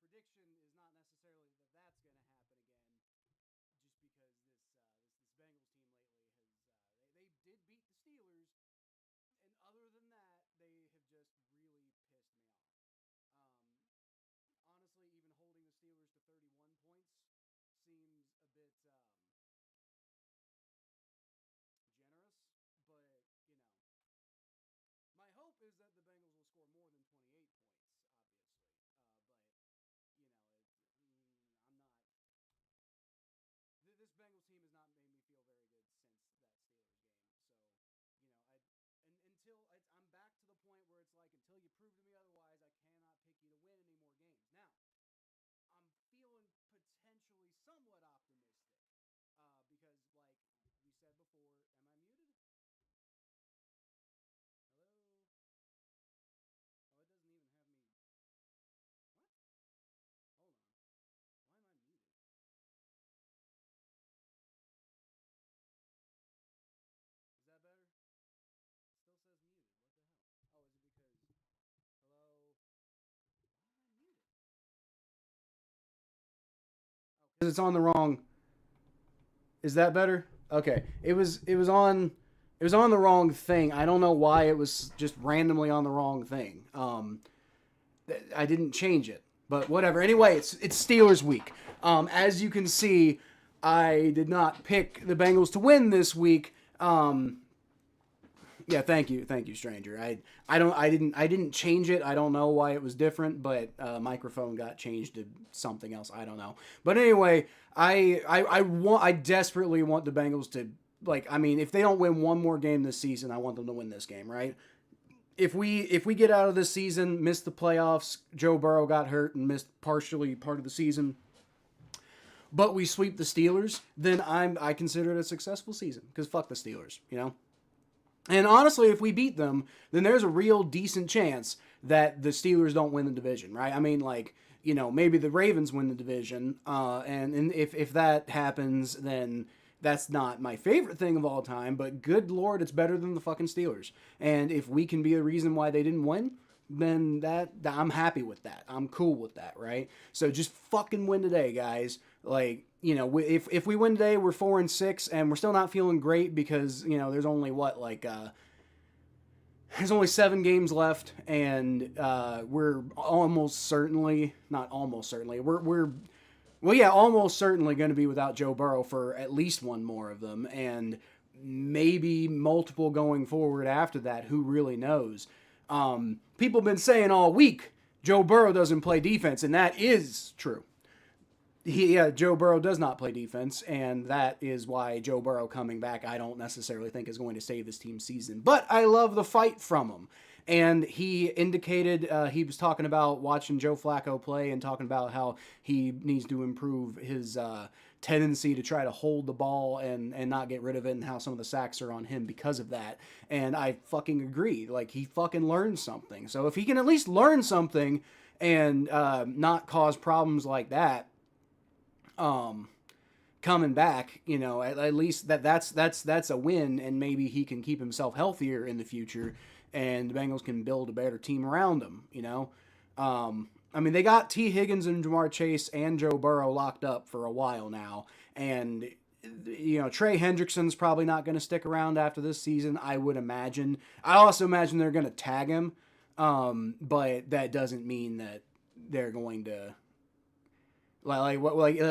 prediction is not necessarily that that's going to happen again, just because this Bengals team lately has they did beat the Steelers, and other than that, they have just really pissed me off. Um, Honestly, even holding the Steelers to 31 points seems a bit generous, but my hope is that the Bengals will score more than 28 points, obviously. But I'm not. This Bengals team has not made me feel very good since that Steelers game. So, I'm back to the point where it's like until you prove to me otherwise, I cannot pick you to win any more games. Now, I'm feeling potentially somewhat optimistic because, like we said before, am I muted? Hello? Oh, it doesn't even have me. What? Hold on. Why am I muted? Is that better? It still says muted. What the hell? Oh, is it because. Hello? Why am I muted? Oh, because it's on the wrong. Is that better? Okay. It was on the wrong thing. I don't know why it was just randomly on the wrong thing. I didn't change it, but whatever. Anyway, it's Steelers week. As you can see, I did not pick the Bengals to win this week. Yeah, thank you, stranger. I didn't change it. I don't know why it was different, but microphone got changed to something else. I don't know. But anyway, I desperately want the Bengals to, like, I mean, if they don't win one more game this season, I want them to win this game, right? If we get out of this season, miss the playoffs, Joe Burrow got hurt and missed partially part of the season, but we sweep the Steelers, then I consider it a successful season because fuck the Steelers, you know. And honestly, if we beat them, then there's a real decent chance that the Steelers don't win the division, right? I mean, like, maybe the Ravens win the division, and if that happens, then that's not my favorite thing of all time, but good lord, it's better than the fucking Steelers. And if we can be the reason why they didn't win, then that I'm happy with that. I'm cool with that, right? So just fucking win today, guys. Like, if we win today, we're 4-6, and we're still not feeling great because there's only there's only 7 games left, and we're almost certainly not almost certainly we're well, yeah, almost certainly going to be without Joe Burrow for at least one more of them, and maybe multiple going forward after that. Who really knows? People have been saying all week Joe Burrow doesn't play defense, and that is true. Joe Burrow does not play defense, and that is why Joe Burrow coming back, I don't necessarily think is going to save this team's season. But I love the fight from him. And he indicated he was talking about watching Joe Flacco play and talking about how he needs to improve his tendency to try to hold the ball and not get rid of it, and how some of the sacks are on him because of that. And I fucking agree. Like, he fucking learned something. So if he can at least learn something and not cause problems like that, coming back, at least that's a win, and maybe he can keep himself healthier in the future, and the Bengals can build a better team around him. I mean, they got T. Higgins and Jamar Chase and Joe Burrow locked up for a while now, and Trey Hendrickson's probably not going to stick around after this season, I would imagine. I also imagine they're going to tag him, but that doesn't mean that they're going to. Like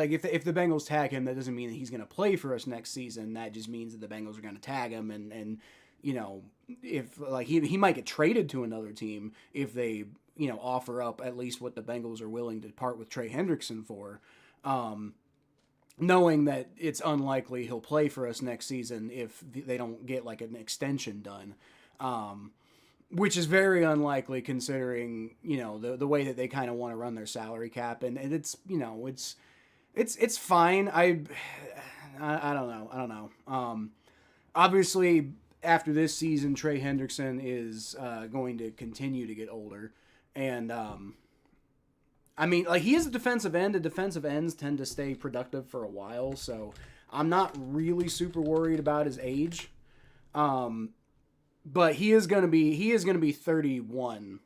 if the Bengals tag him, that doesn't mean that he's going to play for us next season. That just means that the Bengals are going to tag him, and if like he might get traded to another team if they offer up at least what the Bengals are willing to part with Trey Hendrickson for, knowing that it's unlikely he'll play for us next season if they don't get like an extension done. Which is very unlikely considering the way that they kind of want to run their salary cap, and it's it's fine. I don't know. Obviously after this season, Trey Hendrickson is going to continue to get older, and I mean, like, he is a defensive end, and defensive ends tend to stay productive for a while, so I'm not really super worried about his age. But he is gonna be 31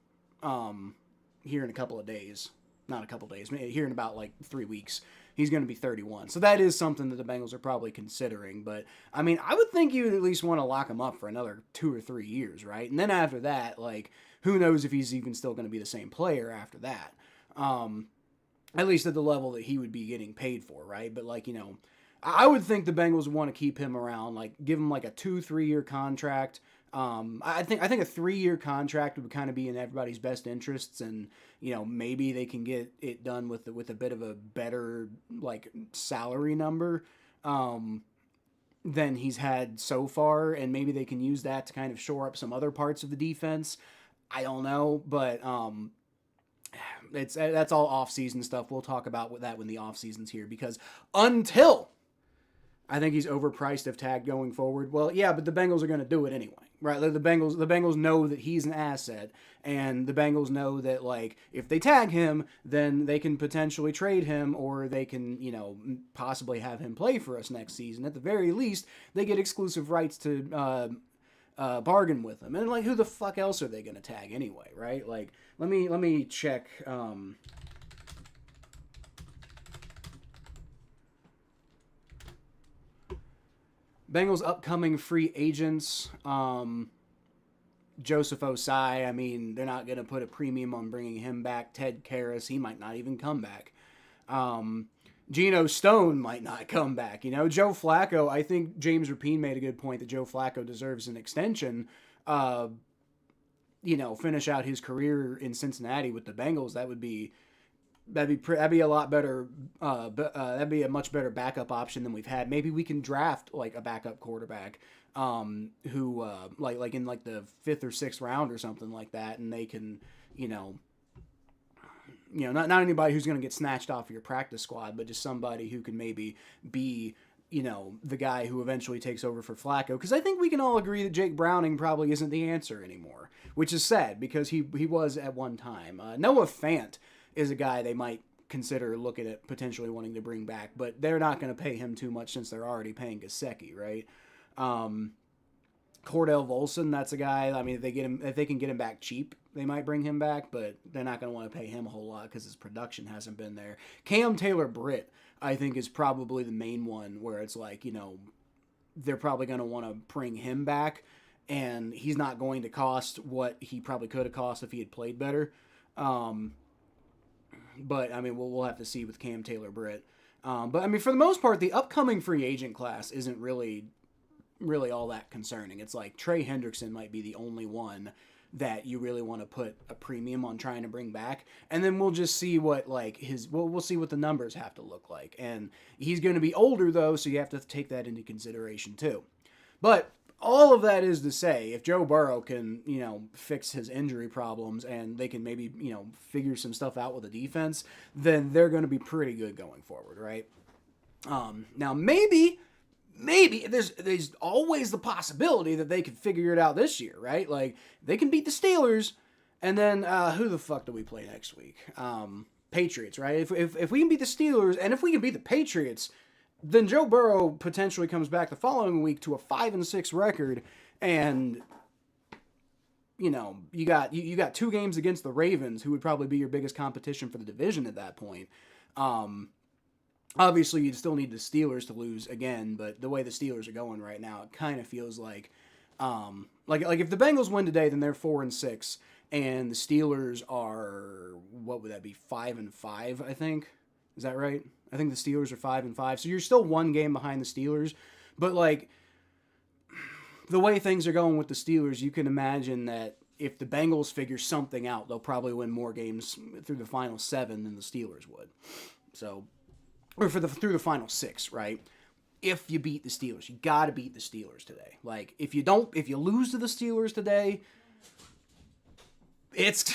here in a couple of days. not a couple days, here in about like 3 weeks. He's going to be 31. So that is something that the Bengals are probably considering. But, I mean, I would think you would at least want to lock him up for another 2 or 3 years, right? And then after that, like, who knows if he's even still going to be the same player after that. At least at the level that he would be getting paid for, right? But, like, I would think the Bengals want to keep him around, like, give him, like, a 2-3 year contract. I think a 3-year contract would kind of be in everybody's best interests, and maybe they can get it done with a bit of a better like salary number than he's had so far, and maybe they can use that to kind of shore up some other parts of the defense. I don't know, but that's all off-season stuff. We'll talk about that when the off-season's here, because until I think he's overpriced if tagged going forward. Well, yeah, but the Bengals are going to do it anyway, right? The Bengals know that he's an asset, and the Bengals know that, like, if they tag him, then they can potentially trade him, or they can, possibly have him play for us next season. At the very least, they get exclusive rights to bargain with him. And, like, who the fuck else are they going to tag anyway, right? Like, let me check. Bengals upcoming free agents, Joseph Osai, I mean, they're not going to put a premium on bringing him back. Ted Karras, he might not even come back. Geno Stone might not come back. Joe Flacco, I think James Rapine made a good point that Joe Flacco deserves an extension. Finish out his career in Cincinnati with the Bengals. That'd be a lot better. That'd be a much better backup option than we've had. Maybe we can draft like a backup quarterback, who like in like the 5th or 6th round or something like that, and they can, not anybody who's going to get snatched off of your practice squad, but just somebody who can maybe be, the guy who eventually takes over for Flacco. Because I think we can all agree that Jake Browning probably isn't the answer anymore, which is sad because he was at one time. Noah Fant is a guy they might consider looking at potentially wanting to bring back, but they're not going to pay him too much since they're already paying Gesicki, right? Cordell Volson, that's a guy, I mean, if they can get him back cheap, they might bring him back, but they're not going to want to pay him a whole lot because his production hasn't been there. Cam Taylor-Britt, I think, is probably the main one where it's like, they're probably going to want to bring him back, and he's not going to cost what he probably could have cost if he had played better. But, I mean, we'll have to see with Cam Taylor-Britt. But, I mean, for the most part, the upcoming free agent class isn't really all that concerning. It's like Trey Hendrickson might be the only one that you really want to put a premium on trying to bring back. And then we'll just see what, like, we'll see what the numbers have to look like. And he's going to be older, though, so you have to take that into consideration, too. But all of that is to say, if Joe Burrow can, fix his injury problems and they can maybe, figure some stuff out with the defense, then they're going to be pretty good going forward, right? Now, maybe there's always the possibility that they could figure it out this year, right? Like, they can beat the Steelers, and then who the fuck do we play next week? Patriots, right? If we can beat the Steelers, and if we can beat the Patriots, then Joe Burrow potentially comes back the following week to a 5-6 record, and you got 2 games against the Ravens, who would probably be your biggest competition for the division at that point. Obviously, you'd still need the Steelers to lose again, but the way the Steelers are going right now, it kind of feels like if the Bengals win today, then they're 4-6, and the Steelers are, what would that be, 5-5? I think, is that right? I think the Steelers are 5-5, so you're still 1 game behind the Steelers. But like the way things are going with the Steelers, you can imagine that if the Bengals figure something out, they'll probably win more games through the final 7 than the Steelers would. So, or through the final 6, right? If you beat the Steelers, you got to beat the Steelers today. Like if you lose to the Steelers today, it's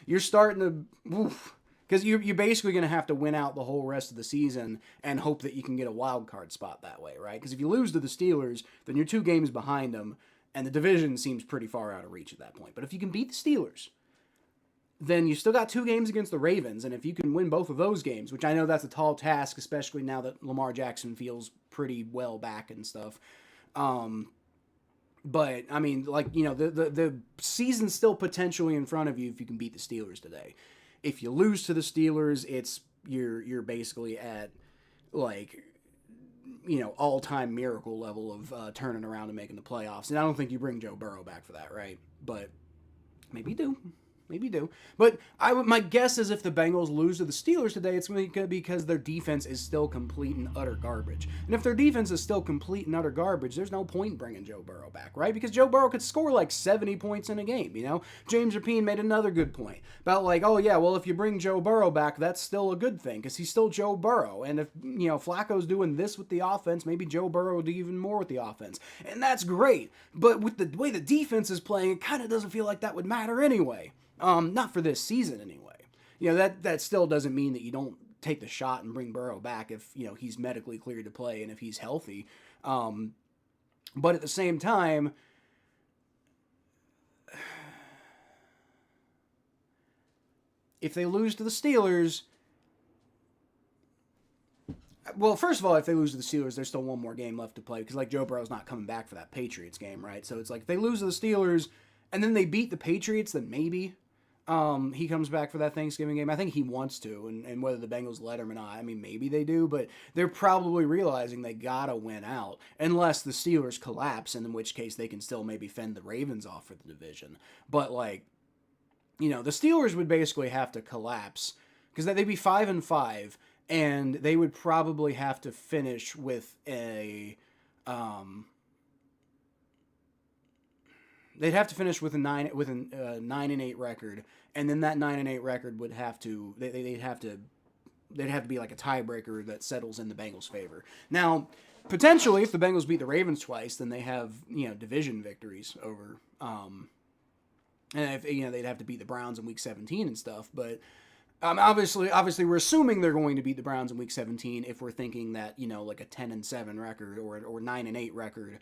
you're starting to. Oof. Because you're basically going to have to win out the whole rest of the season and hope that you can get a wild card spot that way, right? Because if you lose to the Steelers, then you're 2 games behind them, and the division seems pretty far out of reach at that point. But if you can beat the Steelers, then you still got 2 games against the Ravens, and if you can win both of those games, which I know that's a tall task, especially now that Lamar Jackson feels pretty well back and stuff. But, I mean, like, the season's still potentially in front of you if you can beat the Steelers today. if you lose to the Steelers, you're basically at like, all-time miracle level of turning around and making the playoffs. And I don't think you bring Joe Burrow back for that, right? But maybe you do. Maybe do. But my guess is if the Bengals lose to the Steelers today, it's going to be because their defense is still complete and utter garbage. And if their defense is still complete and utter garbage, there's no point in bringing Joe Burrow back, right? Because Joe Burrow could score like 70 points in a game, James Rapien made another good point about like, oh yeah, well if you bring Joe Burrow back, that's still a good thing because he's still Joe Burrow. And if, Flacco's doing this with the offense, maybe Joe Burrow will do even more with the offense. And that's great. But with the way the defense is playing, it kind of doesn't feel like that would matter anyway. Not for this season anyway. That still doesn't mean that you don't take the shot and bring Burrow back if, he's medically cleared to play and if he's healthy. But at the same time, if they lose to the Steelers, well, first of all, if they lose to the Steelers, there's still one more game left to play because, like, Joe Burrow's not coming back for that Patriots game, right? So it's like if they lose to the Steelers and then they beat the Patriots, then maybe he comes back for that Thanksgiving game. I think he wants to, and whether the Bengals let him or not, I mean, maybe they do, but they're probably realizing they gotta win out, unless the Steelers collapse, in which case they can still maybe fend the Ravens off for the division. But, like, the Steelers would basically have to collapse, because they'd be 5-5, and they would probably have to finish with a... They'd have to finish with a 9-8 record, and then that 9-8 record would have to they'd have to be like a tiebreaker that settles in the Bengals' favor. Now, potentially, if the Bengals beat the Ravens twice, then they have division victories over. And if they'd have to beat the Browns in Week 17 and stuff, but. Obviously, we're assuming they're going to beat the Browns in Week 17 if we're thinking that, like a 10-7 record or 9-8 record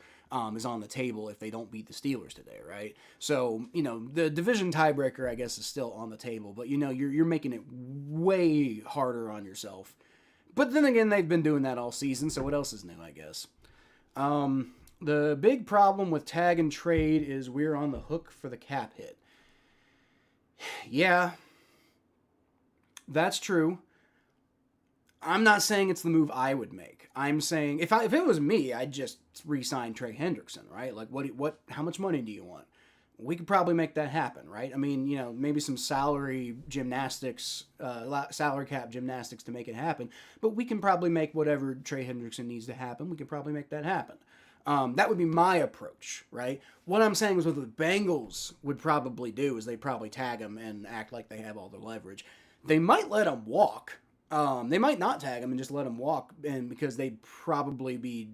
is on the table if they don't beat the Steelers today, right? So, the division tiebreaker, I guess, is still on the table, but, you're making it way harder on yourself. But then again, they've been doing that all season, so what else is new, I guess? The big problem with tag and trade is we're on the hook for the cap hit. Yeah. That's true. I'm not saying it's the move I would make. I'm saying if it was me, I'd just re-sign Trey Hendrickson, right? Like how much money do you want? We could probably make that happen, right? I mean, maybe some salary cap gymnastics to make it happen, but we can probably make whatever Trey Hendrickson needs to happen. We can probably make that happen. That would be my approach, right? What I'm saying is what the Bengals would probably do is they'd probably tag him and act like they have all the leverage. They might let him walk. They might not tag him and just let him walk, and because they'd probably be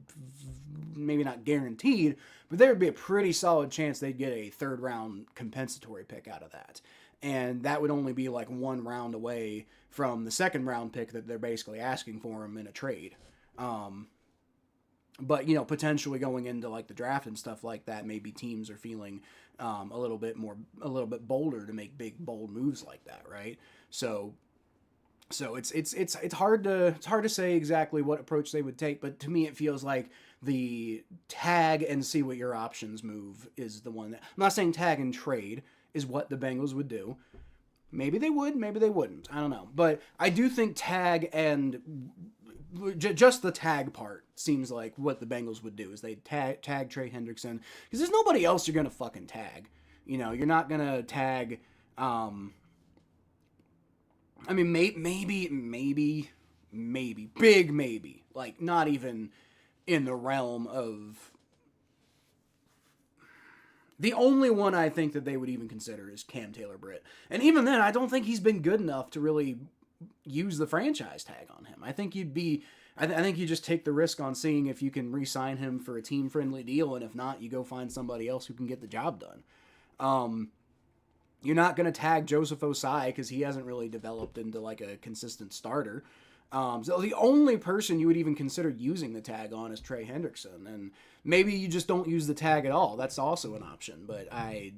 maybe not guaranteed, but there would be a pretty solid chance they'd get a third-round compensatory pick out of that. And that would only be like one round away from the second-round pick that they're basically asking for him in a trade. But, potentially going into like the draft and stuff like that, maybe teams are feeling a little bit bolder to make big, bold moves like that, right? So it's hard to say exactly what approach they would take, but to me it feels like the tag and see what your options move is the one that, I'm not saying tag and trade is what the Bengals would do. Maybe they would, maybe they wouldn't. I don't know. But I do think tag and just the tag part seems like what the Bengals would do is they tag Trey Hendrickson, because there's nobody else you're going to fucking tag. You're not going to tag, I mean, maybe, big maybe, like not even in the realm of, the only one I think that they would even consider is Cam Taylor-Britt. And even then, I don't think he's been good enough to really use the franchise tag on him. I think I think you just take the risk on seeing if you can re-sign him for a team-friendly deal, and if not, you go find somebody else who can get the job done. You're not going to tag Joseph Osai because he hasn't really developed into like a consistent starter. So the only person you would even consider using the tag on is Trey Hendrickson, and maybe you just don't use the tag at all. That's also an option, but I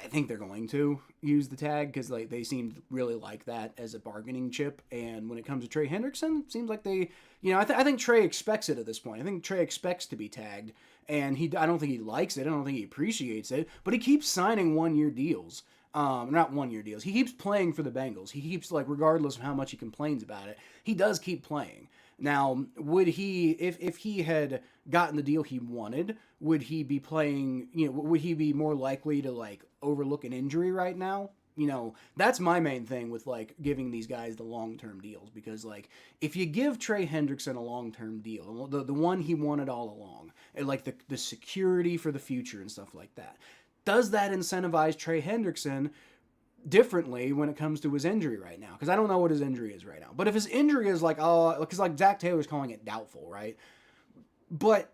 think they're going to use the tag because like they seem to really like that as a bargaining chip. And when it comes to Trey Hendrickson, it seems like they, I think Trey expects it at this point. I think Trey expects to be tagged, and I don't think he likes it. I don't think he appreciates it, but he keeps signing 1-year deals. Not 1 year deals. He keeps playing for the Bengals. He keeps, like, regardless of how much he complains about it, he does keep playing. Now, would he, if he had gotten the deal he wanted, would he be playing, would he be more likely to, like, overlook an injury right now? That's my main thing with, like, giving these guys the long-term deals. Because, like, if you give Trey Hendrickson a long-term deal, the one he wanted all along, and, like, the security for the future and stuff like that, does that incentivize Trey Hendrickson differently when it comes to his injury right now? Because I don't know what his injury is right now. But if his injury is like, because like Zach Taylor's calling it doubtful, right? But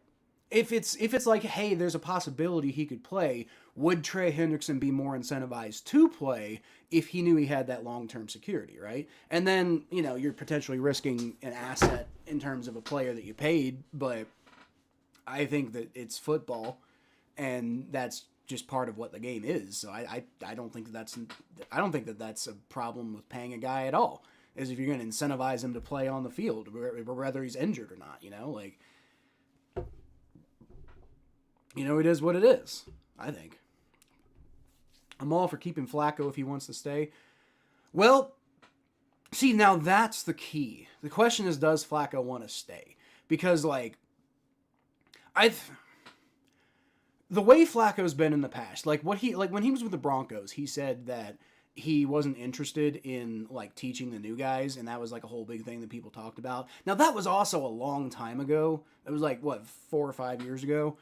if it's like, hey, there's a possibility he could play, would Trey Hendrickson be more incentivized to play if he knew he had that long-term security, right? And then, you're potentially risking an asset in terms of a player that you paid, but I think that it's football, and that's just part of what the game is. So I don't think that's a problem with paying a guy at all. Is if you're going to incentivize him to play on the field, whether he's injured or not. It is what it is. I think I'm all for keeping Flacco if he wants to stay. Well, see, now that's the key. The question is, does Flacco want to stay? Because the way Flacco's been in the past, when he was with the Broncos, he said that he wasn't interested in, like, teaching the new guys, and that was, like, a whole big thing that people talked about. Now, that was also a long time ago. It was, 4 or 5 years ago.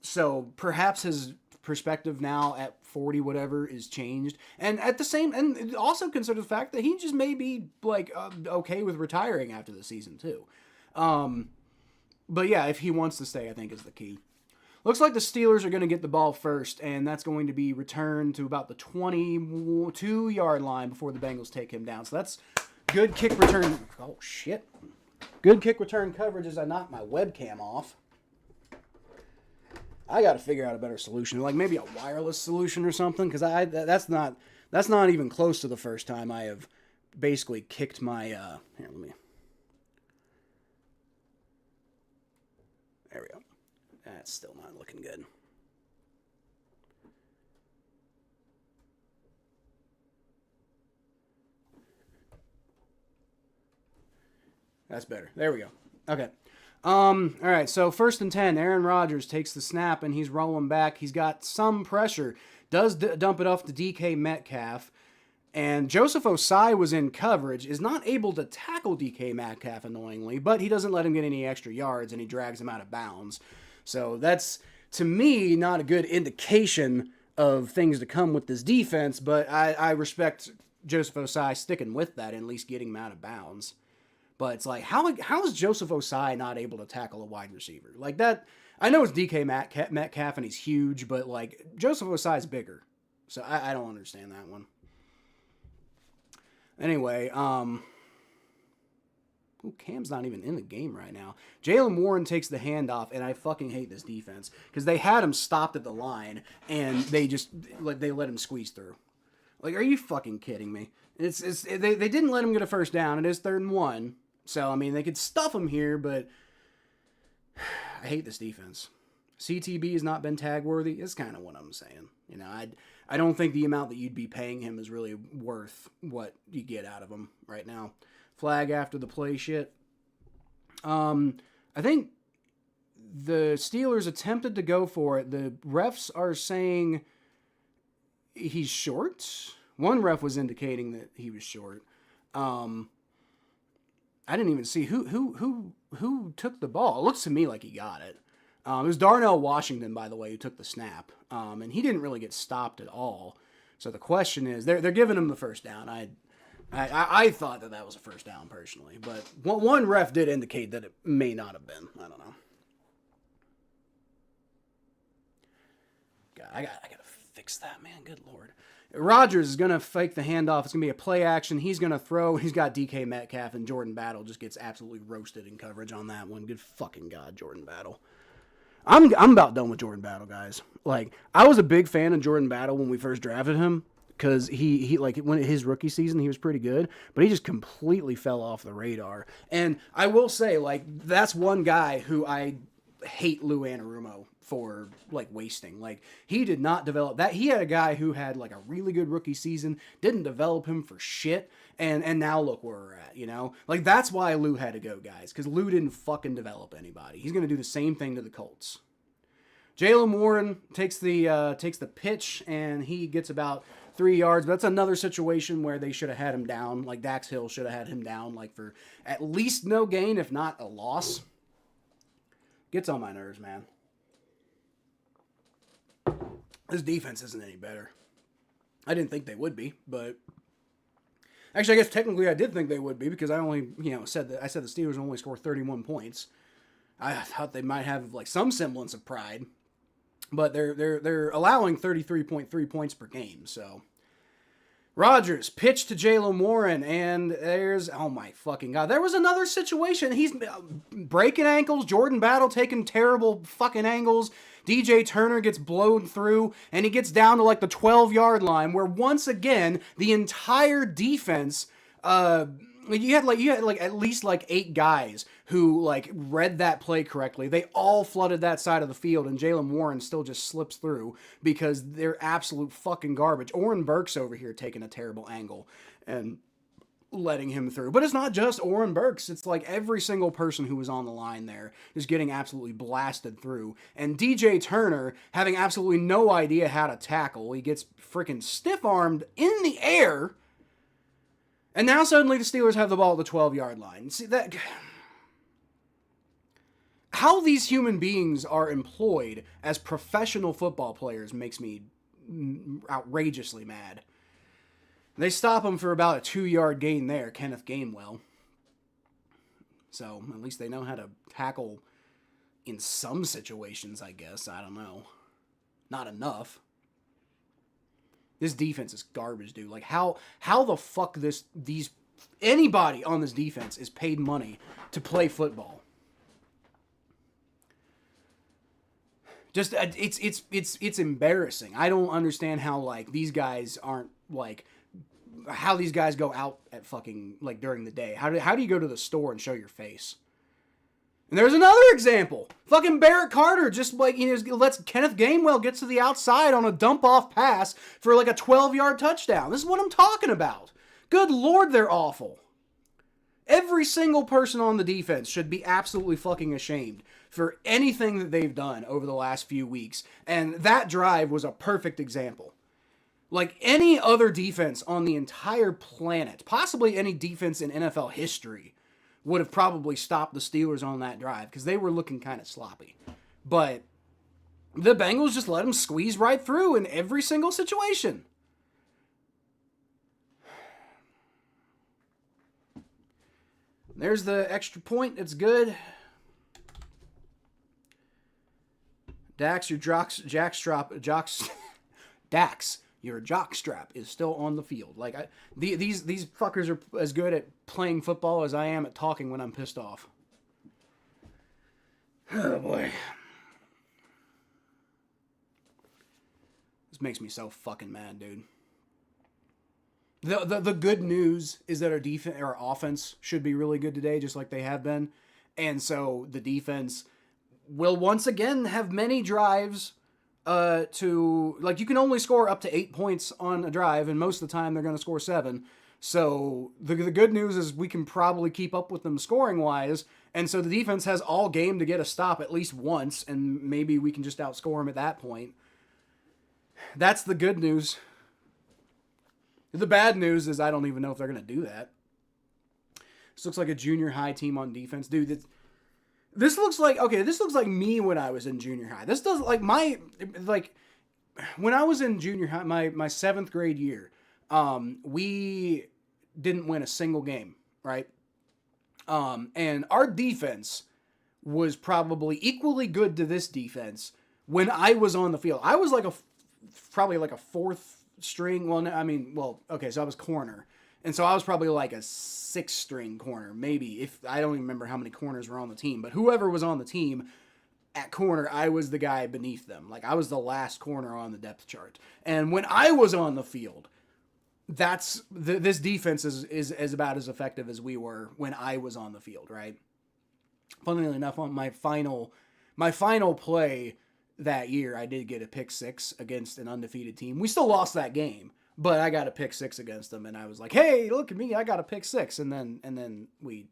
So perhaps his perspective now at 40 whatever is changed. And and also consider the fact that he just may be, okay with retiring after the season, too. But yeah, if he wants to stay, I think is the key. Looks like the Steelers are going to get the ball first, and that's going to be returned to about the 22-yard line before the Bengals take him down. So that's good kick return. Oh, shit. Good kick return coverage as I knock my webcam off. I got to figure out a better solution, like maybe a wireless solution or something, because that's not even close to the first time I have basically kicked my... Here, let me... There we go. That's still not looking good. That's better. There we go. Okay. All right, so 1st and 10, Aaron Rodgers takes the snap, and he's rolling back. He's got some pressure. Does dump it off to DK Metcalf. And Joseph Osai was in coverage, is not able to tackle DK Metcalf annoyingly, but he doesn't let him get any extra yards, and he drags him out of bounds. So that's, to me, not a good indication of things to come with this defense, but I respect Joseph Osai sticking with that and at least getting him out of bounds. But it's like, how is Joseph Osai not able to tackle a wide receiver? Like that, I know it's DK Metcalf and he's huge, but like Joseph Osai is bigger. So I don't understand that one. Anyway, Cam's not even in the game right now. Jaylen Warren takes the handoff, and I fucking hate this defense because they had him stopped at the line, and they let him squeeze through. Like, are you fucking kidding me? They didn't let him get a first down. It is 3rd and 1, so I mean they could stuff him here, but I hate this defense. CTB has not been tag worthy. Is kind of what I'm saying. I don't think the amount that you'd be paying him is really worth what you get out of him right now. Flag after the play shit. I think the Steelers attempted to go for it. The refs are saying he's short. One ref was indicating that he was short. I didn't even see who took the ball. It looks to me like he got it. It was Darnell Washington, by the way, who took the snap. And he didn't really get stopped at all. So the question is, they're giving him the first down. I thought that was a first down personally, but one ref did indicate that it may not have been. I don't know. God, I gotta fix that, man. Good Lord. Rodgers is gonna fake the handoff. It's gonna be a play action. He's gonna throw. He's got DK Metcalf, and Jordan Battle just gets absolutely roasted in coverage on that one. Good fucking God, Jordan Battle. I'm about done with Jordan Battle, guys. Like, I was a big fan of Jordan Battle when we first drafted him. Because he when his rookie season, he was pretty good, but he just completely fell off the radar. And I will say, like, that's one guy who I hate Lou Anarumo for like wasting. Like, he did not develop that. He had a guy who had like a really good rookie season, didn't develop him for shit, and now look where we're at, you know? Like, that's why Lou had to go, guys, because Lou didn't fucking develop anybody. He's gonna do the same thing to the Colts. Jaylen Warren takes the pitch, and he gets about 3 yards. But that's another situation where they should have had him down. Like, Dax Hill should have had him down, like, for at least no gain, if not a loss. Gets on my nerves, man. This defense isn't any better. I didn't think they would be, but actually, I guess technically I did think they would be, because I only, said the Steelers only score 31 points. I thought they might have like some semblance of pride, but they're allowing 33.3 points per game. So Rodgers pitched to Jaylen Warren, and oh my fucking God, there was another situation. He's breaking ankles. Jordan Battle taking terrible fucking angles. DJ Turner gets blown through, and he gets down to like the 12-yard line, where once again the entire defense, you had like at least like 8 guys who like read that play correctly. They all flooded that side of the field, and Jaylen Warren still just slips through because they're absolute fucking garbage. Oren Burks over here taking a terrible angle and letting him through. But it's not just Oren Burks. It's like every single person who was on the line there is getting absolutely blasted through. And DJ Turner having absolutely no idea how to tackle. He gets freaking stiff-armed in the air. And now suddenly the Steelers have the ball at the 12-yard line. See that? How these human beings are employed as professional football players makes me outrageously mad. They stop him for about a 2-yard gain there, Kenneth Gainwell. So at least they know how to tackle in some situations, I guess. I don't know. Not enough. This defense is garbage, dude. Like, how the fuck anybody on this defense is paid money to play football? Just it's embarrassing. I don't understand how like these guys aren't like how these guys go out at fucking like during the day. How do you go to the store and show your face? And there's another example. Fucking Barrett Carter just like lets Kenneth Gainwell get to the outside on a dump off pass for like a 12-yard touchdown. This is what I'm talking about. Good Lord, they're awful. Every single person on the defense should be absolutely fucking ashamed for anything that they've done over the last few weeks. And that drive was a perfect example. Like any other defense on the entire planet, possibly any defense in NFL history, would have probably stopped the Steelers on that drive because they were looking kind of sloppy. But the Bengals just let them squeeze right through in every single situation. There's the extra point. It's good. Dax, your Dax, your jockstrap is still on the field. Like these fuckers are as good at playing football as I am at talking when I'm pissed off. Oh boy, this makes me so fucking mad, dude. The good news is that our offense should be really good today, just like they have been, and so the defense will once again have many drives. To like you can only score up to 8 points on a drive, and most of the time they're going to score 7. So the good news is we can probably keep up with them scoring wise, and so the defense has all game to get a stop at least once, and maybe we can just outscore them at that point. That's the good news. The bad news is I don't even know if they're going to do that. This looks like a junior high team on defense, dude. This looks like me when I was in junior high. This does like when I was in junior high, my 7th grade year, we didn't win a single game, right? And our defense was probably equally good to this defense when I was on the field. I was like probably like a 4th string. So I was corner. And so I was probably like a 6th string corner, maybe. If I don't even remember how many corners were on the team. But whoever was on the team at corner, I was the guy beneath them. Like, I was the last corner on the depth chart. And when I was on the field, this defense is about as effective as we were when I was on the field, right? Funnily enough, on my final My final play that year, I did get a pick six against an undefeated team. We still lost that game, but I got a pick six against them, and I was like, "Hey, look at me! I got a pick six." And then we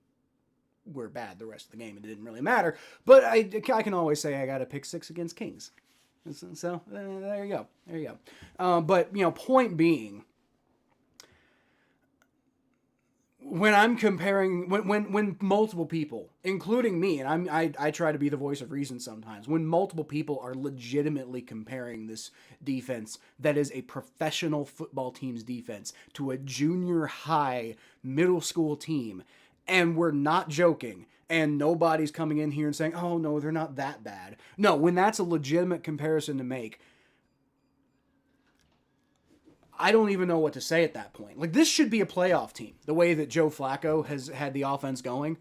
were bad the rest of the game. It didn't really matter, but I can always say I got a pick six against Kings. So there you go. But point being, when I'm comparing, when multiple people, including me, and I try to be the voice of reason sometimes, when multiple people are legitimately comparing this defense that is a professional football team's defense to a junior high middle school team, and we're not joking, and nobody's coming in here and saying, oh no, they're not that bad. No, when that's a legitimate comparison to make, I don't even know what to say at that point. Like, this should be a playoff team. The way that Joe Flacco has had the offense going,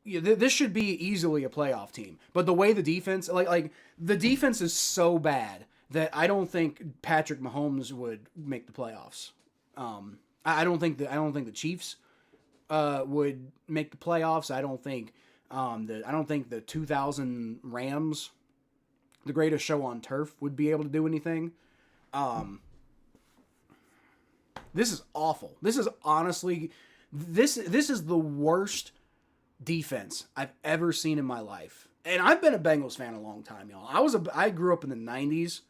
this should be easily a playoff team. But the way the defense, like the defense is so bad that I don't think Patrick Mahomes would make the playoffs. I don't think the Chiefs would make the playoffs. I don't think the 2000 Rams, the greatest show on turf, would be able to do anything. This is awful. This is honestly, this is the worst defense I've ever seen in my life. And I've been a Bengals fan a long time, y'all. I grew up in the 90s.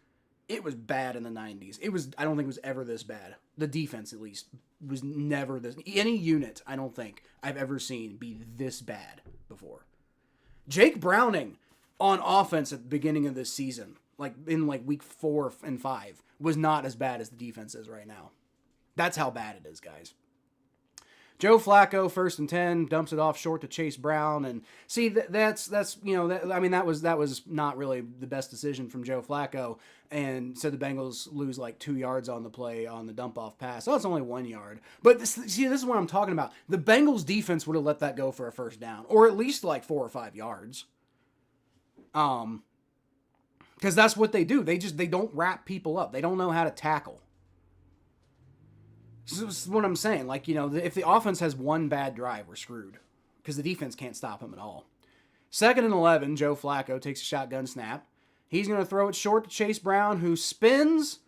It was bad in the 90s. I don't think it was ever this bad. The defense, at least, was never this. Any unit, I don't think I've ever seen be this bad before. Jake Browning on offense at the beginning of this season, in week 4 and 5, was not as bad as the defense is right now. That's how bad it is, guys. Joe Flacco, 1st and 10, dumps it off short to Chase Brown, and see that was not really the best decision from Joe Flacco, and so the Bengals lose 2 yards on the play on the dump off pass. Oh, it's only 1 yard, but this is what I'm talking about. The Bengals defense would have let that go for a first down, or at least 4 or 5 yards. Because that's what they do. They don't wrap people up. They don't know how to tackle. This is what I'm saying. If the offense has one bad drive, we're screwed. Because the defense can't stop him at all. 2nd and 11, Joe Flacco takes a shotgun snap. He's going to throw it short to Chase Brown, who spins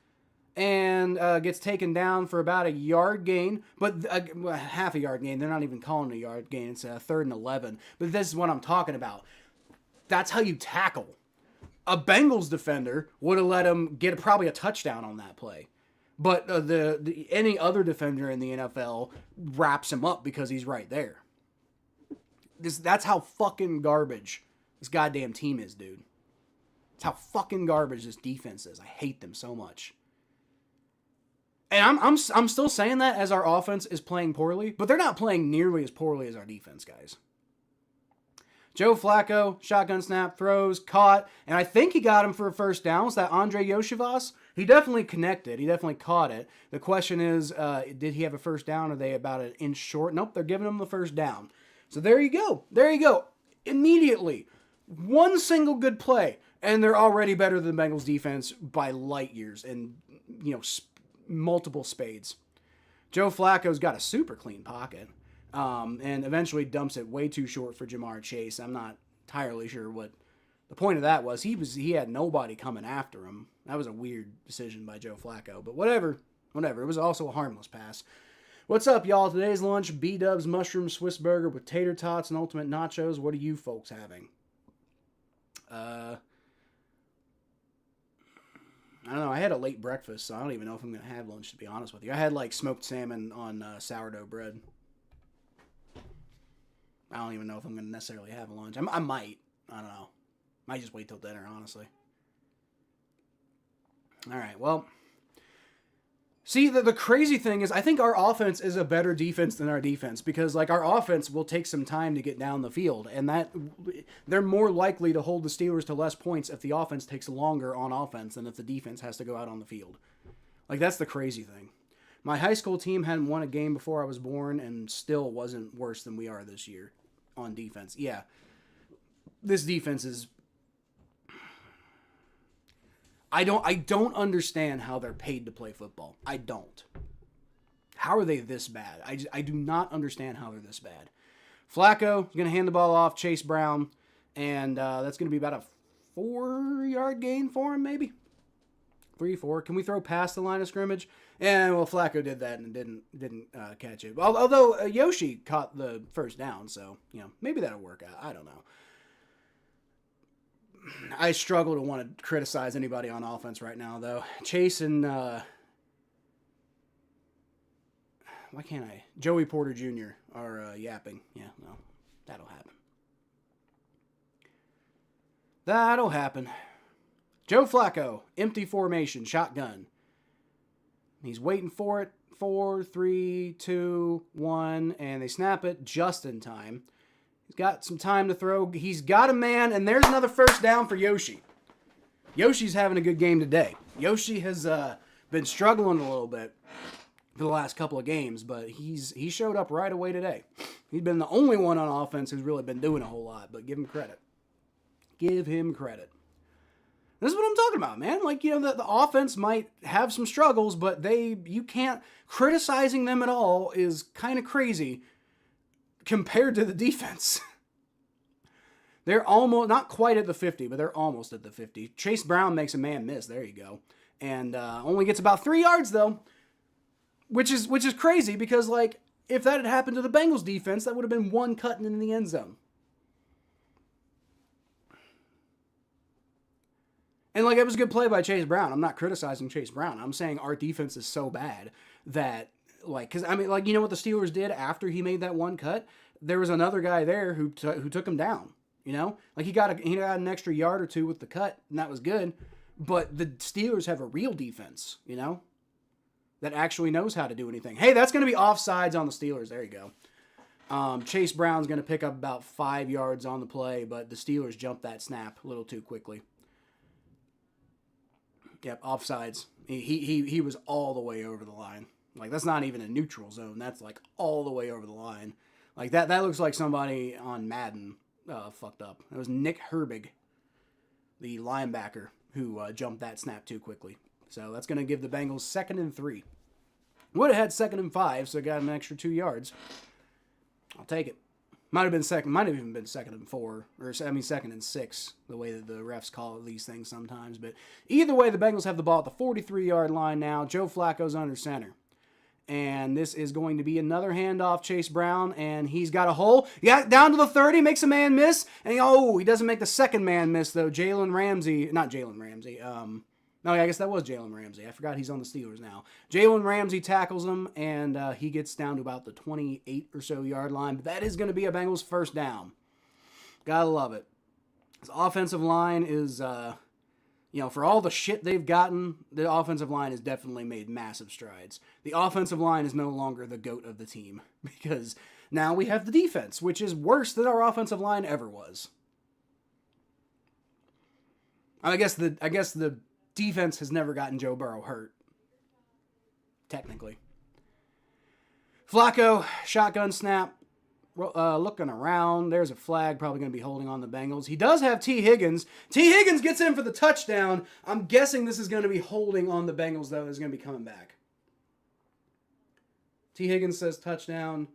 and gets taken down for about a yard gain. But half a yard gain. They're not even calling it a yard gain. It's a 3rd and 11. But this is what I'm talking about. That's how you tackle. A Bengals defender would have let him get probably a touchdown on that play. But any other defender in the NFL wraps him up because he's right there. That's how fucking garbage this goddamn team is, dude. That's how fucking garbage this defense is. I hate them so much. And I'm still saying that as our offense is playing poorly, but they're not playing nearly as poorly as our defense, guys. Joe Flacco, shotgun snap, throws, caught, and I think he got him for a first down. Was that Andre Yoshivas? He definitely connected. He definitely caught it. The question is, did he have a first down? Are they about an inch short? Nope, they're giving him the first down. So there you go. There you go. Immediately, one single good play, and they're already better than the Bengals defense by light years and, multiple spades. Joe Flacco's got a super clean pocket. And eventually dumps it way too short for Jamar Chase. I'm not entirely sure what the point of that was. He had nobody coming after him. That was a weird decision by Joe Flacco, but whatever. It was also a harmless pass. What's up, y'all? Today's lunch, B-dubs, mushroom Swiss burger with tater tots and ultimate nachos. What are you folks having? I don't know. I had a late breakfast, so I don't even know if I'm going to have lunch, to be honest with you. I had smoked salmon on sourdough bread. I don't even know if I'm going to necessarily have lunch. I might. I don't know. Might just wait till dinner, honestly. All right, well. See, the crazy thing is I think our offense is a better defense than our defense because, our offense will take some time to get down the field, and that they're more likely to hold the Steelers to less points if the offense takes longer on offense than if the defense has to go out on the field. That's the crazy thing. My high school team hadn't won a game before I was born and still wasn't worse than we are this year on defense. Yeah. This defense is... I don't understand how they're paid to play football. I don't. How are they this bad? I do not understand how they're this bad. Flacco is going to hand the ball off, Chase Brown, and that's going to be about a 4-yard gain for him, maybe 3, 4. Can we throw past the line of scrimmage? And well, Flacco did that and didn't catch it. Although Yoshi caught the first down, so maybe that'll work out. I don't know. I struggle to want to criticize anybody on offense right now, though. Chase and why can't I? Joey Porter Jr. are yapping. Yeah, no, that'll happen. That'll happen. Joe Flacco, empty formation, shotgun. He's waiting for it. 4, 3, 2, 1, and they snap it just in time. He's got some time to throw. He's got a man, and there's another first down for Yoshi. Yoshi's having a good game today. Yoshi has been struggling a little bit for the last couple of games, but he showed up right away today. He's been the only one on offense who's really been doing a whole lot, but give him credit. Give him credit. This is what I'm talking about, man. Like, the offense might have some struggles, but you can't, criticizing them at all is kind of crazy compared to the defense. They're almost, not quite at the 50, but they're almost at the 50. Chase Brown makes a man miss. There you go. And only gets about 3 yards, though, which is crazy because, like, if that had happened to the Bengals defense, that would have been one cut in the end zone. And, like, it was a good play by Chase Brown. I'm not criticizing Chase Brown. I'm saying our defense is so bad that, like, because, I mean, like, you know what the Steelers did after he made that one cut? There was another guy there who took him down, Like, he got an extra yard or two with the cut, and that was good. But the Steelers have a real defense, that actually knows how to do anything. Hey, that's going to be offsides on the Steelers. There you go. Chase Brown's going to pick up about 5 yards on the play, but the Steelers jumped that snap a little too quickly. Yep, offsides. He was all the way over the line. Like, that's not even a neutral zone. That's, like, all the way over the line. Like, that looks like somebody on Madden fucked up. It was Nick Herbig, the linebacker, who jumped that snap too quickly. So that's going to give the Bengals 2nd and 3. Would have had 2nd and 5, so got an extra 2 yards. I'll take it. Might have even been 2nd and 4, or 2nd and 6, the way that the refs call these things sometimes. But either way, the Bengals have the ball at the 43-yard line now. Joe Flacco's under center. And this is going to be another handoff, Chase Brown, and he's got a hole. Yeah, down to the 30, makes a man miss. And he doesn't make the second man miss, though. Not Jalen Ramsey. No, I guess that was Jalen Ramsey. I forgot he's on the Steelers now. Jalen Ramsey tackles him, and he gets down to about the 28 or so yard line. But that is going to be a Bengals first down. Gotta love it. His offensive line is, for all the shit they've gotten, the offensive line has definitely made massive strides. The offensive line is no longer the GOAT of the team because now we have the defense, which is worse than our offensive line ever was. I guess the defense has never gotten Joe Burrow hurt. Technically. Flacco, shotgun snap, looking around. There's a flag, probably going to be holding on the Bengals. He does have T. Higgins. T. Higgins gets in for the touchdown. I'm guessing this is going to be holding on the Bengals, though. Is going to be coming back. T. Higgins says touchdown.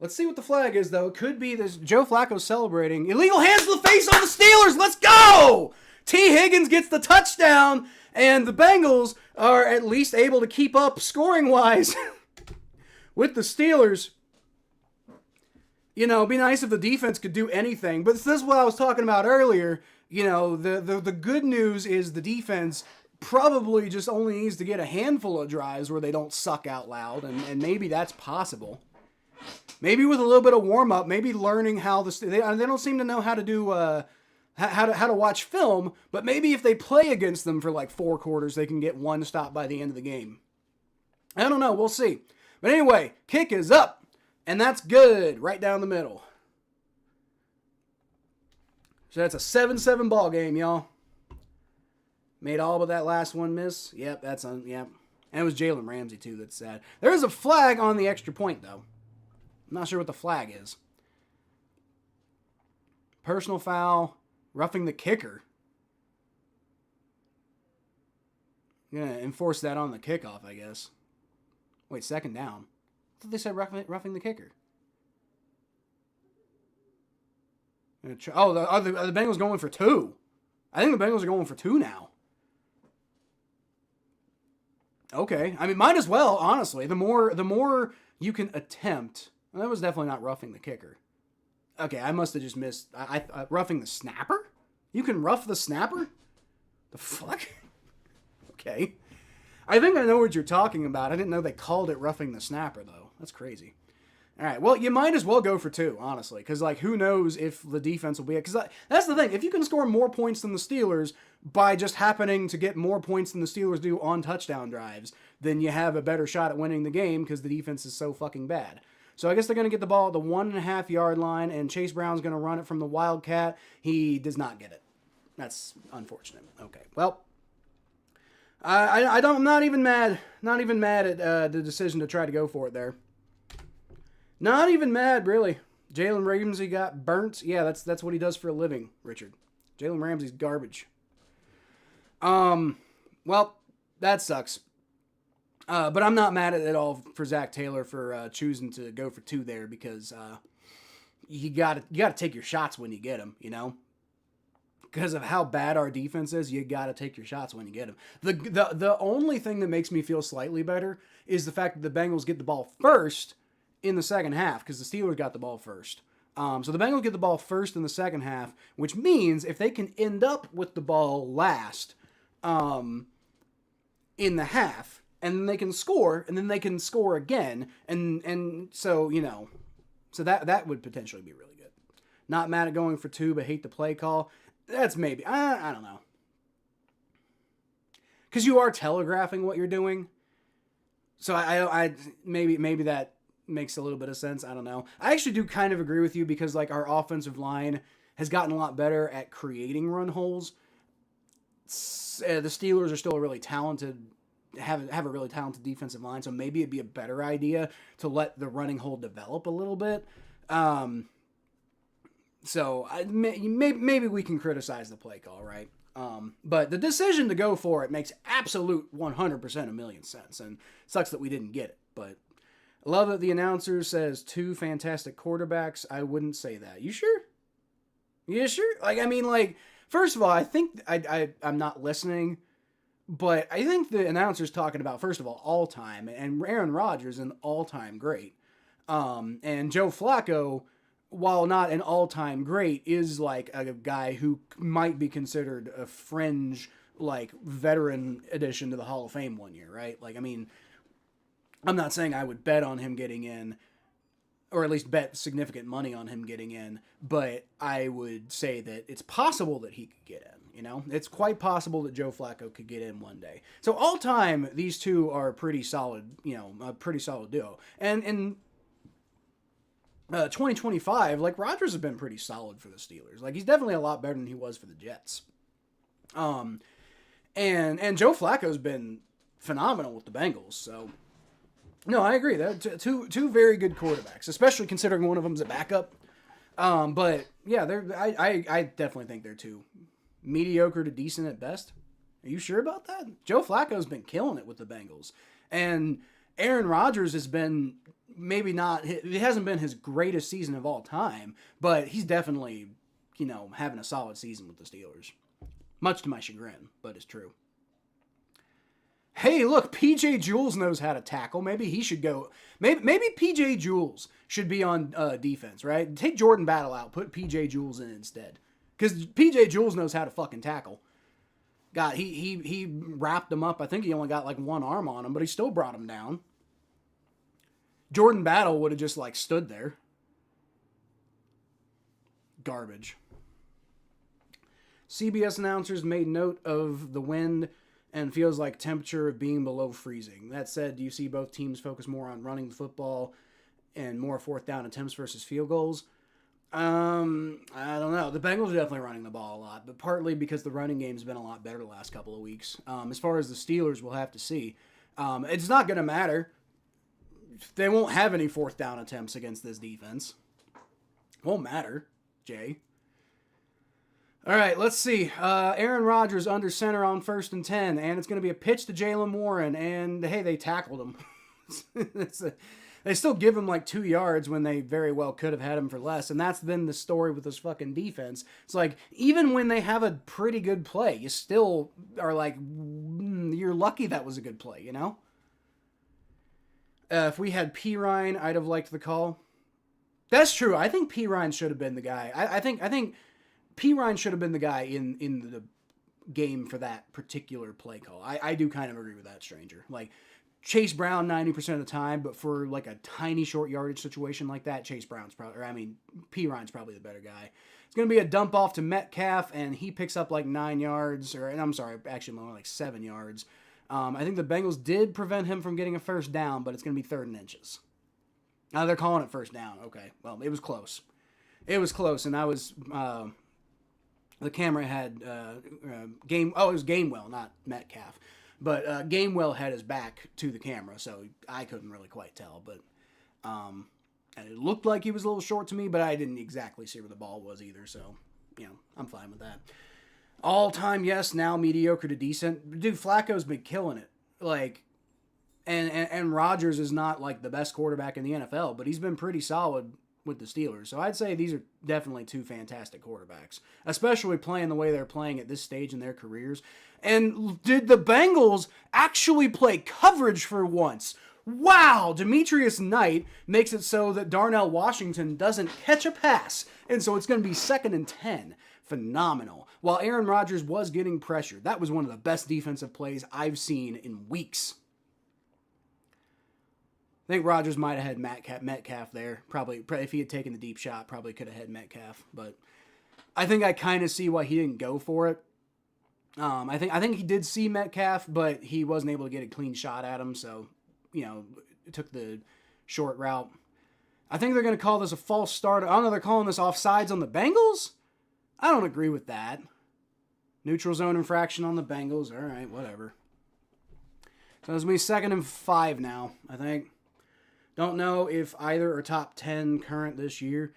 Let's see what the flag is, though. It could be this. Joe Flacco celebrating. Illegal hands to the face on the Steelers. Let's go! T. Higgins gets the touchdown, and the Bengals are at least able to keep up scoring-wise with the Steelers. It'd be nice if the defense could do anything, but this is what I was talking about earlier. The good news is the defense probably just only needs to get a handful of drives where they don't suck out loud, and maybe that's possible. Maybe with a little bit of warm-up, maybe learning how they don't seem to know how to do how to watch film, but maybe if they play against them for like 4 quarters, they can get one stop by the end of the game. I don't know. We'll see. But anyway, kick is up, and that's good. Right down the middle. So that's a 7-7 ball game, y'all. Made all but that last one miss. Yep, yep. And it was Jalen Ramsey, too, that's sad. There is a flag on the extra point, though. I'm not sure what the flag is. Personal foul. Roughing the kicker. I'm going to enforce that on the kickoff, I guess. Wait, 2nd down. I thought they said roughing the kicker. Oh, are the Bengals going for 2? I think the Bengals are going for 2 now. Okay. I mean, might as well, honestly. The more you can attempt. Well, that was definitely not roughing the kicker. Okay, I must have just missed. Roughing the snapper? You can rough the snapper? The fuck? Okay. I think I know what you're talking about. I didn't know they called it roughing the snapper, though. That's crazy. All right, well, you might as well go for 2, honestly, because, like, who knows if the defense will be... Because that's the thing. If you can score more points than the Steelers by just happening to get more points than the Steelers do on touchdown drives, then you have a better shot at winning the game because the defense is so fucking bad. So I guess they're going to get the ball at the 1.5-yard line, and Chase Brown's going to run it from the Wildcat. He does not get it. That's unfortunate. Okay, well... I'm not even mad. Not even mad at the decision to try to go for it there. Not even mad, really. Jalen Ramsey got burnt. Yeah, that's what he does for a living, Richard. Jalen Ramsey's garbage. Well, that sucks. But I'm not mad at all for Zach Taylor for choosing to go for 2 there because you gotta take your shots when you get them, you know. Because of how bad our defense is, you got to take your shots when you get them. The only thing that makes me feel slightly better is the fact that the Bengals get the ball first in the second half because the Steelers got the ball first. So the Bengals get the ball first in the second half, which means if they can end up with the ball last in the half, and then they can score, and then they can score again, and so, you know, so that would potentially be really good. Not mad at going for 2, but hate the play call. That's maybe, I don't know. Because you are telegraphing what you're doing. So I maybe that makes a little bit of sense. I don't know. I actually do kind of agree with you because like our offensive line has gotten a lot better at creating run holes. The Steelers are still a really talented, have a really talented defensive line. So maybe it'd be a better idea to let the running hole develop a little bit. So maybe we can criticize the play call, right? But the decision to go for it makes absolute 100% a million sense, and sucks that we didn't get it. But I love that the announcer says 2 fantastic quarterbacks. I wouldn't say that. You sure? You sure? Like, I mean, like, first of all, I think I'm not listening, but I think the announcer's talking about, first of all time, and Aaron Rodgers an all-time great. And Joe Flacco, while not an all-time great, is like a guy who might be considered a fringe, like, veteran addition to the Hall of Fame one year, right? Like, I mean, I'm not saying I would bet on him getting in, or at least bet significant money on him getting in, but I would say that it's possible that he could get in, you know? It's quite possible that Joe Flacco could get in one day. So all-time, these two are pretty solid, you know, a pretty solid duo. And in 2025, like, Rodgers has been pretty solid for the Steelers. Like, he's definitely a lot better than he was for the Jets. And Joe Flacco's been phenomenal with the Bengals. So, no, I agree. That two very good quarterbacks, especially considering one of them's a backup. But yeah, I definitely think they're 2 mediocre to decent at best. Are you sure about that? Joe Flacco's been killing it with the Bengals, and Aaron Rodgers has been. Maybe not, it hasn't been his greatest season of all time, but he's definitely, you know, having a solid season with the Steelers. Much to my chagrin, but it's true. Hey, look, PJ Jules knows how to tackle. Maybe he should go. Maybe PJ Jules should be on defense, right? Take Jordan Battle out, put PJ Jules in instead. Because PJ Jules knows how to fucking tackle. God, he wrapped him up. I think he only got like 1 arm on him, but he still brought him down. Jordan Battle would have just, like, stood there. Garbage. CBS announcers made note of the wind and feels like temperature of being below freezing. That said, do you see both teams focus more on running the football and more 4th down attempts versus field goals? I don't know. The Bengals are definitely running the ball a lot, but partly because the running game's been a lot better the last couple of weeks. As far as the Steelers, we'll have to see. It's not going to matter. They won't have any 4th down attempts against this defense. Won't matter, Jay. All right, let's see. Aaron Rodgers under center on 1st and 10, and it's going to be a pitch to Jalen Warren, and hey, they tackled him. That's They still give him like 2 yards when they very well could have had him for less. And that's been the story with this fucking defense. It's like, even when they have a pretty good play, you still are like, you're lucky that was a good play, you know? If we had P. Ryan, I'd have liked the call. That's true. I think P. Ryan should have been the guy. I think P. Ryan should have been the guy in the game for that particular play call. I do kind of agree with that, Stranger. Like, Chase Brown 90% of the time, but for like a tiny short yardage situation like that, P. Ryan's probably the better guy. It's going to be a dump off to Metcalf, and he picks up like 9 yards, actually more like 7 yards. I think the Bengals did prevent him from getting a first down, but it's going to be 3rd and inches. Now they're calling it first down. Okay, well, it was close. It was close, and I was... the camera had it was Gainwell, not Metcalf. But Gainwell had his back to the camera, so I couldn't really quite tell. But and it looked like he was a little short to me, but I didn't exactly see where the ball was either. So, I'm fine with that. All-time, yes, now mediocre to decent. Dude, Flacco's been killing it. Like, and Rodgers is not like the best quarterback in the NFL, but he's been pretty solid with the Steelers. So I'd say these are definitely 2 fantastic quarterbacks, especially playing the way they're playing at this stage in their careers. And did the Bengals actually play coverage for once? Wow! Demetrius Knight makes it so that Darnell Washington doesn't catch a pass, and so it's going to be 2nd and 10. Phenomenal. While Aaron Rodgers was getting pressured. That was one of the best defensive plays I've seen in weeks. I think Rodgers might have had Metcalf there. Probably, if he had taken the deep shot, probably could have had Metcalf. But I think I kind of see why he didn't go for it. I think he did see Metcalf, but he wasn't able to get a clean shot at him, so took the short route. I think they're going to call this a false start. I don't know. They're calling this offsides on the Bengals. I don't agree with that. Neutral zone infraction on the Bengals. All right, whatever. So it's going to be 2nd and 5 now, I think. Don't know if either are top 10 current this year.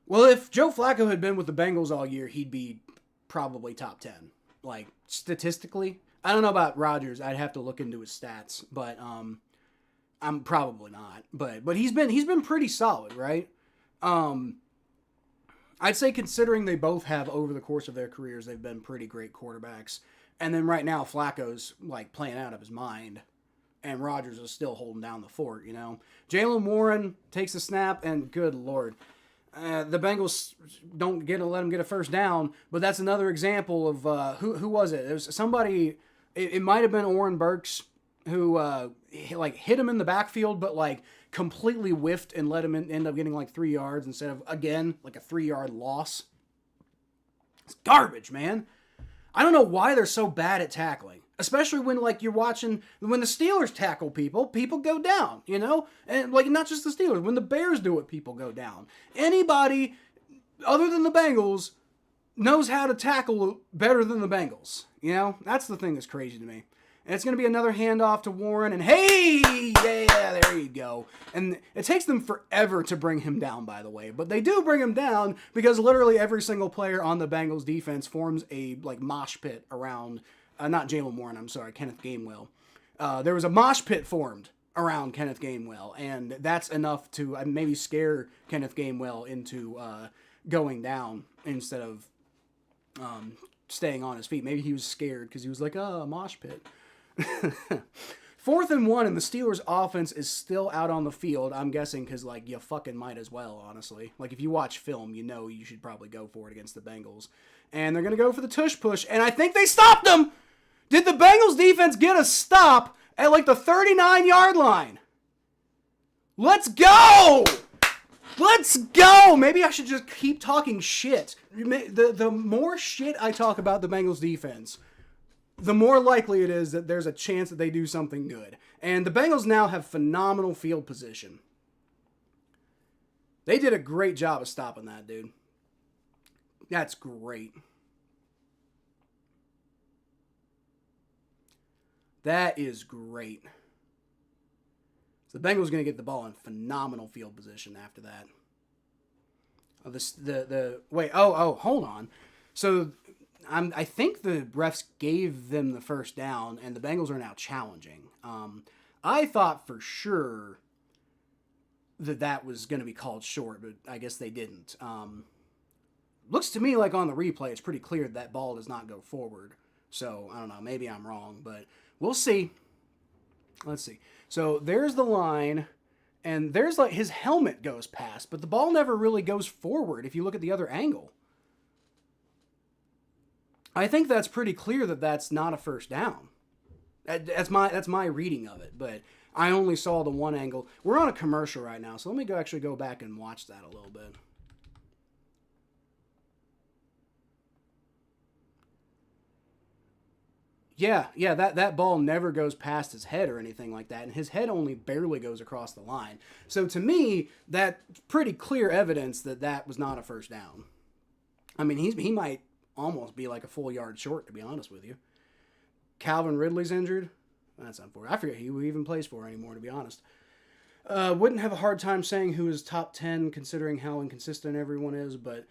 Well, if Joe Flacco had been with the Bengals all year, he'd be probably top 10. Like, statistically. I don't know about Rodgers. I'd have to look into his stats. But I'm probably not. But he's been pretty solid, right? I'd say considering they both have, over the course of their careers, they've been pretty great quarterbacks. And then right now, Flacco's, like, playing out of his mind. And Rodgers is still holding down the fort, Jaylen Warren takes a snap, and good Lord. The Bengals don't let him get a first down, but that's another example of, who was it? It was somebody, it might have been Oren Burks, who, hit him in the backfield, but, completely whiffed and let him end up getting, 3 yards instead of, again, a 3-yard loss. It's garbage, man. I don't know why they're so bad at tackling. Especially when, you're watching, when the Steelers tackle people go down, And, not just the Steelers. When the Bears do it, people go down. Anybody other than the Bengals knows how to tackle better than the Bengals, That's the thing that's crazy to me. And it's going to be another handoff to Warren, and hey, yeah, there you go. And it takes them forever to bring him down, by the way. But they do bring him down because literally every single player on the Bengals defense forms a, mosh pit around... not Jaylen Warren, I'm sorry, Kenneth Gainwell. There was a mosh pit formed around Kenneth Gainwell, and that's enough to maybe scare Kenneth Gainwell into going down instead of staying on his feet. Maybe he was scared because he was like, mosh pit. 4th and 1, and the Steelers' offense is still out on the field, I'm guessing because, you fucking might as well, honestly. If you watch film, you should probably go for it against the Bengals. And they're going to go for the tush push, and I think they stopped them! Did the Bengals defense get a stop at, the 39-yard line? Let's go! Let's go! Maybe I should just keep talking shit. The more shit I talk about the Bengals defense, the more likely it is that there's a chance that they do something good. And the Bengals now have phenomenal field position. They did a great job of stopping that, dude. That's great. That is great. So the Bengals are going to get the ball in phenomenal field position after that. Hold on. So I think the refs gave them the first down, and the Bengals are now challenging. I thought for sure that was going to be called short, but I guess they didn't. Looks to me like on the replay, it's pretty clear that ball does not go forward. So, I don't know. Maybe I'm wrong, but we'll see. Let's see. So, there's the line, and there's like his helmet goes past, but the ball never really goes forward if you look at the other angle. I think that's pretty clear that that's not a first down. That's my reading of it, but I only saw the one angle. We're on a commercial right now, so let me actually go back and watch that a little bit. Yeah, that ball never goes past his head or anything like that, and his head only barely goes across the line. So to me, that's pretty clear evidence that that was not a first down. I mean, he might almost be like a full yard short, to be honest with you. Calvin Ridley's injured. That's unfortunate. I forget who he even plays for anymore, to be honest. Wouldn't have a hard time saying who is top 10, considering how inconsistent everyone is, but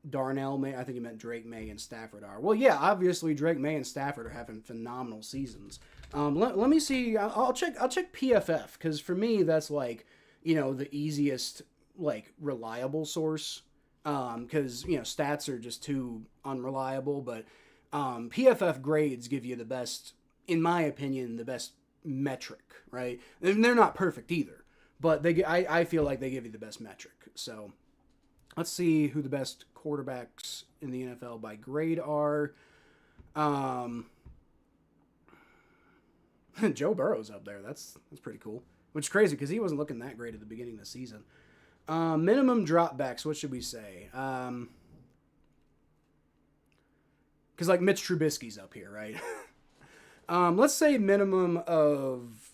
Darnell May, I think he meant Drake May and Stafford are. Well, yeah, obviously Drake May and Stafford are having phenomenal seasons. Let me see. I'll check PFF, because for me that's like, the easiest like reliable source. Because stats are just too unreliable. But PFF grades give you the best, in my opinion, the best metric, right? And they're not perfect either, but I feel like they give you the best metric. So let's see who the best quarterbacks in the NFL by grade are. Joe Burrow's up there. That's pretty cool. Which is crazy because he wasn't looking that great at the beginning of the season. Minimum dropbacks, what should we say? Because like Mitch Trubisky's up here, right? Let's say minimum of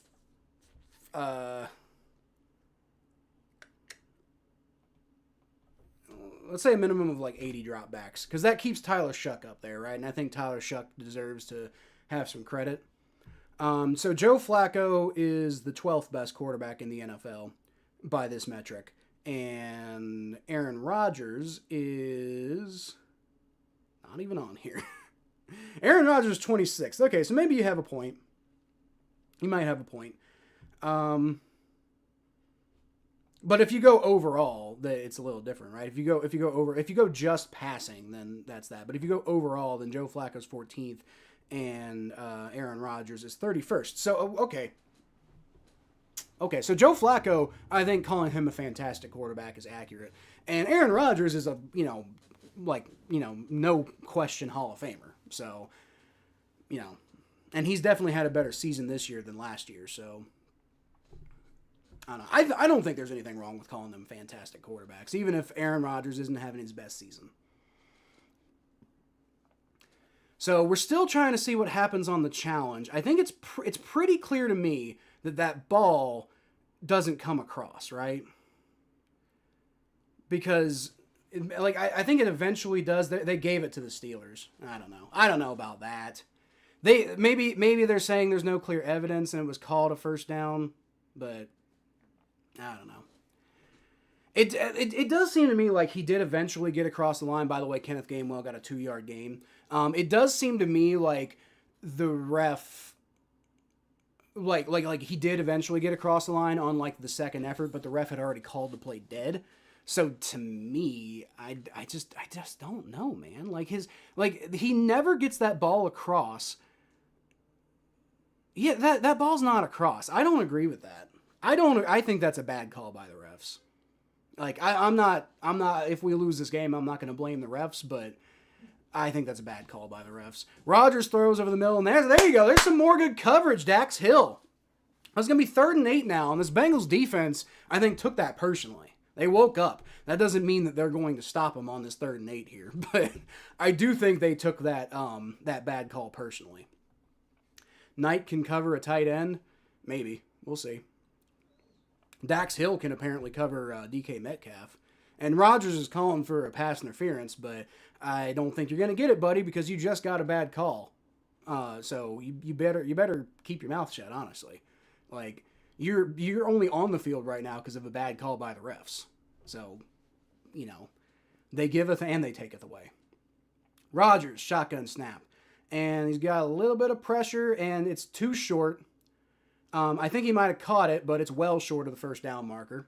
let's say a minimum of like 80 dropbacks, because that keeps Tyler Shuck up there, right? And I think Tyler Shuck deserves to have some credit. So Joe Flacco is the 12th best quarterback in the NFL by this metric. And Aaron Rodgers is not even on here. Aaron Rodgers is 26th. Okay, so maybe you have a point. You might have a point. But if you go overall, it's a little different, right? If you go just passing, then that's that. But if you go overall, then Joe Flacco's 14th and Aaron Rodgers is 31st. So okay, so Joe Flacco, I think calling him a fantastic quarterback is accurate. And Aaron Rodgers is a, no question Hall of Famer. So, and he's definitely had a better season this year than last year. So, I don't know. I don't think there's anything wrong with calling them fantastic quarterbacks, even if Aaron Rodgers isn't having his best season. So we're still trying to see what happens on the challenge. I think it's pretty clear to me that ball doesn't come across, right? Because I think it eventually does. They gave it to the Steelers. I don't know about that. Maybe they're saying there's no clear evidence and it was called a first down, but I don't know. It does seem to me like he did eventually get across the line. By the way, Kenneth Gainwell got a 2-yard gain. It does seem to me like the ref, like he did eventually get across the line on like the second effort, but the ref had already called the play dead. So to me, I just don't know, man. He never gets that ball across. Yeah, that ball's not across. I don't agree with that. I think that's a bad call by the refs. I'm not, if we lose this game, I'm not going to blame the refs, but I think that's a bad call by the refs. Rodgers throws over the middle, and there you go. There's some more good coverage, Dax Hill. It's going to be 3rd and 8 now, and this Bengals defense, I think, took that personally. They woke up. That doesn't mean that they're going to stop them on this 3rd and 8 here, but I do think they took that bad call personally. Knight can cover a tight end? Maybe. We'll see. Dax Hill can apparently cover DK Metcalf. And Rodgers is calling for a pass interference, but I don't think you're going to get it, buddy, because you just got a bad call. So you better keep your mouth shut, honestly. You're only on the field right now because of a bad call by the refs. So, they giveth and they taketh away. Rodgers, shotgun snap. And he's got a little bit of pressure, and it's too short. I think he might have caught it, but it's well short of the first down marker.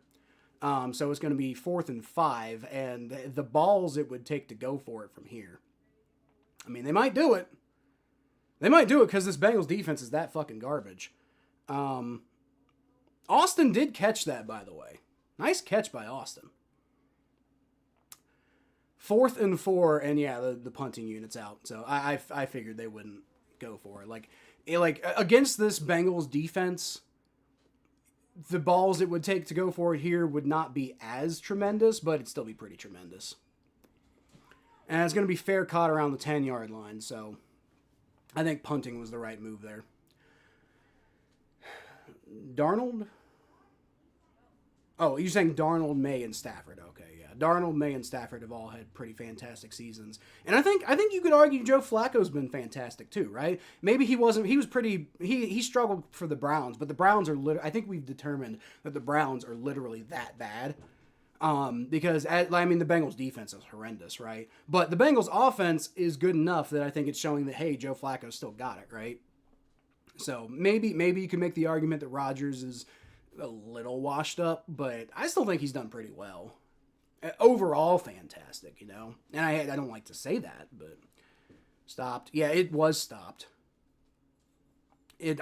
So it's going to be 4th and 5, and the balls it would take to go for it from here. I mean, they might do it. They might do it because this Bengals defense is that fucking garbage. Austin did catch that, by the way. Nice catch by Austin. 4th and 4, and yeah, the punting unit's out. So I figured they wouldn't go for it. Like against this Bengals defense, the balls it would take to go for it here would not be as tremendous, but it'd still be pretty tremendous. And it's going to be fair caught around the 10-yard line, so I think punting was the right move there. Darnold? Oh, you're saying Darnold, May, and Stafford. Okay, yeah. Darnold, May, and Stafford have all had pretty fantastic seasons. And I think you could argue Joe Flacco's been fantastic too, right? Maybe he struggled for the Browns, but the Browns are I think we've determined that the Browns are literally that bad. Because the Bengals defense is horrendous, right? But the Bengals offense is good enough that I think it's showing that, hey, Joe Flacco still got it, right? So maybe you can make the argument that Rodgers is a little washed up, but I still think he's done pretty well. Overall, fantastic, you know? And I don't like to say that, but stopped. Yeah, it was stopped.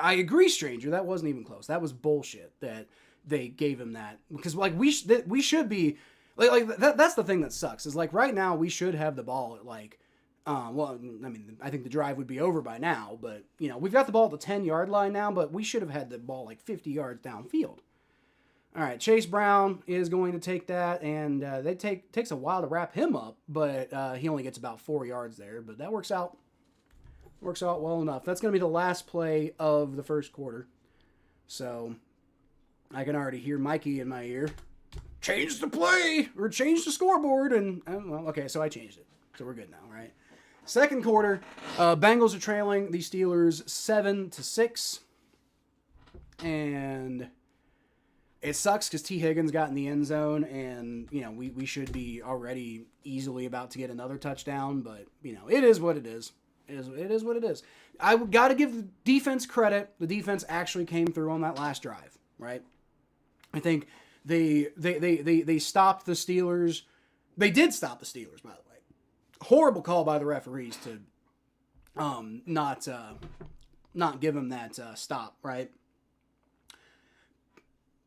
I agree, stranger. That wasn't even close. That was bullshit that they gave him that, because like we should be that's the thing that sucks is like right now we should have the ball at like I think the drive would be over by now, but you know, we've got the ball at the 10-yard line now, but we should have had the ball like 50 yards downfield. All right, Chase Brown is going to take that, and takes a while to wrap him up, but he only gets about 4 yards there, but that works out well enough. That's going to be the last play of the first quarter. So I can already hear Mikey in my ear. Change the play or change the scoreboard. And well, okay, so I changed it. So we're good now, right? Second quarter, Bengals are trailing the Steelers 7-6. And it sucks because T. Higgins got in the end zone, and you know, we should be already easily about to get another touchdown, but you know, it is what it is. It is what it is. I got to give the defense credit. The defense actually came through on that last drive, right? I think they stopped the Steelers. They did stop the Steelers, by the way. Horrible call by the referees to not give them that stop, right?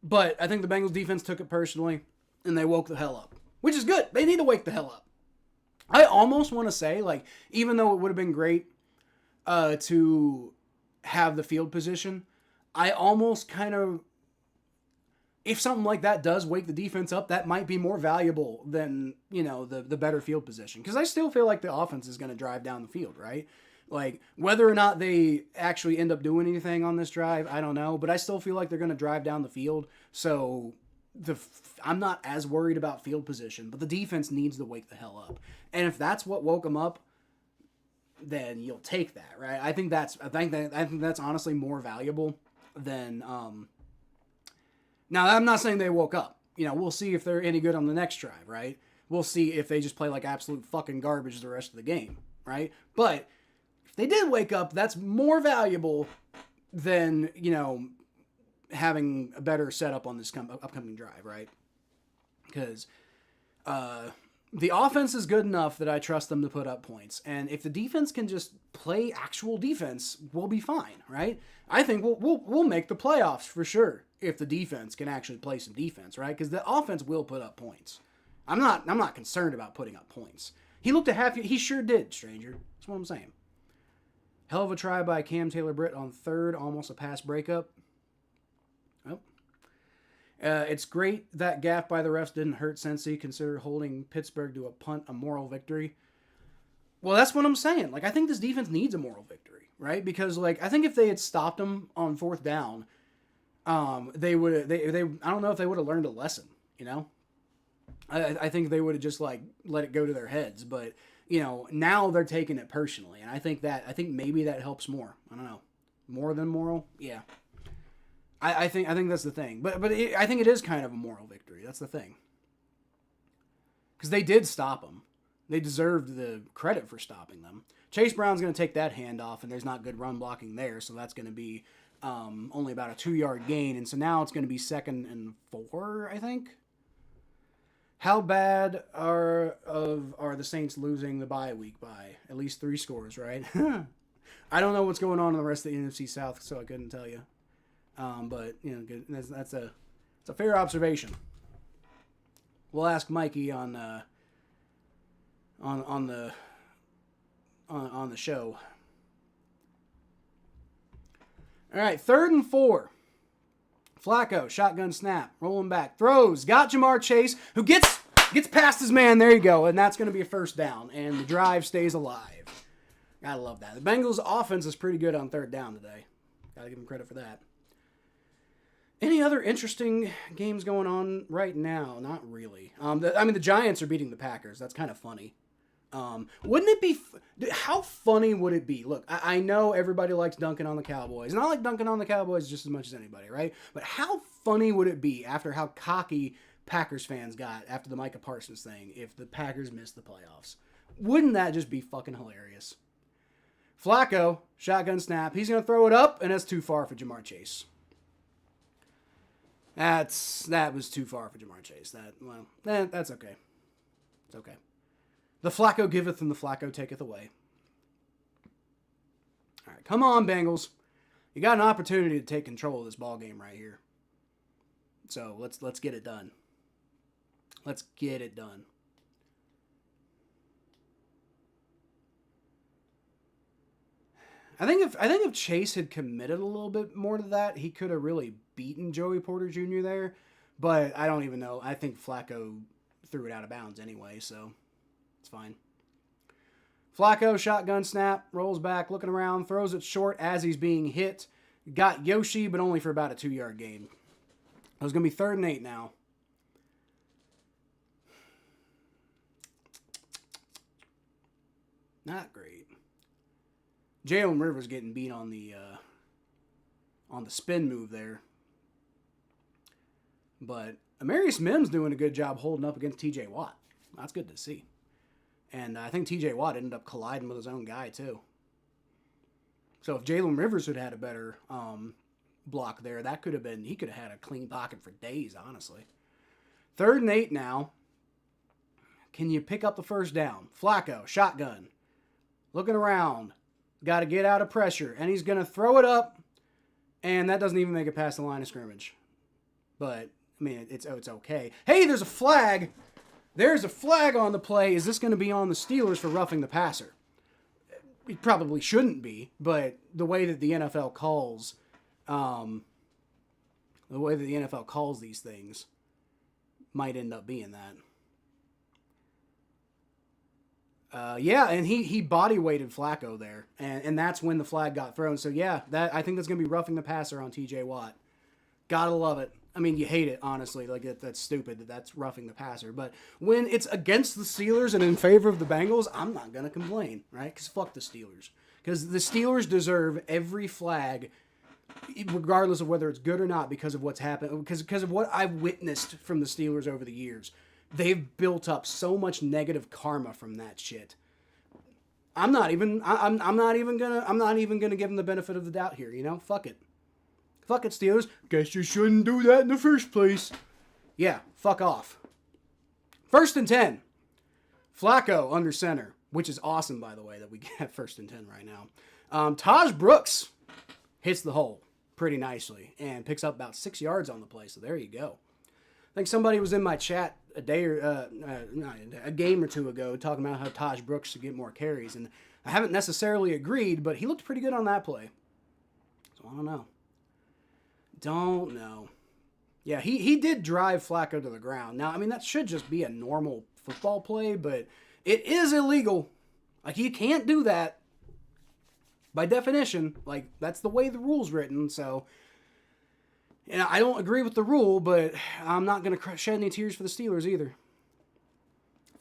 But I think the Bengals defense took it personally, and they woke the hell up, which is good. They need to wake the hell up. I almost want to say, like, even though it would have been great to have the field position, I almost kind of, if something like that does wake the defense up, that might be more valuable than, you know, the better field position. Because I still feel like the offense is going to drive down the field, right? Like, whether or not they actually end up doing anything on this drive, I don't know. But I still feel like they're going to drive down the field. So I'm not as worried about field position. But the defense needs to wake the hell up. And if that's what woke them up, then you'll take that, right? I think that's honestly more valuable than now, I'm not saying they woke up. You know, we'll see if they're any good on the next drive, right? We'll see if they just play like absolute fucking garbage the rest of the game, right? But if they did wake up, that's more valuable than, you know, having a better setup on this upcoming drive, right? Because the offense is good enough that I trust them to put up points. And if the defense can just play actual defense, we'll be fine, right? I think we'll make the playoffs for sure if the defense can actually play some defense, right? Because the offense will put up points. I'm not concerned about putting up points. He looked a half. He sure did, stranger. That's what I'm saying. Hell of a try by Cam Taylor-Britt on third, almost a pass breakup. Oh. It's great that gaff by the refs didn't hurt Cincy. Consider holding Pittsburgh to a punt, a moral victory. Well, that's what I'm saying. Like, I think this defense needs a moral victory, right? Because, like, I think if they had stopped them on fourth down, they would. I don't know if they would have learned a lesson. You know, I think they would have just like let it go to their heads. But you know, now they're taking it personally, and I think maybe that helps more. I don't know, more than moral. Yeah. I think that's the thing, but I think it is kind of a moral victory. That's the thing, because they did stop them. They deserved the credit for stopping them. Chase Brown's going to take that handoff, and there's not good run blocking there, so that's going to be only about a 2-yard gain, and so now it's going to be 2nd and 4, I think. How bad are the Saints losing the bye week by? At least 3 scores, right? I don't know what's going on in the rest of the NFC South, so I couldn't tell you. But good. That's a fair observation. We'll ask Mikey on the show. All right, 3rd and 4. Flacco, shotgun snap, rolling back, throws, got Jamar Chase, who gets past his man. There you go, and that's going to be a 1st down, and the drive stays alive. Gotta love that. The Bengals' offense is pretty good on 3rd down today. Gotta give them credit for that. Any other interesting games going on right now? Not really. The Giants are beating the Packers. That's kind of funny. Wouldn't it be... How funny would it be? Look, I know everybody likes dunking on the Cowboys. And I like dunking on the Cowboys just as much as anybody, right? But how funny would it be after how cocky Packers fans got after the Micah Parsons thing if the Packers missed the playoffs? Wouldn't that just be fucking hilarious? Flacco, shotgun snap. He's going to throw it up, and that's too far for Jamar Chase. That was too far for Jamar Chase. That's okay. It's okay. The Flacco giveth and the Flacco taketh away. All right, come on, Bengals. You got an opportunity to take control of this ball game right here. So let's get it done. Let's get it done. I think if Chase had committed a little bit more to that, he could have really beaten Joey Porter Jr. there. But I don't even know. I think Flacco threw it out of bounds anyway, so it's fine. Flacco, shotgun snap, rolls back, looking around, throws it short as he's being hit. Got Yoshi, but only for about a 2-yard gain. It was going to be 3rd and 8 now. Not great. Jalen Rivers getting beat on the spin move there. But Amarius Mims doing a good job holding up against TJ Watt. That's good to see. And I think TJ Watt ended up colliding with his own guy too. So if Jalen Rivers had had a better block there, he could have had a clean pocket for days, honestly. 3rd and 8 now. Can you pick up the 1st down? Flacco, shotgun. Looking around. Got to get out of pressure. And he's going to throw it up. And that doesn't even make it past the line of scrimmage. But, I mean, it's okay. Hey, there's a flag. There's a flag on the play. Is this going to be on the Steelers for roughing the passer? It probably shouldn't be. But the way that the NFL calls... these things might end up being that. And he body weighted Flacco there, and that's when the flag got thrown. So yeah, I think that's gonna be roughing the passer on TJ Watt. Gotta love it. I mean, you hate it, honestly. Like that's stupid that's roughing the passer. But when it's against the Steelers and in favor of the Bengals, I'm not gonna complain, right? Because fuck the Steelers. Because the Steelers deserve every flag, regardless of whether it's good or not, because of what's happened. Because of what I've witnessed from the Steelers over the years. They've built up so much negative karma from that shit. I'm not even gonna give them the benefit of the doubt here. Fuck it, Steelers. Guess you shouldn't do that in the first place. Yeah, fuck off. 1st and 10. Flacco under center, which is awesome, by the way, that we get 1st and 10 right now. Taj Brooks hits the hole pretty nicely and picks up about 6 yards on the play. So there you go. I think somebody was in my chat a game or two ago talking about how Taj Brooks should get more carries, and I haven't necessarily agreed, but he looked pretty good on that play. So I don't know. Yeah, he did drive Flacco to the ground. Now, I mean, that should just be a normal football play, but it is illegal. Like, you can't do that by definition. Like, that's the way the rule's written, so... And I don't agree with the rule, but I'm not going to shed any tears for the Steelers either.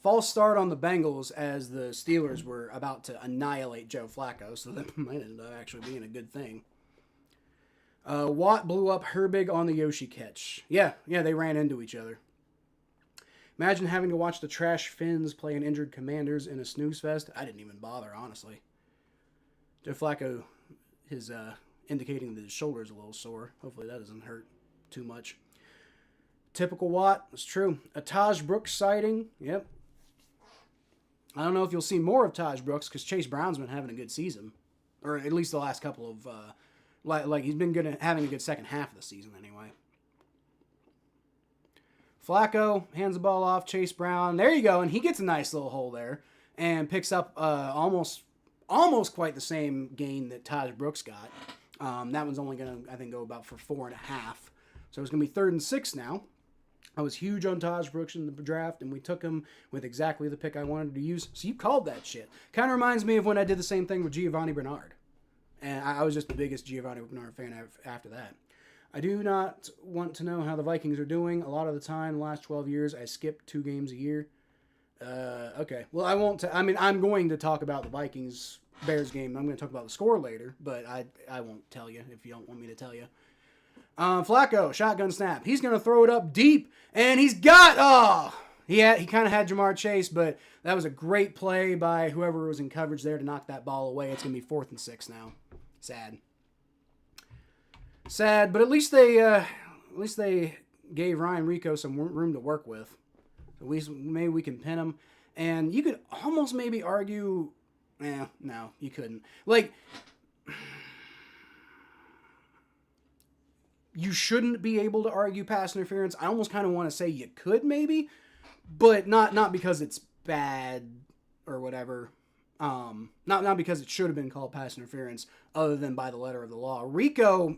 False start on the Bengals as the Steelers were about to annihilate Joe Flacco, so that might end up actually being a good thing. Watt blew up Herbig on the Yoshi catch. Yeah, they ran into each other. Imagine having to watch the trash Finns play an injured Commanders in a snooze fest. I didn't even bother, honestly. Joe Flacco, his indicating that his shoulder is a little sore. Hopefully that doesn't hurt too much. Typical Watt. It's true. A Taj Brooks sighting. Yep. I don't know if you'll see more of Taj Brooks because Chase Brown's been having a good season. Or at least the last couple of... like he's been good at having a good second half of the season anyway. Flacco hands the ball off. Chase Brown. There you go. And he gets a nice little hole there. And picks up almost quite the same gain that Taj Brooks got. That one's only going to, I think, go about for 4.5. So it's going to be 3rd and 6 now. I was huge on Taj Brooks in the draft, and we took him with exactly the pick I wanted to use. So you called that shit. Kind of reminds me of when I did the same thing with Giovanni Bernard. And I was just the biggest Giovanni Bernard fan after that. I do not want to know how the Vikings are doing. A lot of the time, the last 12 years, I skip 2 games a year. Okay. Well, I won't. I'm going to talk about the Vikings-Bears game. I'm going to talk about the score later, but I won't tell you if you don't want me to tell you. Flacco, shotgun snap. He's going to throw it up deep, and he's got... He kind of had Jamar Chase, but that was a great play by whoever was in coverage there to knock that ball away. It's going to be 4th and 6 now. Sad, but at least they gave Ryan Rico some room to work with. At least maybe we can pin him. And you could almost maybe argue... no, you couldn't. Like... You shouldn't be able to argue pass interference. I almost kind of want to say you could maybe, but not because it's bad or whatever. Not because it should have been called pass interference, other than by the letter of the law. Rico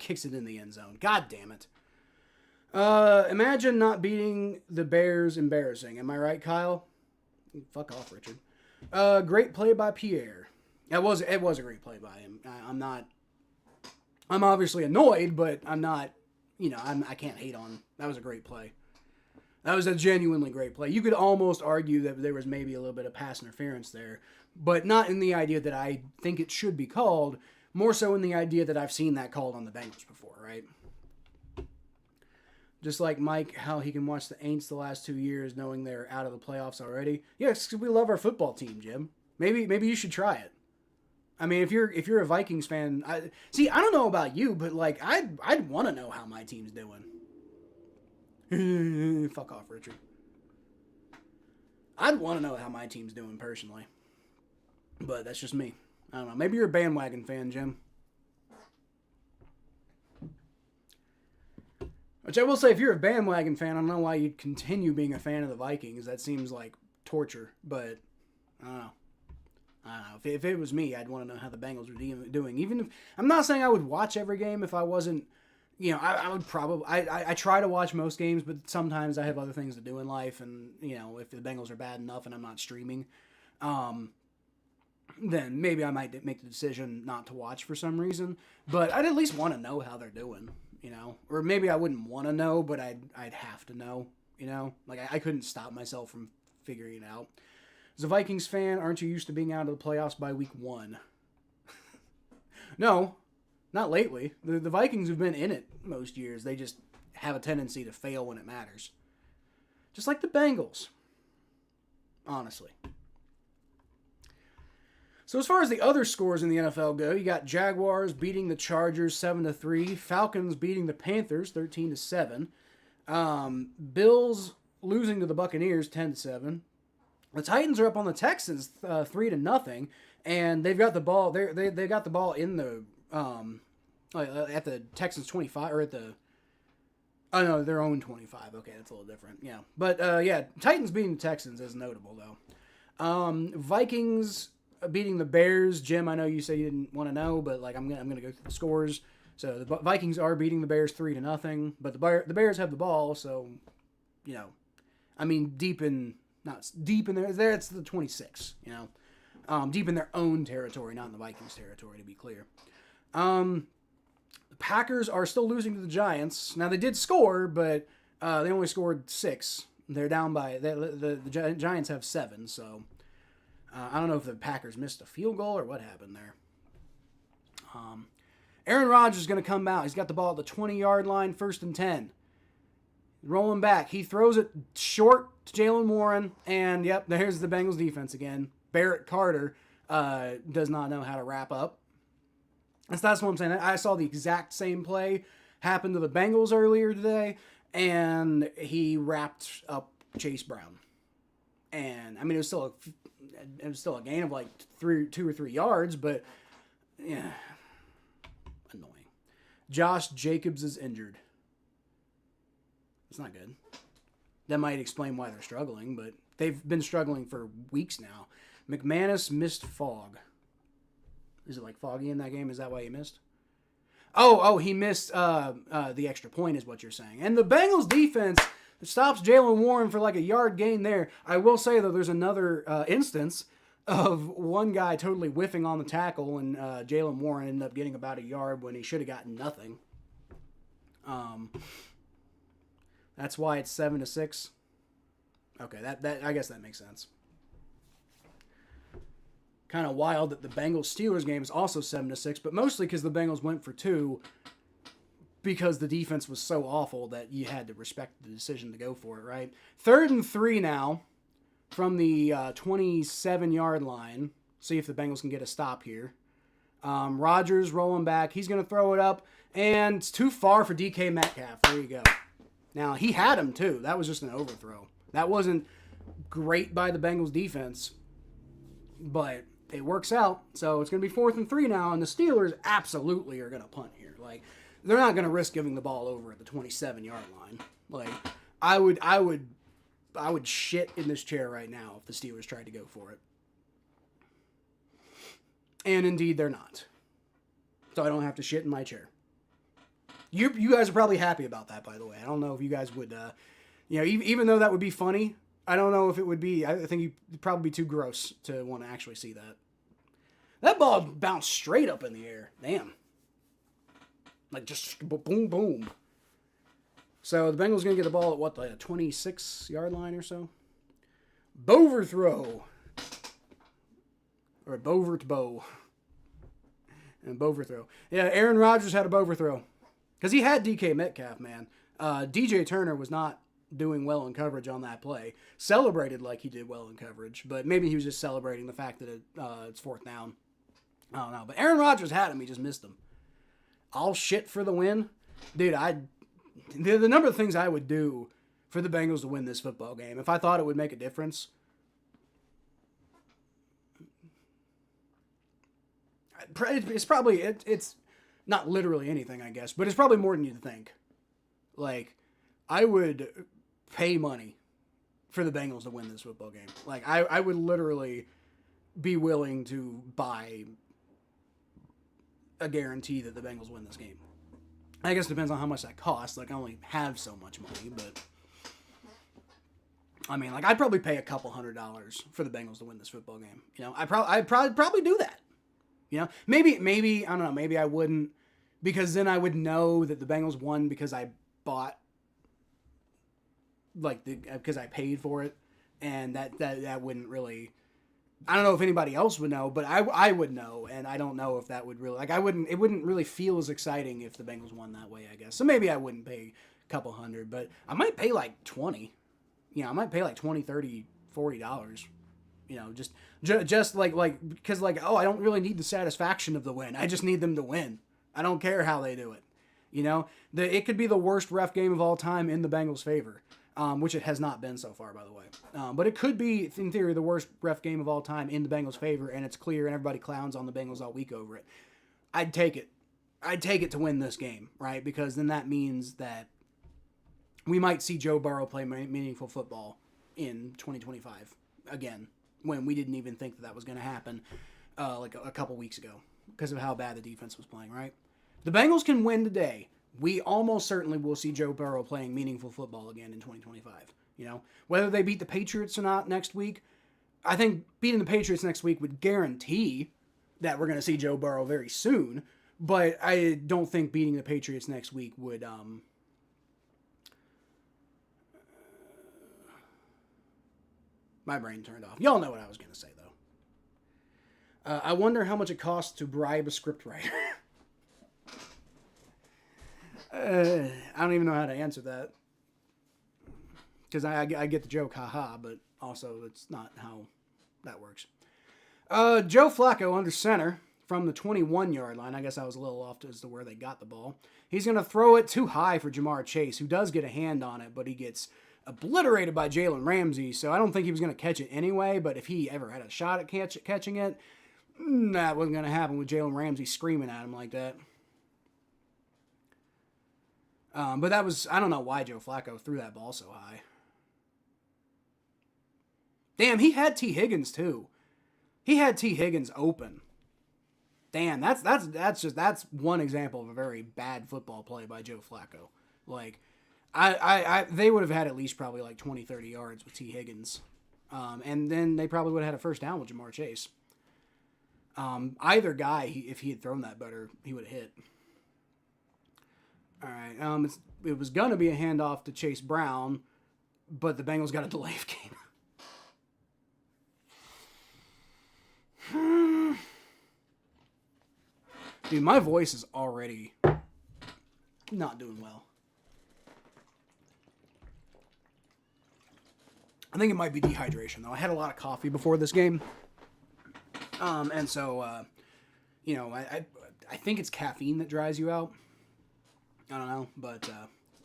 kicks it in the end zone. God damn it. Imagine not beating the Bears embarrassing. Am I right, Kyle? Fuck off, Richard. Great play by Pierre. It was a great play by him. I'm obviously annoyed, but I'm not, I can't hate on. That was a great play. That was a genuinely great play. You could almost argue that there was maybe a little bit of pass interference there, but not in the idea that I think it should be called, more so in the idea that I've seen that called on the Bengals before, right? Just like Mike, how he can watch the Aints the last 2 years knowing they're out of the playoffs already. Yes, we love our football team, Jim. Maybe you should try it. I mean, if you're a Vikings fan, I don't know about you, but like I'd want to know how my team's doing. Fuck off, Richard. I'd want to know how my team's doing personally, but that's just me. I don't know. Maybe you're a bandwagon fan, Jim. Which I will say, if you're a bandwagon fan, I don't know why you'd continue being a fan of the Vikings. That seems like torture, but I don't know. If it was me, I'd want to know how the Bengals were doing. Even if I'm not saying I would watch every game if I wasn't, I would probably. I try to watch most games, but sometimes I have other things to do in life, and if the Bengals are bad enough and I'm not streaming, then maybe I might make the decision not to watch for some reason. But I'd at least want to know how they're doing, or maybe I wouldn't want to know, but I'd have to know, like I couldn't stop myself from figuring it out. As a Vikings fan, aren't you used to being out of the playoffs by week 1? No, not lately. The Vikings have been in it most years. They just have a tendency to fail when it matters. Just like the Bengals. Honestly. So as far as the other scores in the NFL go, you got Jaguars beating the Chargers 7-3. Falcons beating the Panthers 13-7. Bills losing to the Buccaneers 10-7. The Titans are up on the Texans 3-0, and they've got the ball. They got the ball in the at the Texans 25 or at the their own 25. Okay, that's a little different. Yeah, but Titans beating the Texans is notable though. Vikings beating the Bears. Jim, I know you say you didn't want to know, but like I'm gonna go through the scores. So the Vikings are beating the Bears 3-0, but the Bears have the ball. So deep in. Not deep in there. It's the 26, deep in their own territory, not in the Vikings' territory, to be clear. The Packers are still losing to the Giants. Now, they did score, but they only scored 6. They're down by... The Giants have 7, so... I don't know if the Packers missed a field goal or what happened there. Aaron Rodgers is going to come out. He's got the ball at the 20-yard line, 1st and 10. Rolling back. He throws it short to Jalen Warren, and yep, there's the Bengals defense again. Barrett Carter does not know how to wrap up. That's what I'm saying. I saw the exact same play happen to the Bengals earlier today, and he wrapped up Chase Brown. And I mean, it was still a gain of like 2 or 3 yards, but yeah, annoying. Josh Jacobs is injured. It's not good. That might explain why they're struggling, but they've been struggling for weeks now. McManus missed fog. Is it like foggy in that game? Is that why he missed? Oh, he missed the extra point is what you're saying. And the Bengals defense stops Jalen Warren for like a yard gain there. I will say, though, there's another instance of one guy totally whiffing on the tackle, and Jalen Warren ended up getting about a yard when he should have gotten nothing. That's why it's 7-6. Okay, that I guess that makes sense. Kind of wild that the Bengals-Steelers game is also 7-6, but mostly because the Bengals went for 2 because the defense was so awful that you had to respect the decision to go for it, right? 3rd and 3 now from the 27-yard line. See if the Bengals can get a stop here. Rodgers rolling back. He's going to throw it up, and it's too far for DK Metcalf. There you go. Now, he had him, too. That was just an overthrow. That wasn't great by the Bengals defense, but it works out. So it's going to be 4th and 3 now, and the Steelers absolutely are going to punt here. Like, they're not going to risk giving the ball over at the 27-yard line. Like, I would shit in this chair right now if the Steelers tried to go for it. And indeed, they're not. So I don't have to shit in my chair. You guys are probably happy about that, by the way. I don't know if you guys would, even though that would be funny, I don't know if it would be. I think you'd probably be too gross to want to actually see that. That ball bounced straight up in the air. Damn. Like just boom, boom. So the Bengals going to get the ball at what, the 26-yard line or so? Boverthrow. Or Bovert bow. And Boverthrow. Yeah, Aaron Rodgers had a Boverthrow. Because he had DK Metcalf, man. DJ Turner was not doing well in coverage on that play. Celebrated like he did well in coverage, but maybe he was just celebrating the fact that it's 4th down. I don't know. But Aaron Rodgers had him. He just missed him. All shit for the win. Dude, the number of things I would do for the Bengals to win this football game, if I thought it would make a difference. It's probably, it's not literally anything, I guess, but it's probably more than you'd think. Like, I would pay money for the Bengals to win this football game. Like, I would literally be willing to buy a guarantee that the Bengals win this game. I guess it depends on how much that costs. Like, I only have so much money, but I mean, like, I'd probably pay a couple $100s for the Bengals to win this football game. You know, I'd probably do that. You know, maybe I don't know. Maybe I wouldn't, because then I would know that the Bengals won because I bought, because I paid for it, and that wouldn't really. I don't know if anybody else would know, but I would know, and I don't know if that would really, it wouldn't really feel as exciting if the Bengals won that way, I guess. So maybe I wouldn't pay a couple $100, but I might pay like 20. You know, I might pay like $20, $30, $40. You know, just because I don't really need the satisfaction of the win. I just need them to win. I don't care how they do it. You know, it could be the worst ref game of all time in the Bengals' favor. Which it has not been so far, by the way. But it could be, in theory, the worst ref game of all time in the Bengals' favor, and it's clear, and everybody clowns on the Bengals all week over it. I'd take it. I'd take it to win this game, right? Because then that means that we might see Joe Burrow play meaningful football in 2025 again, when we didn't even think that was going to happen like a couple weeks ago because of how bad the defense was playing, right? The Bengals can win today. We almost certainly will see Joe Burrow playing meaningful football again in 2025. You know, whether they beat the Patriots or not next week, I think beating the Patriots next week would guarantee that we're going to see Joe Burrow very soon. But I don't think beating the Patriots next week would. My brain turned off. Y'all know what I was going to say, though. I wonder how much it costs to bribe a scriptwriter. I don't even know how to answer that. Because I get the joke, haha, but also it's not how that works. Joe Flacco under center from the 21-yard line. I guess I was a little off as to where they got the ball. He's going to throw it too high for Jamar Chase, who does get a hand on it, but he gets obliterated by Jalen Ramsey, so I don't think he was going to catch it anyway, but if he ever had a shot at catching it, that wasn't going to happen with Jalen Ramsey screaming at him like that. But that was, I don't know why Joe Flacco threw that ball so high. Damn, he had T. Higgins too. He had T. Higgins open. Damn, that's one example of a very bad football play by Joe Flacco. Like, they would have had at least probably like 20, 30 yards with T. Higgins. And then they probably would have had a first down with Jamar Chase. Either guy, if he had thrown that better, he would have hit. All right. It was going to be a handoff to Chase Brown, but the Bengals got a delay of game. Dude, my voice is already not doing well. I think it might be dehydration, though. I had a lot of coffee before this game. And so, I think it's caffeine that dries you out. I don't know, but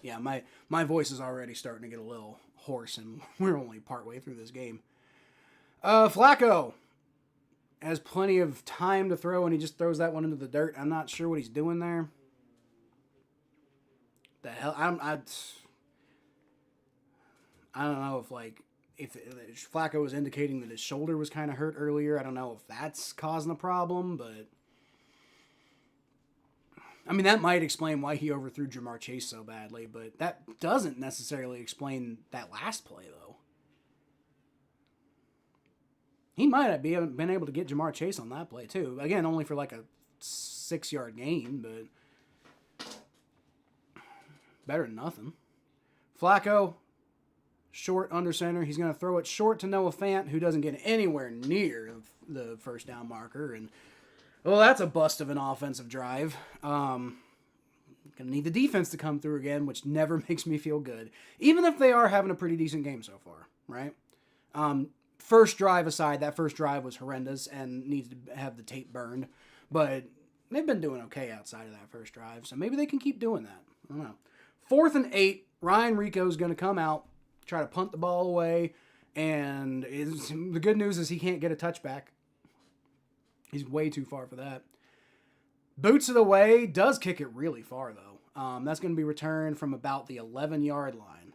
yeah, my voice is already starting to get a little hoarse, and we're only partway through this game. Flacco has plenty of time to throw, and he just throws that one into the dirt. I'm not sure what he's doing there. The hell, I don't know if Flacco was indicating that his shoulder was kind of hurt earlier. I don't know if that's causing a problem, but I mean, that might explain why he overthrew Jamar Chase so badly, but that doesn't necessarily explain that last play, though. He might have been able to get Jamar Chase on that play, too. Again, only for like a 6-yard gain, but better than nothing. Flacco, short under center. He's going to throw it short to Noah Fant, who doesn't get anywhere near the first down marker. And, well, that's a bust of an offensive drive. Going to need the defense to come through again, which never makes me feel good. Even if they are having a pretty decent game so far, right? First drive aside, that first drive was horrendous and needs to have the tape burned. But they've been doing okay outside of that first drive, so maybe they can keep doing that. I don't know. 4th and 8, Ryan Rico's going to come out, try to punt the ball away, and the good news is he can't get a touchback. He's way too far for that. Boots it away, does kick it really far, though. That's going to be returned from about the 11-yard line.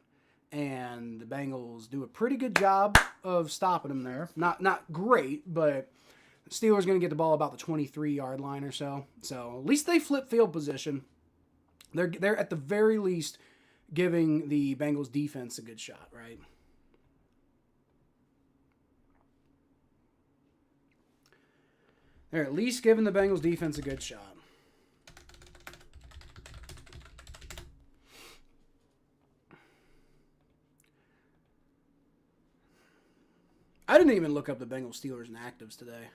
And the Bengals do a pretty good job of stopping him there. Not great, but the Steelers going to get the ball about the 23-yard line or so. So at least they flip field position. They're at the very least giving the Bengals defense a good shot, right? They're at least giving the Bengals defense a good shot. I didn't even look up the Bengals, Steelers, and actives today.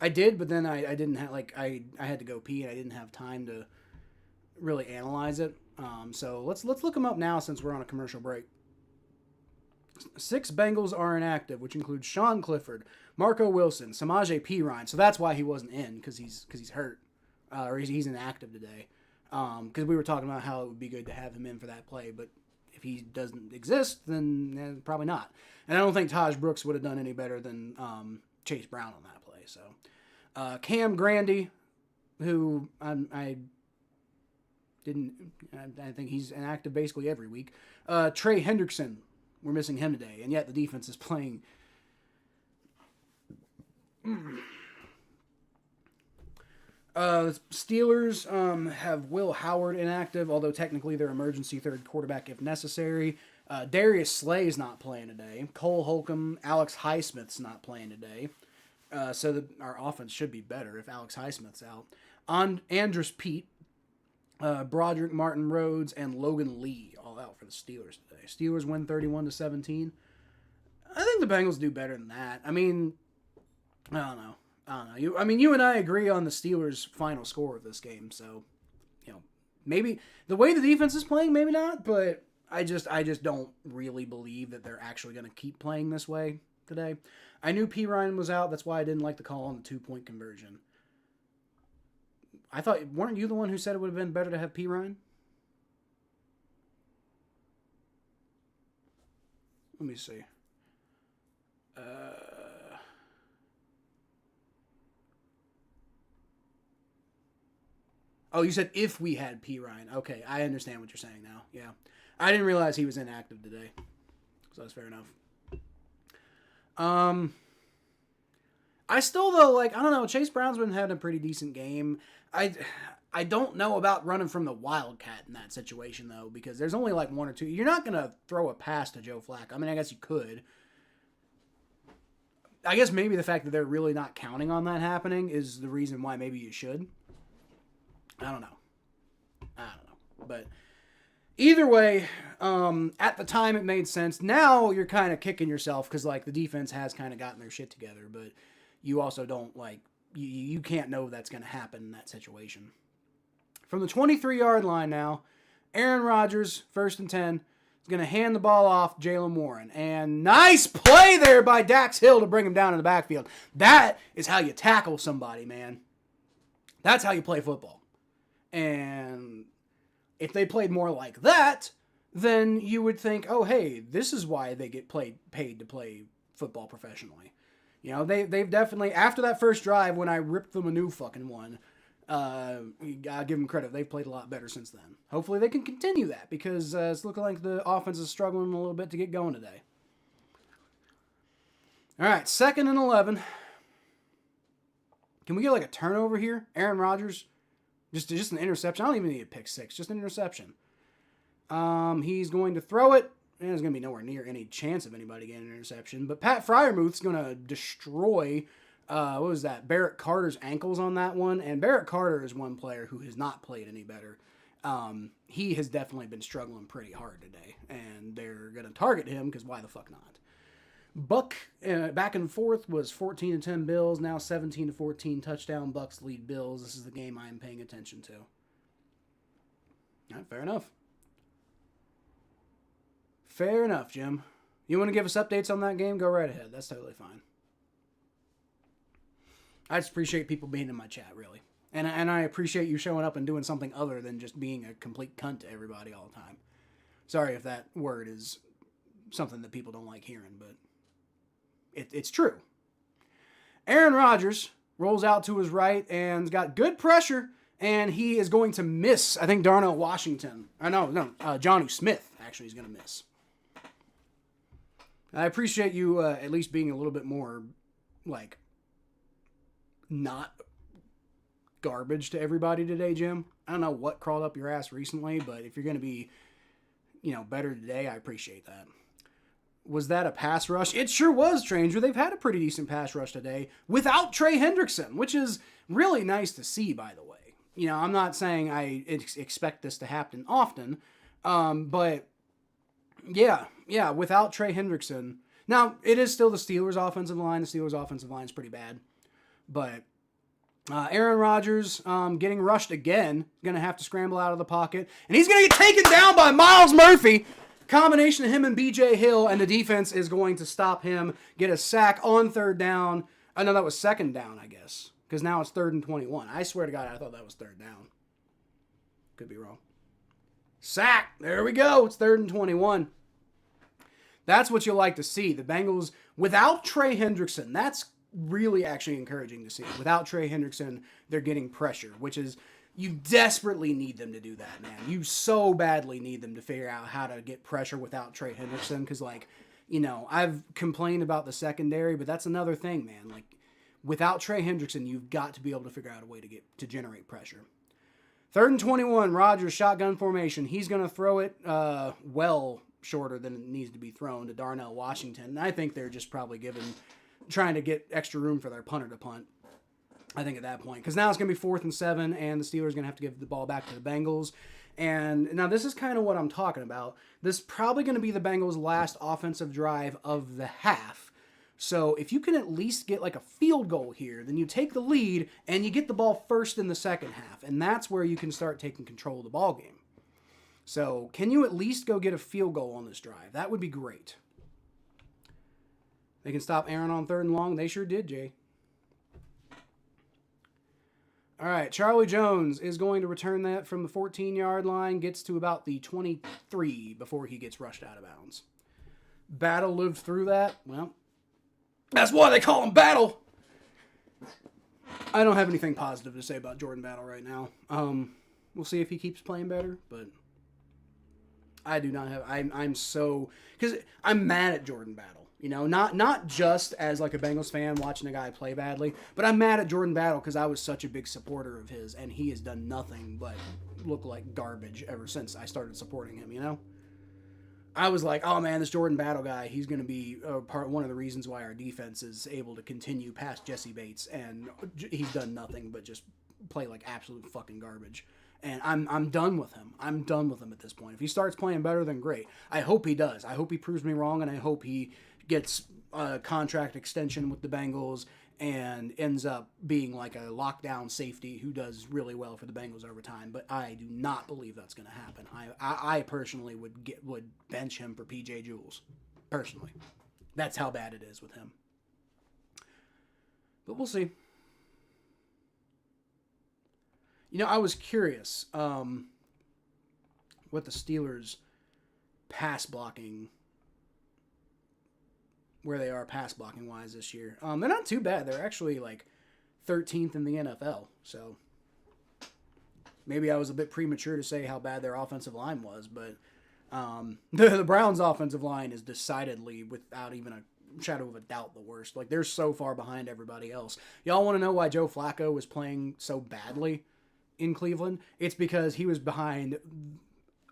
I did, but then I didn't have, I had to go pee, and I didn't have time to really analyze it. So let's look them up now since we're on a commercial break. 6 Bengals are inactive, which includes Sean Clifford, Marco Wilson, Samaje Perine. So that's why he wasn't in, because he's hurt, or he's inactive today. Because we were talking about how it would be good to have him in for that play, but if he doesn't exist, then probably not. And I don't think Taj Brooks would have done any better than Chase Brown on that play. So Cam Grandy, who I think he's inactive basically every week. Trey Hendrickson, we're missing him today, and yet the defense is playing. Steelers have Will Howard inactive, although technically they're emergency third quarterback if necessary. Darius Slay's not playing today. Cole Holcomb, Alex Highsmith's not playing today. So our offense should be better if Alex Highsmith's out. Andrus Peat, Broderick Martin Rhodes, and Logan Lee all out for the Steelers today. Steelers win 31-17. I think the Bengals do better than that. I mean, I don't know. You and I agree on the Steelers' final score of this game, so maybe the way the defense is playing, maybe not, but I just don't really believe that they're actually going to keep playing this way today. I knew Perine was out, that's why I didn't like the call on the 2-point conversion. I thought, weren't you the one who said it would have been better to have P. Ryan? Let me see. Oh, you said if we had P. Ryan. Okay, I understand what you're saying now. Yeah. I didn't realize he was inactive today. So that's fair enough. I still, though, like, I don't know, Chase Brown's been having a pretty decent game. I don't know about running from the Wildcat in that situation, though, because there's only like one or two. You're not going to throw a pass to Joe Flacco. I mean, I guess you could. I guess maybe the fact that they're really not counting on that happening is the reason why maybe you should. I don't know. But either way, at the time it made sense. Now you're kind of kicking yourself because, like, the defense has kind of gotten their shit together, but you also don't, like, you can't know that's going to happen in that situation. From the 23-yard line now, Aaron Rodgers, 1st and 10, is going to hand the ball off Jaylen Warren. And nice play there by Dax Hill to bring him down in the backfield. That is how you tackle somebody, man. That's how you play football. And if they played more like that, then you would think, oh, hey, this is why they get paid to play football professionally. You know, they've definitely, after that first drive when I ripped them a new fucking one, you gotta give them credit. They've played a lot better since then. Hopefully they can continue that because it's looking like the offense is struggling a little bit to get going today. All right, 2nd and 11. Can we get like a turnover here? Aaron Rodgers, just an interception. I don't even need a pick six, just an interception. He's going to throw it. And there's going to be nowhere near any chance of anybody getting an interception. But Pat Freiermuth's going to destroy, Barrett Carter's ankles on that one. And Barrett Carter is one player who has not played any better. He has definitely been struggling pretty hard today. And they're going to target him because why the fuck not? Buck, back and forth, was 14-10 Bills. Now 17-14 touchdown. Bucks lead Bills. This is the game I'm paying attention to. All right, fair enough. Fair enough, Jim. You want to give us updates on that game? Go right ahead. That's totally fine. I just appreciate people being in my chat, really. And I appreciate you showing up and doing something other than just being a complete cunt to everybody all the time. Sorry if that word is something that people don't like hearing, but it's true. Aaron Rodgers rolls out to his right and's got good pressure, and he is going to miss, I think, Darnell Washington. Jonnu Smith, actually, is going to miss. I appreciate you at least being a little bit more, like, not garbage to everybody today, Jim. I don't know what crawled up your ass recently, but if you're going to be, better today, I appreciate that. Was that a pass rush? It sure was, Stranger. They've had a pretty decent pass rush today without Trey Hendrickson, which is really nice to see, by the way. I'm not saying I expect this to happen often, but yeah, without Trey Hendrickson. Now, it is still the Steelers' offensive line. The Steelers' offensive line is pretty bad. But Aaron Rodgers getting rushed again, going to have to scramble out of the pocket. And he's going to get taken down by Myles Murphy. Combination of him and B.J. Hill, and the defense is going to stop him, get a sack on 3rd down. I know that was 2nd down, I guess, because now it's 3rd and 21. I swear to God, I thought that was 3rd down. Could be wrong. Sack. There we go. It's 3rd and 21. That's what you'll like to see. The Bengals, without Trey Hendrickson, that's really actually encouraging to see. Without Trey Hendrickson, they're getting pressure, which is, you desperately need them to do that, man. You so badly need them to figure out how to get pressure without Trey Hendrickson, because, I've complained about the secondary, but that's another thing, man. Like, without Trey Hendrickson, you've got to be able to figure out a way to generate pressure. 3rd and 21, Rodgers, shotgun formation. He's going to throw it well shorter than it needs to be thrown to Darnell Washington. And I think they're just probably trying to get extra room for their punter to punt, I think, at that point. Because now it's going to be 4th and 7, and the Steelers are going to have to give the ball back to the Bengals. And now this is kind of what I'm talking about. This is probably going to be the Bengals' last offensive drive of the half. So if you can at least get like a field goal here, then you take the lead and you get the ball first in the second half. And that's where you can start taking control of the ball game. So can you at least go get a field goal on this drive? That would be great. They can stop Aaron on 3rd and long. They sure did, Jay. All right, Charlie Jones is going to return that from the 14-yard line, gets to about the 23 before he gets rushed out of bounds. Battle lived through that. Well, that's why they call him Battle. I don't have anything positive to say about Jordan Battle right now. We'll see if he keeps playing better, but I do not have. I'm so, because I'm mad at Jordan Battle. You know, not just as like a Bengals fan watching a guy play badly, but I'm mad at Jordan Battle because I was such a big supporter of his, and he has done nothing but look like garbage ever since I started supporting him. You know, I was like, oh man, this Jordan Battle guy, he's going to be one of the reasons why our defense is able to continue past Jesse Bates, and he's done nothing but just play like absolute fucking garbage. And I'm done with him. I'm done with him at this point. If he starts playing better, then great. I hope he does. I hope he proves me wrong, and I hope he gets a contract extension with the Bengals and ends up being like a lockdown safety who does really well for the Bengals over time. But I do not believe that's going to happen. I personally would bench him for PJ Jules. Personally. That's how bad it is with him. But we'll see. You know, I was curious what the Steelers' pass blocking, where they are pass blocking wise this year. They're not too bad. They're actually like 13th in the NFL. So maybe I was a bit premature to say how bad their offensive line was, but the Browns' offensive line is decidedly, without even a shadow of a doubt, the worst. Like, they're so far behind everybody else. Y'all want to know why Joe Flacco was playing so badly in Cleveland? It's because he was behind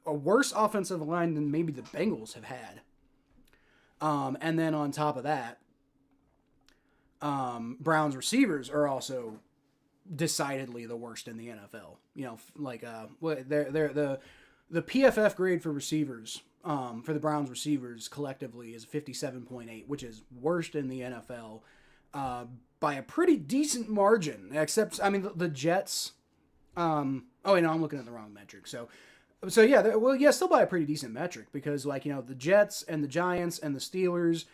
a worse offensive line than maybe the Bengals have had. And then on top of that, Browns receivers are also decidedly the worst in the NFL. You know, like they're the PFF grade for receivers, for the Browns receivers collectively is 57.8, which is worst in the NFL by a pretty decent margin. Except, I mean, the Jets. Oh wait, no, I'm looking at the wrong metric. So yeah, well, yeah, still by a pretty decent metric because, like, you know, the Jets and the Giants and the Steelers,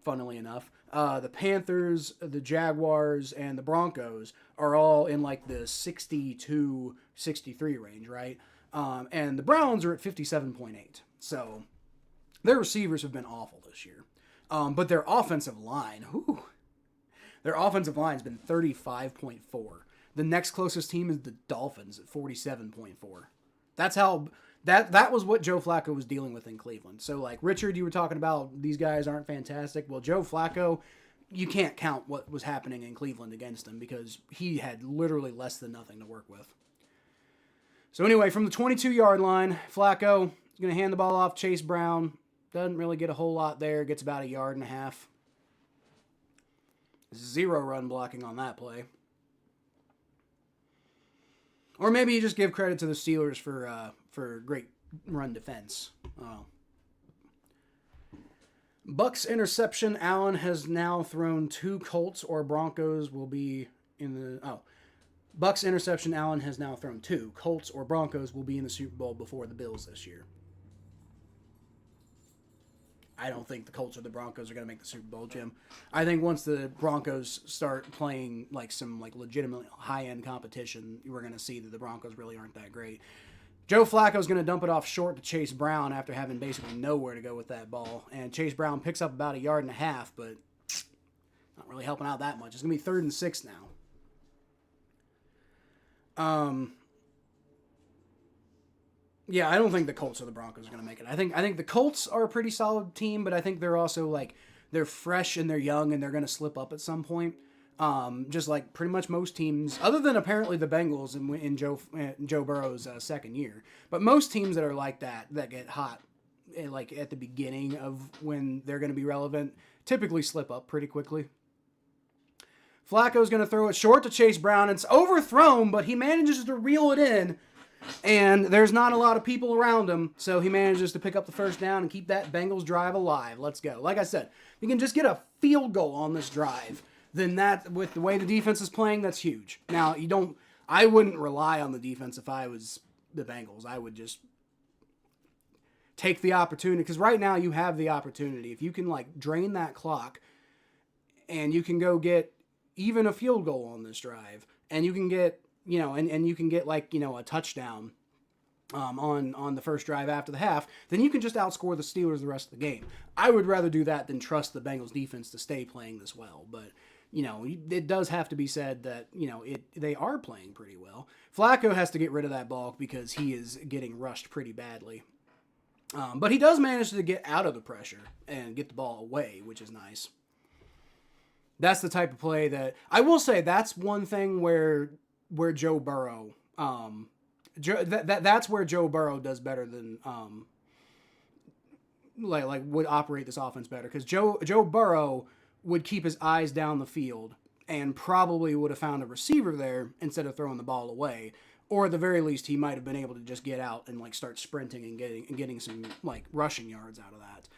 funnily enough, the Panthers, the Jaguars, and the Broncos are all in like the 62, 63 range, right? And the Browns are at 57.8. So their receivers have been awful this year. But their offensive line, their offensive line has been 35.4. The next closest team is the Dolphins at 47.4. That's how that was what Joe Flacco was dealing with in Cleveland. So, like, Richard, you were talking about these guys aren't fantastic. Well, Joe Flacco, you can't count what was happening in Cleveland against him because he had literally less than nothing to work with. So anyway, from the 22-yard line, Flacco is going to hand the ball off. Chase Brown doesn't really get a whole lot there. Gets about 1.5 yards. 0 run blocking on that play. Or maybe you just give credit to the Steelers for great run defense. Bucks interception. Allen has now thrown 2. Colts or Broncos will be in the... Bucks interception. Allen has now thrown 2. Colts or Broncos will be in the Super Bowl before the Bills this year. I don't think the Colts or the Broncos are going to make the Super Bowl, Jim. I think once the Broncos start playing like some like legitimate high-end competition, we're going to see that the Broncos really aren't that great. Joe Flacco's going to dump it off short to Chase Brown after having basically nowhere to go with that ball. And Chase Brown picks up about 1.5 yards, but not really helping out that much. It's going to be 3rd and 6 now. Yeah, I don't think the Colts or the Broncos are going to make it. I think the Colts are a pretty solid team, but I think they're also like they're fresh and they're young and they're going to slip up at some point. Just like pretty much most teams, other than apparently the Bengals in Joe Burrow's second year. But most teams that are like that get hot like at the beginning of when they're going to be relevant typically slip up pretty quickly. Flacco's going to throw it short to Chase Brown. It's overthrown, but he manages to reel it in. And there's not a lot of people around him, so he manages to pick up the first down and keep that Bengals drive alive. Let's go. Like I said, if you can just get a field goal on this drive, then that, with the way the defense is playing, that's huge. Now, I wouldn't rely on the defense if I was the Bengals. I would just take the opportunity, because right now you have the opportunity. If you can, like, drain that clock and you can go get even a field goal on this drive, and you can get, and you can get like, a touchdown on the first drive after the half, then you can just outscore the Steelers the rest of the game. I would rather do that than trust the Bengals defense to stay playing this well. But, it does have to be said that, they are playing pretty well. Flacco has to get rid of that ball because he is getting rushed pretty badly. But he does manage to get out of the pressure and get the ball away, which is nice. That's the type of play that I will say. That's one thing where Joe Burrow, that's where Joe Burrow does better than like would operate this offense better, because Joe Burrow would keep his eyes down the field and probably would have found a receiver there instead of throwing the ball away. Or at the very least, he might have been able to just get out and like start sprinting and getting some like rushing yards out of that.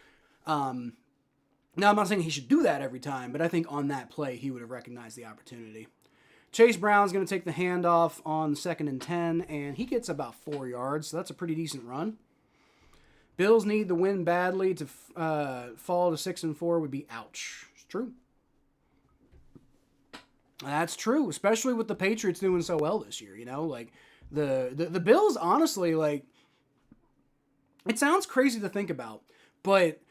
Now, I'm not saying he should do that every time, but I think on that play he would have recognized the opportunity. Chase Brown's going to take the handoff on 2nd and 10, and he gets about 4 yards, so that's a pretty decent run. Bills need the win badly to fall to 6-4 would be ouch. It's true. That's true, especially with the Patriots doing so well this year, like the Bills, honestly, like, it sounds crazy to think about, but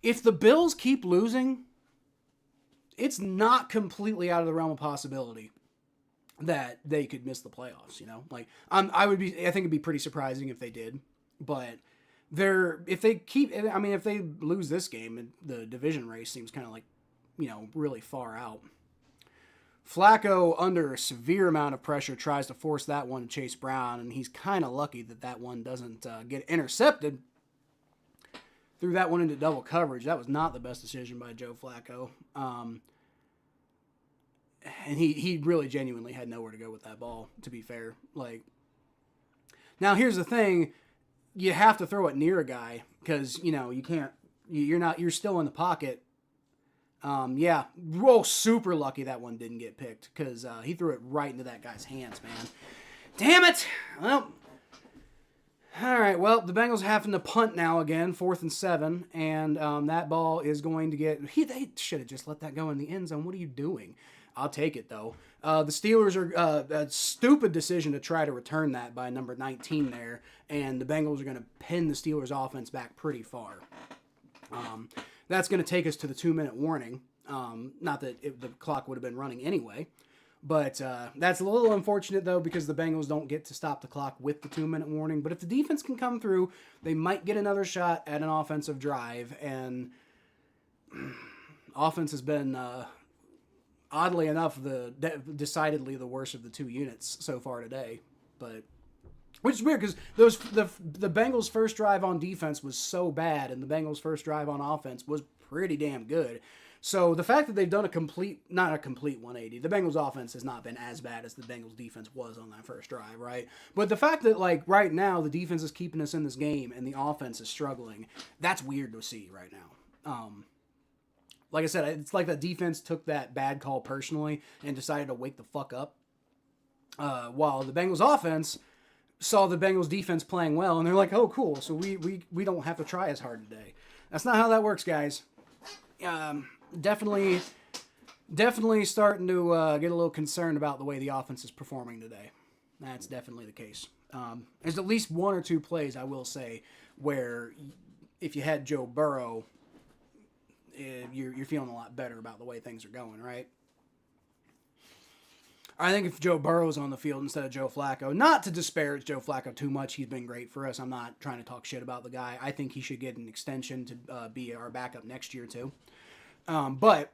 if the Bills keep losing, it's not completely out of the realm of possibility that they could miss the playoffs, like I think it'd be pretty surprising if they did, but if they lose this game, the division race seems kind of like, really far out. Flacco, under a severe amount of pressure, tries to force that one to Chase Brown, and he's kind of lucky that one doesn't get intercepted. Threw that one into double coverage. That was not the best decision by Joe Flacco. And he really genuinely had nowhere to go with that ball, to be fair. Like, now here's the thing. You have to throw it near a guy because, you can't, you're still in the pocket. Super lucky that one didn't get picked because he threw it right into that guy's hands, man. Damn it! Well, all right. Well, the Bengals having to punt now again, 4th and 7, and that ball is going to get. They should have just let that go in the end zone. What are you doing? I'll take it though. The Steelers are a stupid decision to try to return that by number 19 there, and the Bengals are going to pin the Steelers offense back pretty far. That's going to take us to the 2-minute warning. Not that the clock would have been running anyway. But that's a little unfortunate, though, because the Bengals don't get to stop the clock with the 2-minute warning. But if the defense can come through, they might get another shot at an offensive drive. And offense has been, oddly enough, decidedly the worst of the two units so far today. But which is weird because the Bengals' first drive on defense was so bad, and the Bengals' first drive on offense was pretty damn good. So the fact that they've done not a complete 180, the Bengals' offense has not been as bad as the Bengals' defense was on that first drive, right? But the fact that, like, right now the defense is keeping us in this game and the offense is struggling, that's weird to see right now. Like I said, it's like the defense took that bad call personally and decided to wake the fuck up, while the Bengals' offense saw the Bengals defense playing well, and they're like, oh, cool, so we don't have to try as hard today. That's not how that works, guys. Definitely starting to get a little concerned about the way the offense is performing today. That's definitely the case. There's at least one or two plays, I will say, where if you had Joe Burrow, you're feeling a lot better about the way things are going, right? I think if Joe Burrow's on the field instead of Joe Flacco, not to disparage Joe Flacco too much, he's been great for us. I'm not trying to talk shit about the guy. I think he should get an extension to be our backup next year too. But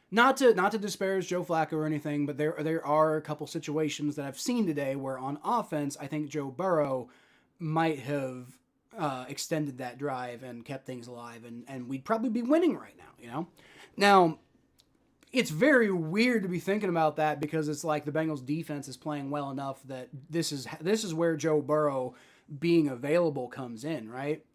not to disparage Joe Flacco or anything, but there are a couple situations that I've seen today where on offense, I think Joe Burrow might have extended that drive and kept things alive, and we'd probably be winning right now, Now, it's very weird to be thinking about that because it's like the Bengals defense is playing well enough that this is where Joe Burrow being available comes in, right?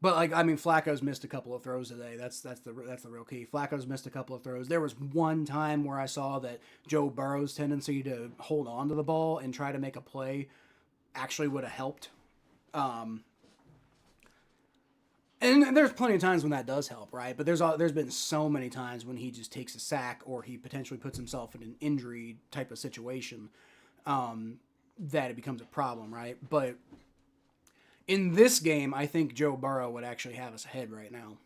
But Flacco's missed a couple of throws today. That's the real key. Flacco's missed a couple of throws. There was one time where I saw that Joe Burrow's tendency to hold on to the ball and try to make a play actually would have helped. And there's plenty of times when that does help, right? But there's been so many times when he just takes a sack or he potentially puts himself in an injury type of situation that it becomes a problem, right? But in this game, I think Joe Burrow would actually have us ahead right now,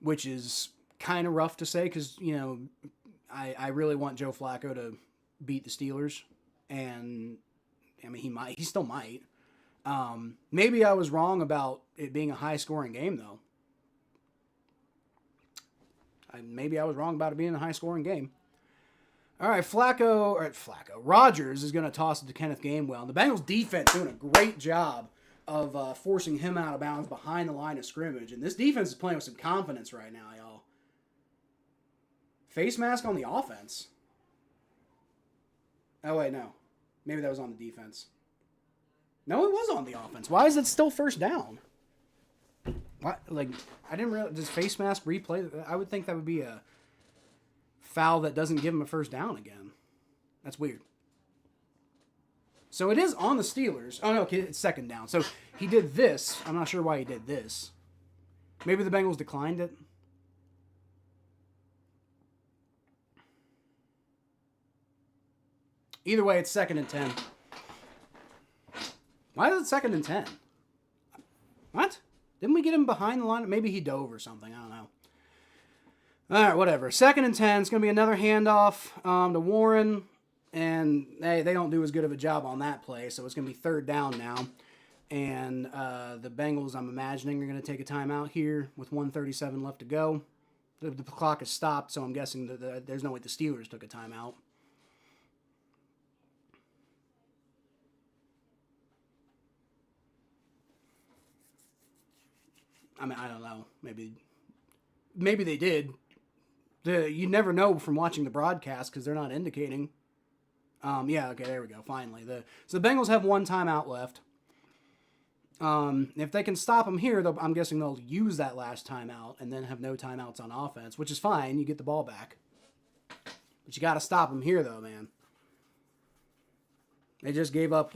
which is kind of rough to say because, you know, I really want Joe Flacco to beat the Steelers. And, I mean, he still might. Maybe I was wrong about it being a high-scoring game, though. Maybe I was wrong about it being a high-scoring game. All right, Rodgers is going to toss it to Kenneth Gainwell. And the Bengals defense doing a great job of forcing him out of bounds behind the line of scrimmage. And this defense is playing with some confidence right now, y'all. Face mask on the offense. Oh, wait, no. Maybe that was on the defense. No, it was on the offense. Why is it still first down? What? Like, I didn't realize. Does face mask replay? I would think that would be a foul that doesn't give him a first down again. That's weird. So it is on the Steelers. Oh, no, okay, it's second down. So he did this. I'm not sure why he did this. Maybe the Bengals declined it. Either way, it's 2nd and 10. Why is it 2nd and 10? What? Didn't we get him behind the line? Maybe he dove or something. I don't know. All right, whatever. 2nd and 10. It's going to be another handoff to Warren. And they don't do as good of a job on that play. So it's going to be 3rd down now. And the Bengals, I'm imagining, are going to take a timeout here with 1:37 left to go. The clock has stopped, so I'm guessing that there's no way the Steelers took a timeout. I mean, I don't know. Maybe they did. You never know from watching the broadcast because they're not indicating. Yeah, okay, there we go. Finally, so the Bengals have 1 timeout left. If they can stop them here, I'm guessing they'll use that last timeout and then have no timeouts on offense, which is fine. You get the ball back, but you got to stop them here, though, man. They just gave up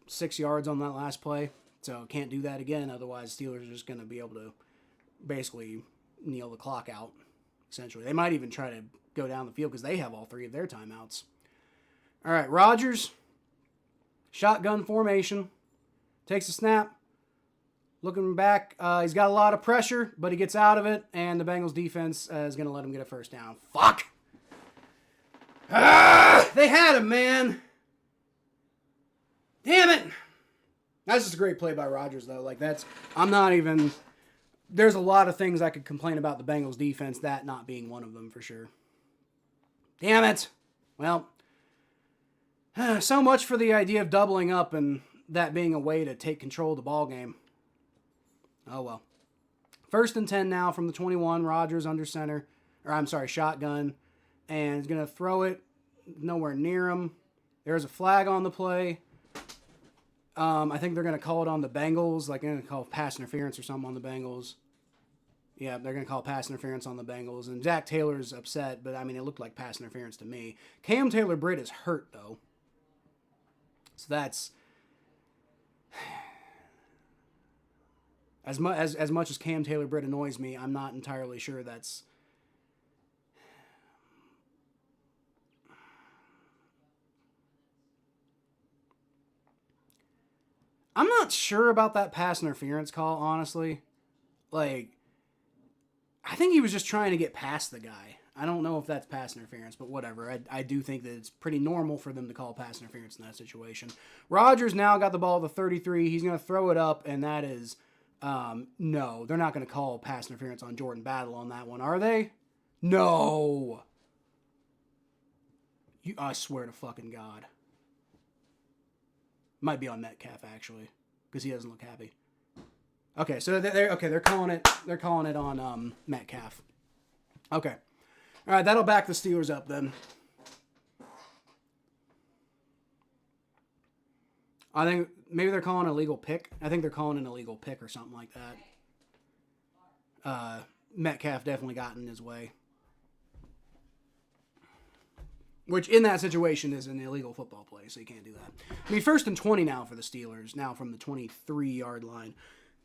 6 yards on that last play. So can't do that again. Otherwise, Steelers are just going to be able to basically kneel the clock out, essentially. They might even try to go down the field because they have all 3 of their timeouts. All right, Rodgers, shotgun formation, takes a snap, looking back. He's got a lot of pressure, but he gets out of it, and the Bengals defense is going to let him get a first down. Fuck! They had him, man. Damn it! That's just a great play by Rodgers, though. There's a lot of things I could complain about the Bengals defense, that not being one of them for sure. Damn it. Well, so much for the idea of doubling up and that being a way to take control of the ball game. Oh, well. 1st and 10 now from the 21. Rodgers under center. Shotgun. And he's going to throw it nowhere near him. There's a flag on the play. I think they're going to call it on the Bengals. Like, they're going to call pass interference or something on the Bengals. Yeah, they're going to call pass interference on the Bengals. And Zach Taylor's upset, but, I mean, it looked like pass interference to me. Cam Taylor-Britt is hurt, though. So that's... As much as Cam Taylor-Britt annoys me, I'm not entirely sure that's... I'm not sure about that pass interference call, honestly. Like, I think he was just trying to get past the guy. I don't know if that's pass interference, but whatever. I do think that it's pretty normal for them to call pass interference in that situation. Rodgers now got the ball at the 33. He's going to throw it up, and that is... no, they're not going to call pass interference on Jordan Battle on that one, are they? No! I swear to fucking God. Might be on Metcalf, actually, because he doesn't look happy. Okay, so they're calling it on Metcalf. Okay. All right, that'll back the Steelers up then. I think maybe they're calling an illegal pick. I think they're calling an illegal pick or something like that. Metcalf definitely got in his way. Which, in that situation, is an illegal football play, so you can't do that. I mean, 1st and 20 now for the Steelers, now from the 23-yard line.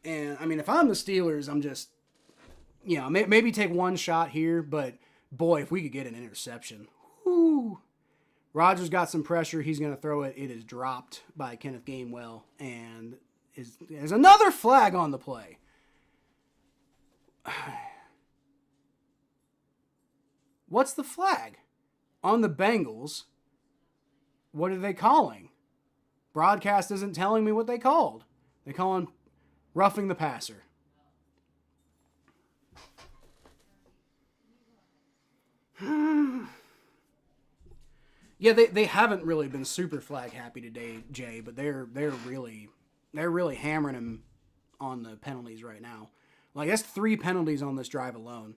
And, I mean, if I'm the Steelers, I'm just, maybe take one shot here, but boy, if we could get an interception. Whoo. Rodgers got some pressure. He's going to throw it. It is dropped by Kenneth Gainwell, and there's another flag on the play. What's the flag? On the Bengals. What are they calling? Broadcast isn't telling me what they called. They calling roughing the passer. Yeah, they haven't really been super flag happy today, Jay, but they're really hammering him on the penalties right now. Like, that's 3 penalties on this drive alone.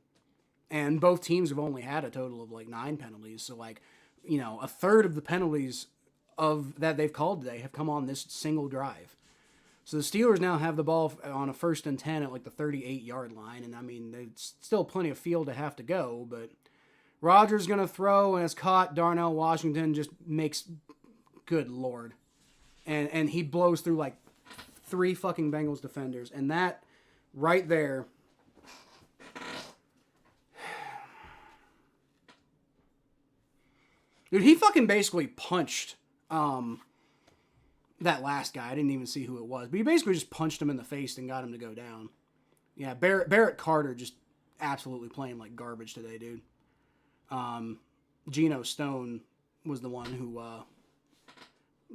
And both teams have only had a total of like 9 penalties. So, like, a third of the penalties of that they've called today have come on this single drive. So the Steelers now have the ball on a 1st and 10 at like the 38-yard line. And I mean, there's still plenty of field to have to go, but Rodgers going to throw and it's caught. Darnell Washington just makes, good Lord. And he blows through like 3 fucking Bengals defenders. And that right there, dude, he fucking basically punched that last guy. I didn't even see who it was. But he basically just punched him in the face and got him to go down. Yeah, Barrett Carter just absolutely playing like garbage today, dude. Geno Stone was the one who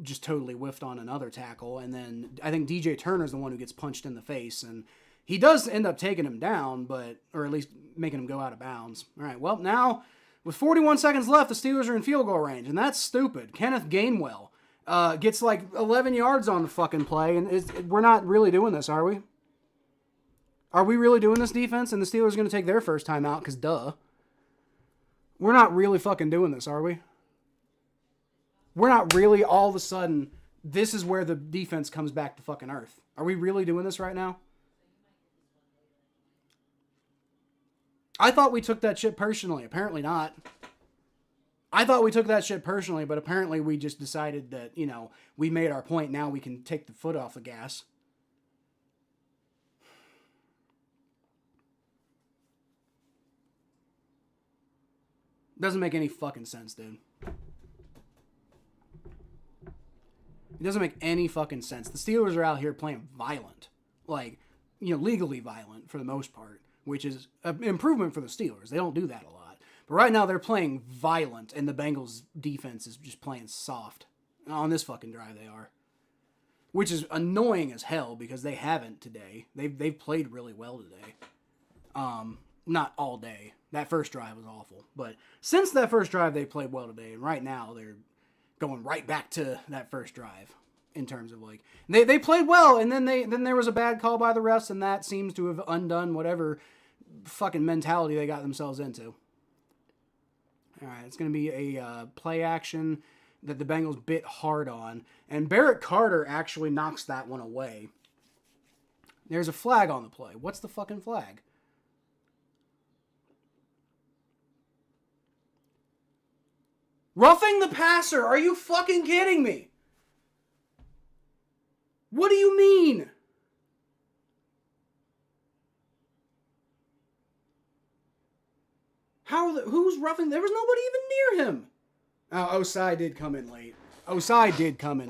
just totally whiffed on another tackle. And then I think DJ Turner's the one who gets punched in the face. And he does end up taking him down, or at least making him go out of bounds. All right, well, now with 41 seconds left, the Steelers are in field goal range. And that's stupid. Kenneth Gainwell gets like 11 yards on the fucking play. And we're not really doing this, are we? Are we really doing this, defense? And the Steelers are going to take their first time out, because duh. We're not really fucking doing this, are we? We're not really all of a sudden, this is where the defense comes back to fucking earth. Are we really doing this right now? I thought we took that shit personally. Apparently not. I thought we took that shit personally, but apparently we just decided that, we made our point. Now we can take the foot off the gas. Doesn't make any fucking sense, dude. It doesn't make any fucking sense. The Steelers are out here playing violent. Like, legally violent for the most part, which is an improvement for the Steelers. They don't do that a lot. But right now they're playing violent, and the Bengals defense is just playing soft. On this fucking drive they are. Which is annoying as hell, because they haven't today. They've played really well today. Not all day. That first drive was awful. But since that first drive, they played well today. And right now, they're going right back to that first drive. In terms of, like, they played well. And then there was a bad call by the refs. And that seems to have undone whatever fucking mentality they got themselves into. All right, it's going to be a play action that the Bengals bit hard on. And Barrett Carter actually knocks that one away. There's a flag on the play. What's the fucking flag? Roughing the passer. Are you fucking kidding me? What do you mean? Who's roughing? There was nobody even near him. Osai did come in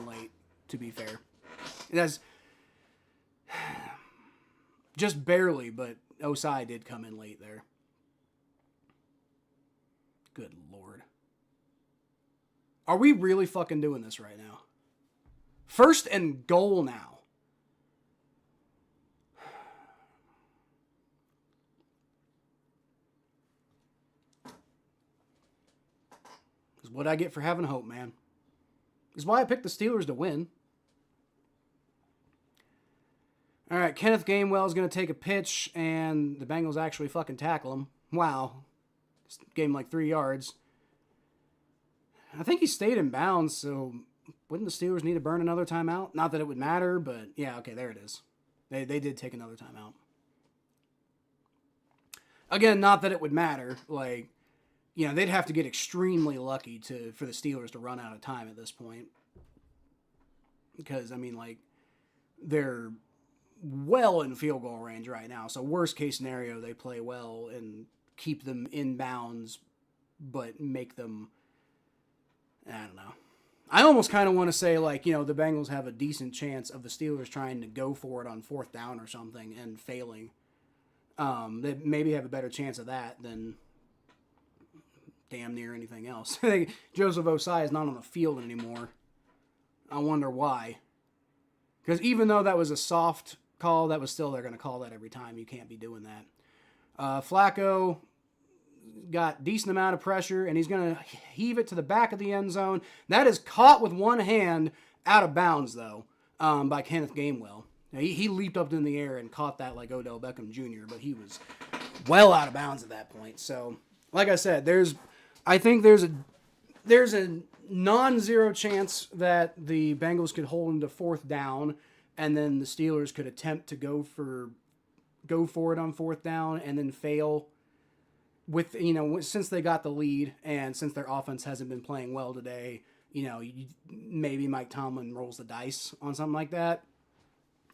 late. To be fair. That's just barely, but Osai did come in late there. Good Lord. Are we really fucking doing this right now? 1st and goal now. This is what I get for having hope, man. This is why I picked the Steelers to win. All right, Kenneth Gainwell is going to take a pitch, and the Bengals actually fucking tackle him. Wow. Just gave him like 3 yards. I think he stayed in bounds, so wouldn't the Steelers need to burn another timeout? Not that it would matter, but yeah, okay, there it is. They did take another timeout. Again, not that it would matter. Like, they'd have to get extremely lucky for the Steelers to run out of time at this point. Because, I mean, like, they're well in field goal range right now. So worst case scenario, they play well and keep them in bounds, but make them, I don't know. I almost kind of want to say, like, the Bengals have a decent chance of the Steelers trying to go for it on 4th down or something and failing. They maybe have a better chance of that than damn near anything else. Joseph Osai is not on the field anymore. I wonder why. Because even though that was a soft call, that was still, they're going to call that every time. You can't be doing that. Flacco got decent amount of pressure, and he's going to heave it to the back of the end zone. That is caught with one hand out of bounds, though, by Kenneth Gainwell. Now, he leaped up in the air and caught that like Odell Beckham Jr., but he was well out of bounds at that point. So, like I said, I think there's a non-zero chance that the Bengals could hold him to 4th down, and then the Steelers could attempt to go for it on 4th down and then fail with, since they got the lead and since their offense hasn't been playing well today, maybe Mike Tomlin rolls the dice on something like that.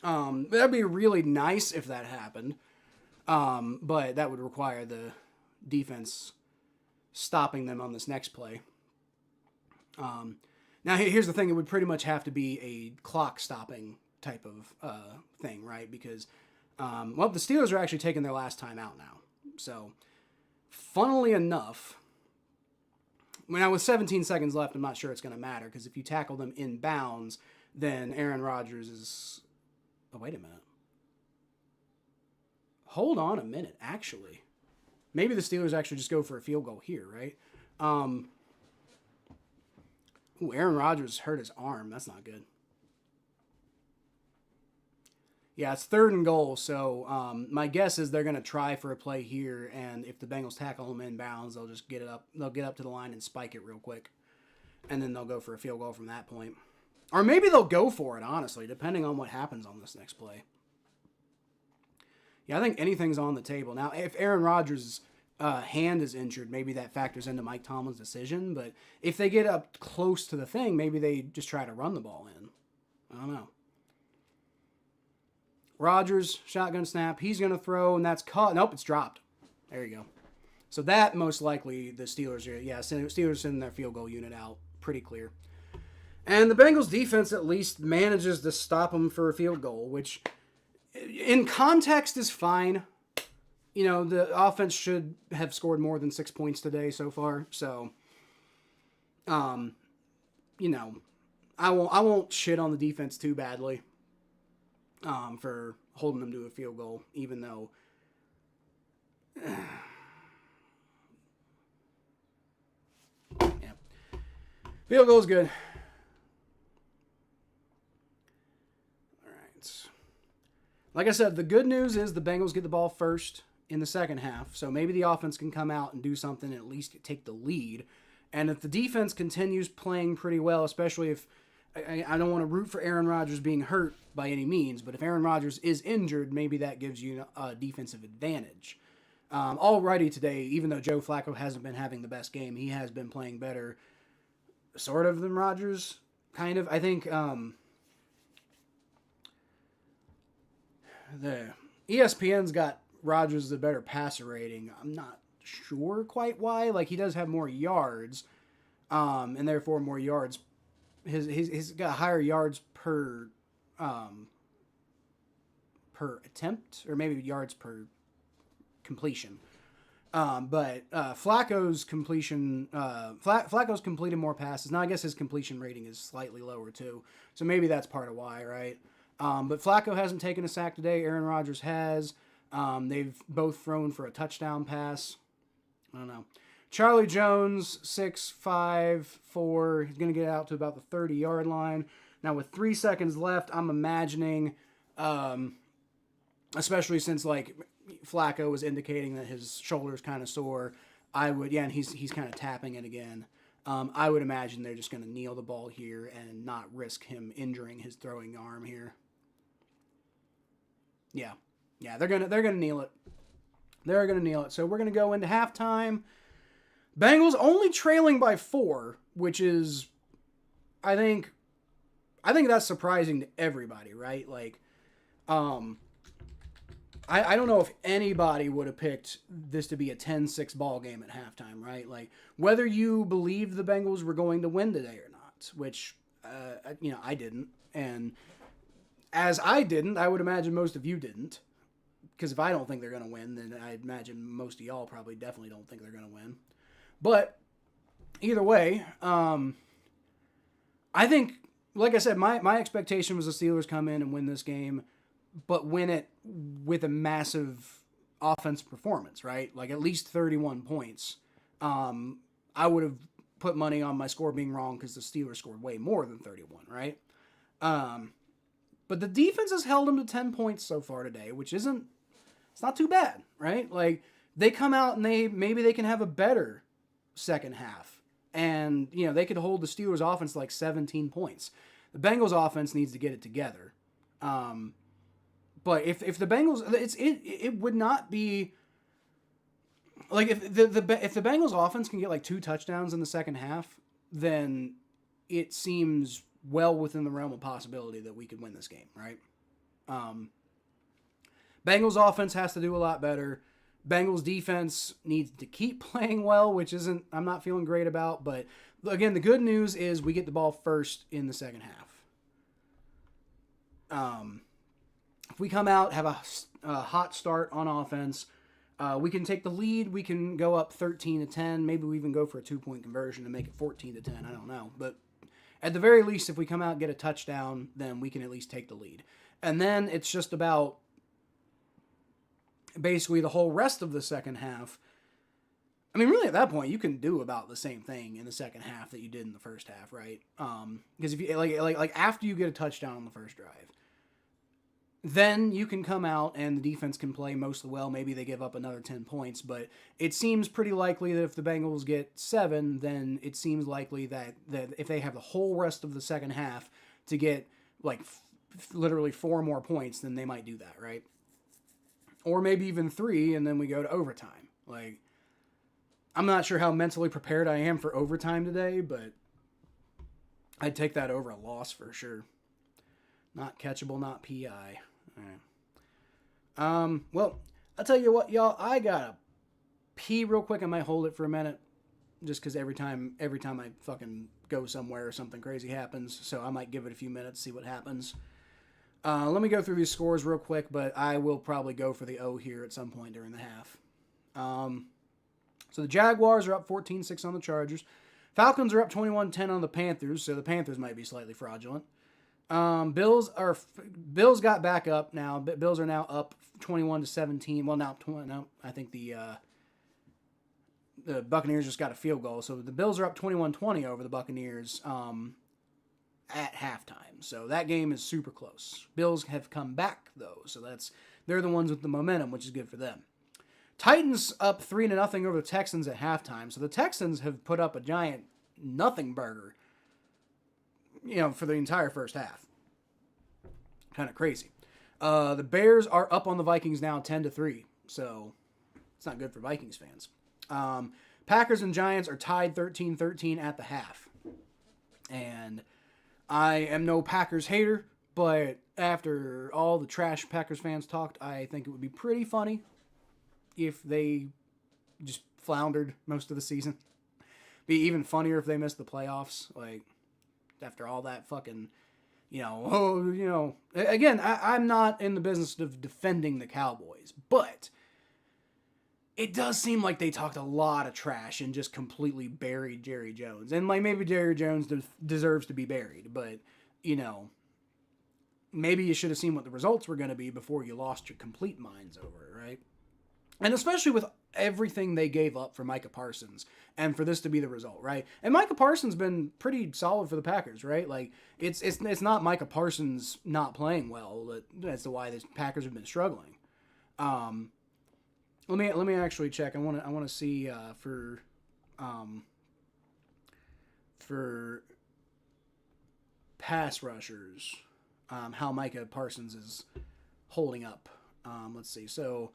That'd be really nice if that happened. But that would require the defense stopping them on this next play. Now here's the thing. It would pretty much have to be a clock stopping type of, thing, right? Because, the Steelers are actually taking their last time out now. So, funnily enough, with 17 seconds left, I'm not sure it's going to matter, because if you tackle them in bounds, then Aaron Rodgers is... Oh, wait a minute. Hold on a minute, actually. Maybe the Steelers actually just go for a field goal here, right? Aaron Rodgers hurt his arm. That's not good. Yeah, it's 3rd and goal, so my guess is they're going to try for a play here, and if the Bengals tackle them in bounds, they'll just get it up. They'll get up to the line and spike it real quick, and then they'll go for a field goal from that point. Or maybe they'll go for it, honestly, depending on what happens on this next play. Yeah, I think anything's on the table. Now, if Aaron Rodgers' hand is injured, maybe that factors into Mike Tomlin's decision, but if they get up close to the thing, maybe they just try to run the ball in. I don't know. Rodgers, shotgun snap. He's going to throw, and that's caught. Nope, it's dropped. There you go. So that, most likely, the Steelers are, Steelers sending their field goal unit out. Pretty clear. And the Bengals defense at least manages to stop them for a field goal, which in context is fine. The offense should have scored more than 6 points today so far. So, I won't shit on the defense too badly. For holding them to a field goal, even though field goal is good. All right. Like I said, the good news is the Bengals get the ball first in the second half, so maybe the offense can come out and do something and at least take the lead. And if the defense continues playing pretty well, especially if I don't want to root for Aaron Rodgers being hurt by any means, but if Aaron Rodgers is injured, maybe that gives you a defensive advantage. Already today, even though Joe Flacco hasn't been having the best game, he has been playing better, sort of, than Rodgers, kind of. I think the ESPN's got Rodgers the better passer rating. I'm not sure quite why. Like, he does have more yards, and therefore more yards. He's got higher yards per attempt, or maybe yards per completion. But Flacco's completion, Flacco's completed more passes. Now I guess his completion rating is slightly lower too, so maybe that's part of why, right? But Flacco hasn't taken a sack today. Aaron Rodgers has. They've both thrown for a touchdown pass. I don't know. Charlie Jones, 6'5", 4. He's going to get out to about the 30-yard line. Now, with 3 seconds left, I'm imagining, especially since, like, Flacco was indicating that his shoulder's kind of sore, and he's kind of tapping it again. I would imagine they're just going to kneel the ball here and not risk him injuring his throwing arm here. Yeah, they're gonna kneel it. They're gonna kneel it. So we're gonna go into halftime. Bengals only trailing by 4, which is, I think that's surprising to everybody, right? Like, I don't know if anybody would have picked this to be a 10-6 ball game at halftime, right? Like, whether you believe the Bengals were going to win today or not, which, I didn't. And as I didn't, I would imagine most of you didn't. Because if I don't think they're going to win, then I imagine most of y'all probably definitely don't think they're going to win. But either way, I think, like I said, my expectation was the Steelers come in and win this game, but win it with a massive offensive performance, right? Like at least 31 points. I would have put money on my score being wrong because the Steelers scored way more than 31, right? But the defense has held them to 10 points so far today, which it's not too bad, right? Like they come out and maybe they can have a better second half. And, they could hold the Steelers offense to like 17 points. The Bengals offense needs to get it together. But if the Bengals, it would not be like if the Bengals offense can get like 2 touchdowns in the second half, then it seems well within the realm of possibility that we could win this game, right? Bengals offense has to do a lot better. Bengals defense needs to keep playing well, which I'm not feeling great about. But again, the good news is we get the ball first in the second half. If we come out, have a hot start on offense, we can take the lead. We can go up 13-10. Maybe we even go for a 2-point conversion and make it 14-10. I don't know. But at the very least, if we come out and get a touchdown, then we can at least take the lead. And then it's just about basically the whole rest of the second half. I mean, really, at that point, you can do about the same thing in the second half that you did in the first half, right? Because if you like after you get a touchdown on the first drive, then you can come out and the defense can play mostly well. Maybe they give up another 10 points, but it seems pretty likely that if the Bengals get 7, then it seems likely that if they have the whole rest of the second half to get like literally 4 more points, then they might do that, right? Or maybe even 3, and then we go to overtime. Like, I'm not sure how mentally prepared I am for overtime today, but I'd take that over a loss for sure. Not catchable, not PI. All right. Well, I'll tell you what, y'all. I gotta pee real quick. I might hold it for a minute, just because every time I fucking go somewhere or something crazy happens. So I might give it a few minutes, see what happens. Let me go through these scores real quick, but I will probably go for the O here at some point during the half. So the Jaguars are up 14-6 on the Chargers. Falcons are up 21-10 on the Panthers, so the Panthers might be slightly fraudulent. Bills got back up now. Bills are now up 21-17. Well, now I think the Buccaneers just got a field goal, so the Bills are up 21-20 over the Buccaneers at halftime. So that game is super close. Bills have come back though, so they're the ones with the momentum, which is good for them. Titans up 3-0 over the Texans at halftime. So the Texans have put up a giant nothing burger, for the entire first half. Kind of crazy. The Bears are up on the Vikings now 10-3. So it's not good for Vikings fans. Packers and Giants are tied 13-13 at the half. And I am no Packers hater, but after all the trash Packers fans talked, I think it would be pretty funny if they just floundered most of the season. Be even funnier if they missed the playoffs. Like, after all that fucking, again, I'm not in the business of defending the Cowboys, but it does seem like they talked a lot of trash and just completely buried Jerry Jones. And like maybe Jerry Jones deserves to be buried, but maybe you should have seen what the results were going to be before you lost your complete minds over it, right? And especially with everything they gave up for Micah Parsons and for this to be the result, right? And Micah Parsons been pretty solid for the Packers, right? Like it's not Micah Parsons not playing well. That's why the Packers have been struggling. Let me actually check. I want to see for pass rushers how Micah Parsons is holding up. Let's see. So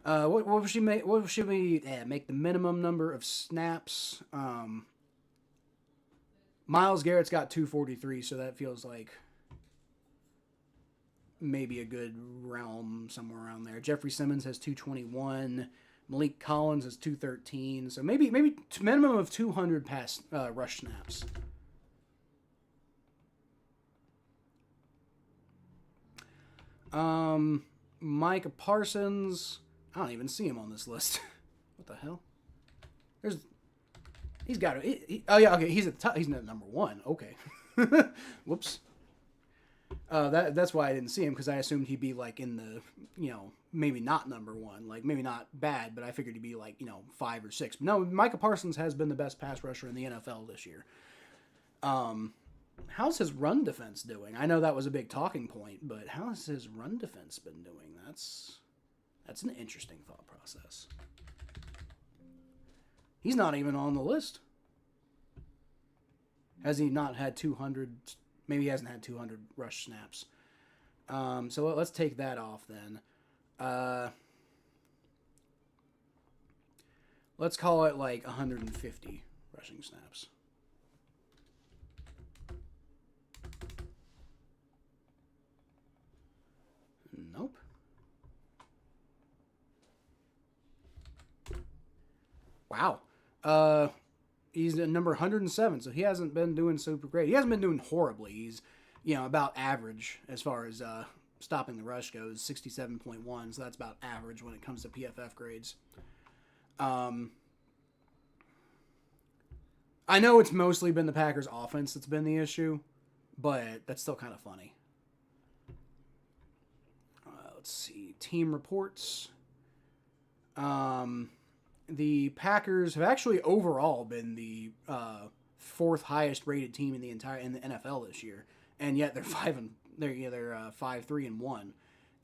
what should make? What should we make the minimum number of snaps? Myles Garrett's got 243, so that feels like maybe a good realm somewhere around there. Jeffrey Simmons has 221. Malik Collins has 213. So maybe minimum of 200 pass rush snaps. Micah Parsons. I don't even see him on this list. What the hell? He's got it. Oh yeah, okay. He's at the top. He's not number 1. Okay. Whoops. That's why I didn't see him, because I assumed he'd be like in the, maybe not number 1, like maybe not bad, but I figured he'd be like 5 or 6. But no, Micah Parsons has been the best pass rusher in the NFL this year. How's his run defense doing? I know that was a big talking point, but how has his run defense been doing? That's an interesting thought process. He's not even on the list. Has he not had 200? Maybe he hasn't had 200 rush snaps. So let's take that off then. Let's call it like 150 rushing snaps. Nope. Wow. He's at number 107, so he hasn't been doing super great. He hasn't been doing horribly. He's, about average as far as stopping the rush goes, 67.1, so that's about average when it comes to PFF grades. I know it's mostly been the Packers' offense that's been the issue, but that's still kind of funny. Let's see. Team reports. The Packers have actually overall been the 4th highest rated team in the NFL this year, and yet they're 5-3-1,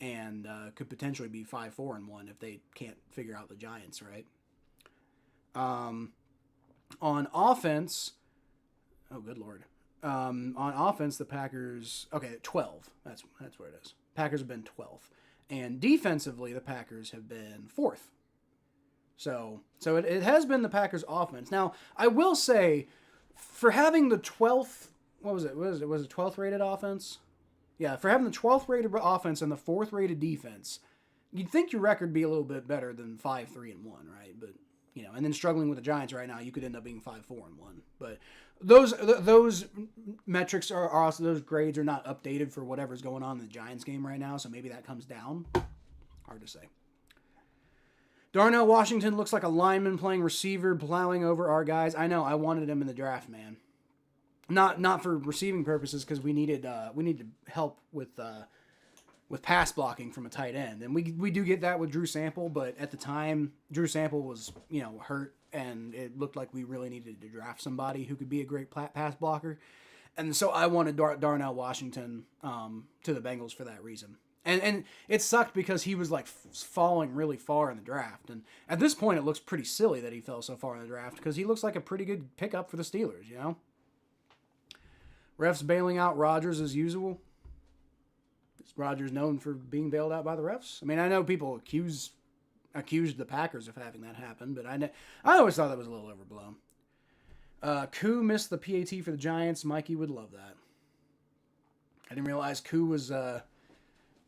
and could potentially be 5-4-1 if they can't figure out the Giants, right? On offense, oh good lord, on offense the Packers 12. That's where it is. Packers have been 12th, and defensively the Packers have been 4th. So it has been the Packers' offense. Now, I will say, for having the 12th, was it 12th rated offense? Yeah, for having the 12th rated offense and the 4th rated defense, you'd think your record would be a little bit better than 5-3-1, right? But, and then struggling with the Giants right now, you could end up being 5-4-1. But those metrics are also, those grades are not updated for whatever's going on in the Giants game right now, so maybe that comes down. Hard to say. Darnell Washington looks like a lineman playing receiver, plowing over our guys. I know, I wanted him in the draft, man. Not for receiving purposes, because we needed help with pass blocking from a tight end, and we do get that with Drew Sample. But at the time, Drew Sample was hurt, and it looked like we really needed to draft somebody who could be a great pass blocker, and so I wanted Darnell Washington to the Bengals for that reason. And it sucked because he was like falling really far in the draft. And at this point, it looks pretty silly that he fell so far in the draft, because he looks like a pretty good pickup for the Steelers, Refs bailing out Rodgers as usual. Is Rodgers known for being bailed out by the refs? I mean, I know people accused the Packers of having that happen, but I always thought that was a little overblown. Koo missed the PAT for the Giants. Mikey would love that. I didn't realize Koo was...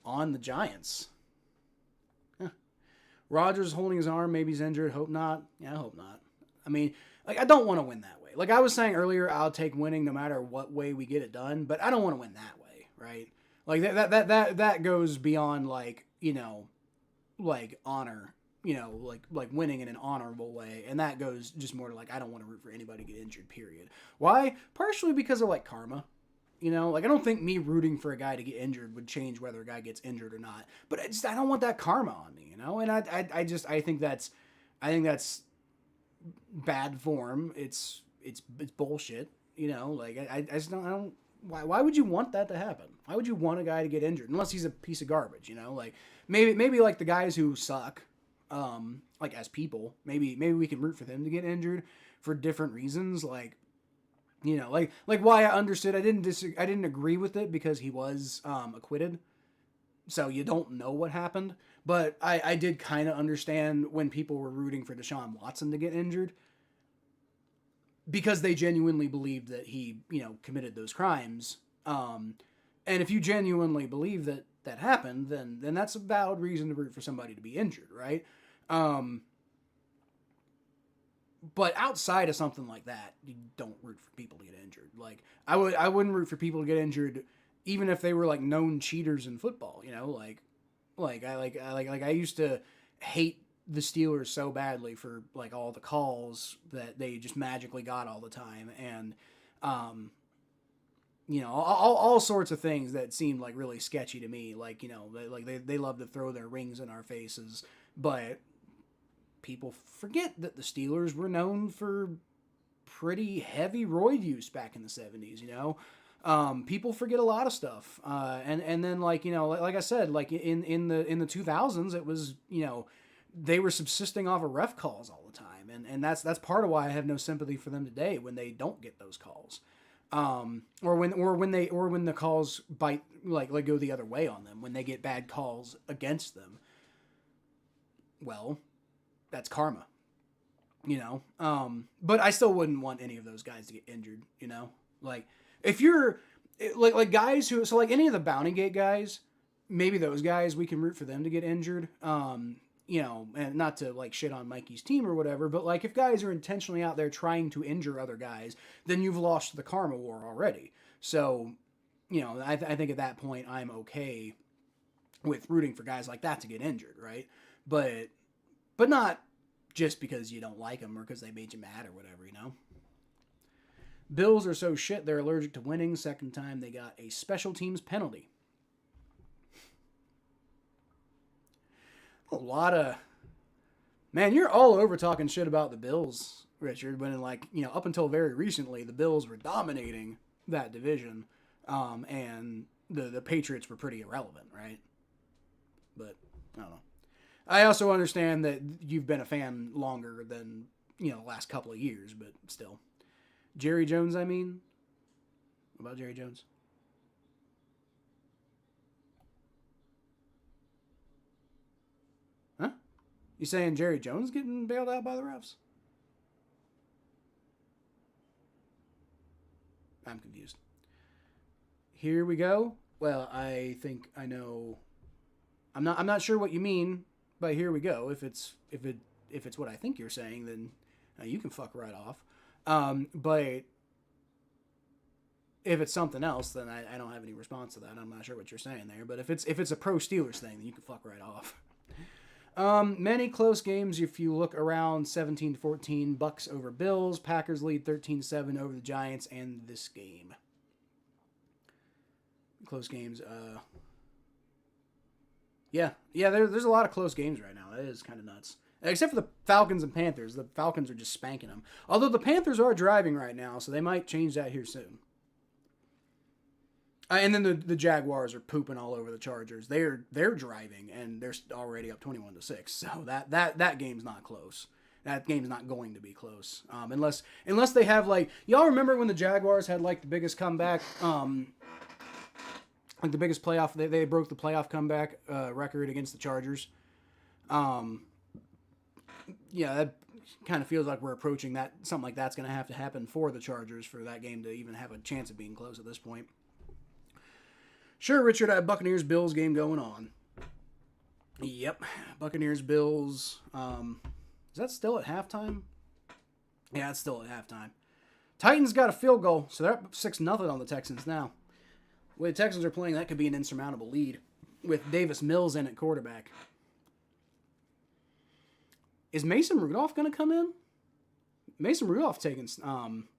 on the Giants. Huh. Rodgers holding his arm. Maybe he's injured. Hope not. Yeah, I hope not. I mean, I don't want to win that way. Like I was saying earlier, I'll take winning no matter what way we get it done, but I don't want to win that way, right? Like that goes beyond like honor, like winning in an honorable way, and that goes just more to like I don't want to root for anybody to get injured. Period. Why? Partially because of like karma. I don't think me rooting for a guy to get injured would change whether a guy gets injured or not. But I don't want that karma on me, And I think that's bad form. It's bullshit, I just don't. Why would you want that to happen? Why would you want a guy to get injured unless he's a piece of garbage? Like maybe like the guys who suck, like as people, maybe we can root for them to get injured for different reasons, like. Like why I understood. I didn't agree with it because he was acquitted. So you don't know what happened. But I did kind of understand when people were rooting for Deshaun Watson to get injured. Because they genuinely believed that he, committed those crimes. And if you genuinely believe that that happened, then that's a valid reason to root for somebody to be injured, right? But outside of something like that, you don't root for people to get injured. Like I wouldn't root for people to get injured, even if they were like known cheaters in football. You know, I used to hate the Steelers so badly for like all the calls that they just magically got all the time, and all sorts of things that seemed like really sketchy to me. Like they love to throw their rings in our faces, but people forget that the Steelers were known for pretty heavy roid use back in the 70s, people forget a lot of stuff. And then like I said, like in the 2000s, it was, they were subsisting off of ref calls all the time. And that's part of why I have no sympathy for them today when they don't get those calls. Or when the calls bite, like go the other way on them, when they get bad calls against them. Well, that's karma, but I still wouldn't want any of those guys to get injured, like if you're like guys who, so like any of the Bounty Gate guys, maybe those guys, we can root for them to get injured. And not to like shit on Mikey's team or whatever, but like if guys are intentionally out there trying to injure other guys, then you've lost the karma war already. So, I think at that point I'm okay with rooting for guys like that to get injured. Right. But not just because you don't like them or because they made you mad or whatever, Bills are so shit they're allergic to winning. Second time they got a special teams penalty. A lot of... Man, you're all over talking shit about the Bills, Richard, when up until very recently, the Bills were dominating that division, and the Patriots were pretty irrelevant, right? But, I don't know. I also understand that you've been a fan longer than, the last couple of years, but still. Jerry Jones, I mean? What about Jerry Jones? Huh? You saying Jerry Jones getting bailed out by the refs? I'm confused. Here we go. Well, I think I know. I'm not sure what you mean. But here we go. If it's what I think you're saying, then you can fuck right off. But if it's something else, then I don't have any response to that. I'm not sure what you're saying there. But if it's a pro Steelers thing, then you can fuck right off. Many close games. If you look around, 17-14 Bucks over Bills. Packers lead 13-7 over the Giants, and this game. Close games. Yeah, there's a lot of close games right now. That is kind of nuts. Except for the Falcons and Panthers. The Falcons are just spanking them. Although the Panthers are driving right now, so they might change that here soon. And then the Jaguars are pooping all over the Chargers. They're driving, and they're already up 21-6. So that game's not close. That game's not going to be close. Unless they have y'all remember when the Jaguars had the biggest comeback. The biggest playoff, they broke the playoff comeback record against the Chargers. That kind of feels like we're approaching that. Something like that's going to have to happen for the Chargers for that game to even have a chance of being close at this point. Sure, Richard, I have Buccaneers-Bills game going on. Yep, Buccaneers-Bills. Is that still at halftime? Yeah, it's still at halftime. Titans got a field goal, so they're up 6-0 on the Texans now. The way the Texans are playing, that could be an insurmountable lead with Davis Mills in at quarterback. Is Mason Rudolph going to come in? Mason Rudolph taking,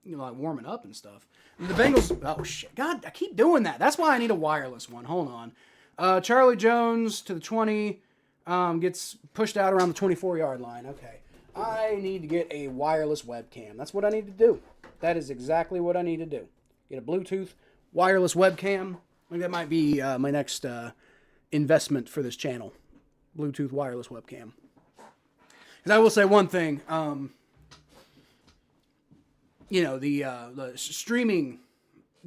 warming up and stuff. And the Bengals, oh shit, God, I keep doing that. That's why I need a wireless one. Hold on. Charlie Jones to the 20, gets pushed out around the 24-yard line. Okay. I need to get a wireless webcam. That's what I need to do. That is exactly what I need to do. Get a Bluetooth wireless webcam. I think that might be my next investment for this channel. Bluetooth wireless webcam. Because I will say one thing. The streaming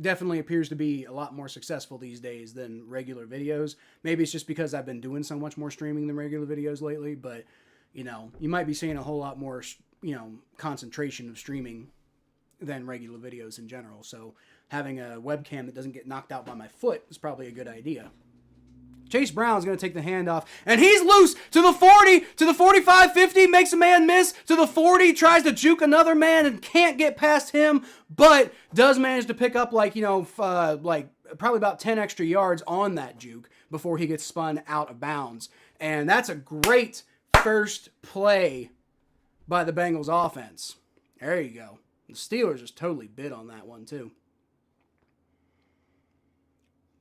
definitely appears to be a lot more successful these days than regular videos. Maybe it's just because I've been doing so much more streaming than regular videos lately. But, you might be seeing a whole lot more, concentration of streaming than regular videos in general. So having a webcam that doesn't get knocked out by my foot is probably a good idea. Chase Brown's going to take the handoff, and he's loose to the 40, to the 45, 50, makes a man miss, to the 40, tries to juke another man and can't get past him, but does manage to pick up probably about 10 extra yards on that juke before he gets spun out of bounds. And that's a great first play by the Bengals offense. There you go. The Steelers just totally bid on that one too.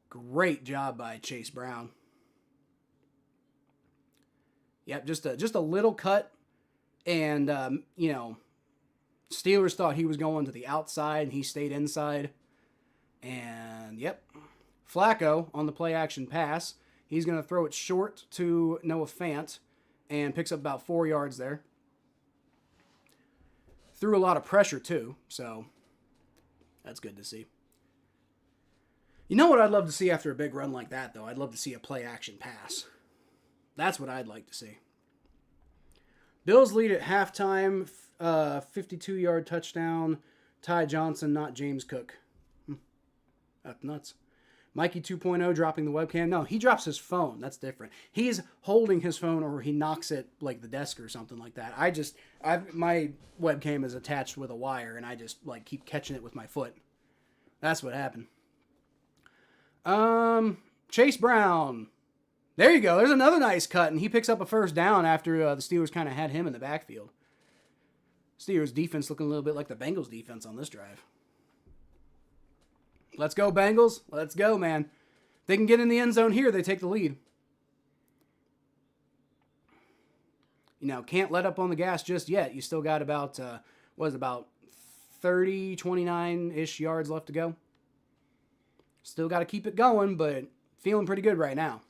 Great job by Chase Brown. Yep, just a little cut, and Steelers thought he was going to the outside, and he stayed inside. And yep, Flacco on the play action pass. He's going to throw it short to Noah Fant, and picks up about 4 yards there. Threw a lot of pressure too, so that's good to see. You know what I'd love to see after a big run like that, though? I'd love to see a play-action pass. That's what I'd like to see. Bills lead at halftime, 52-yard touchdown. Ty Johnson, not James Cook. That's nuts. Mikey 2.0 dropping the webcam. No, he drops his phone. That's different. He's holding his phone or he knocks it like the desk or something like that. My webcam is attached with a wire, and I just keep catching it with my foot. That's what happened. Chase Brown. There you go. There's another nice cut, and he picks up a first down after the Steelers kind of had him in the backfield. Steelers defense looking a little bit like the Bengals defense on this drive. Let's go, Bengals. Let's go, man. They can get in the end zone here. They take the lead. Can't let up on the gas just yet. You still got about 30, 29-ish yards left to go. Still got to keep it going, but feeling pretty good right now.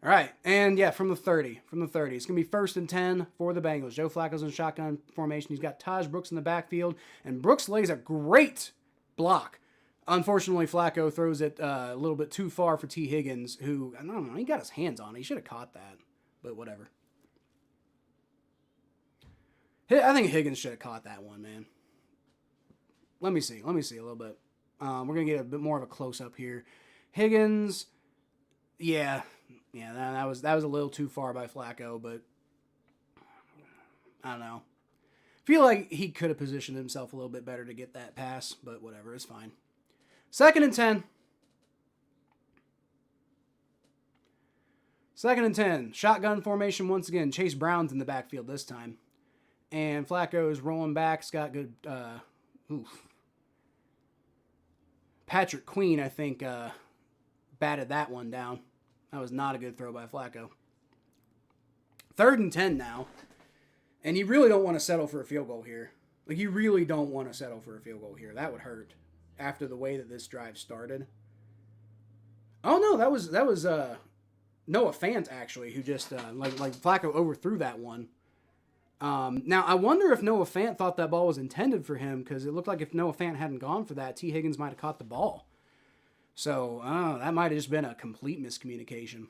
All right, and yeah, from the 30. It's going to be 1st and 10 for the Bengals. Joe Flacco's in shotgun formation. He's got Taj Brooks in the backfield, and Brooks lays a great block. Unfortunately, Flacco throws it a little bit too far for T. Higgins, who, I don't know, he got his hands on it. He should have caught that, but whatever. I think Higgins should have caught that one, man. Let me see a little bit. We're going to get a bit more of a close-up here. Higgins, yeah, that was a little too far by Flacco, but I don't know. Feel like he could have positioned himself a little bit better to get that pass, but whatever, it's fine. 2nd and 10. 2nd and 10. Shotgun formation once again. Chase Brown's in the backfield this time. And Flacco is rolling back. He's got good... Patrick Queen, I think, batted that one down. That was not a good throw by Flacco. 3rd and 10 now. And you really don't want to settle for a field goal here. You really don't want to settle for a field goal here. That would hurt after the way that this drive started. Oh, no, that was Noah Fant, actually, who just, Flacco overthrew that one. Now, I wonder if Noah Fant thought that ball was intended for him, because it looked like if Noah Fant hadn't gone for that, T. Higgins might have caught the ball. So, that might have just been a complete miscommunication.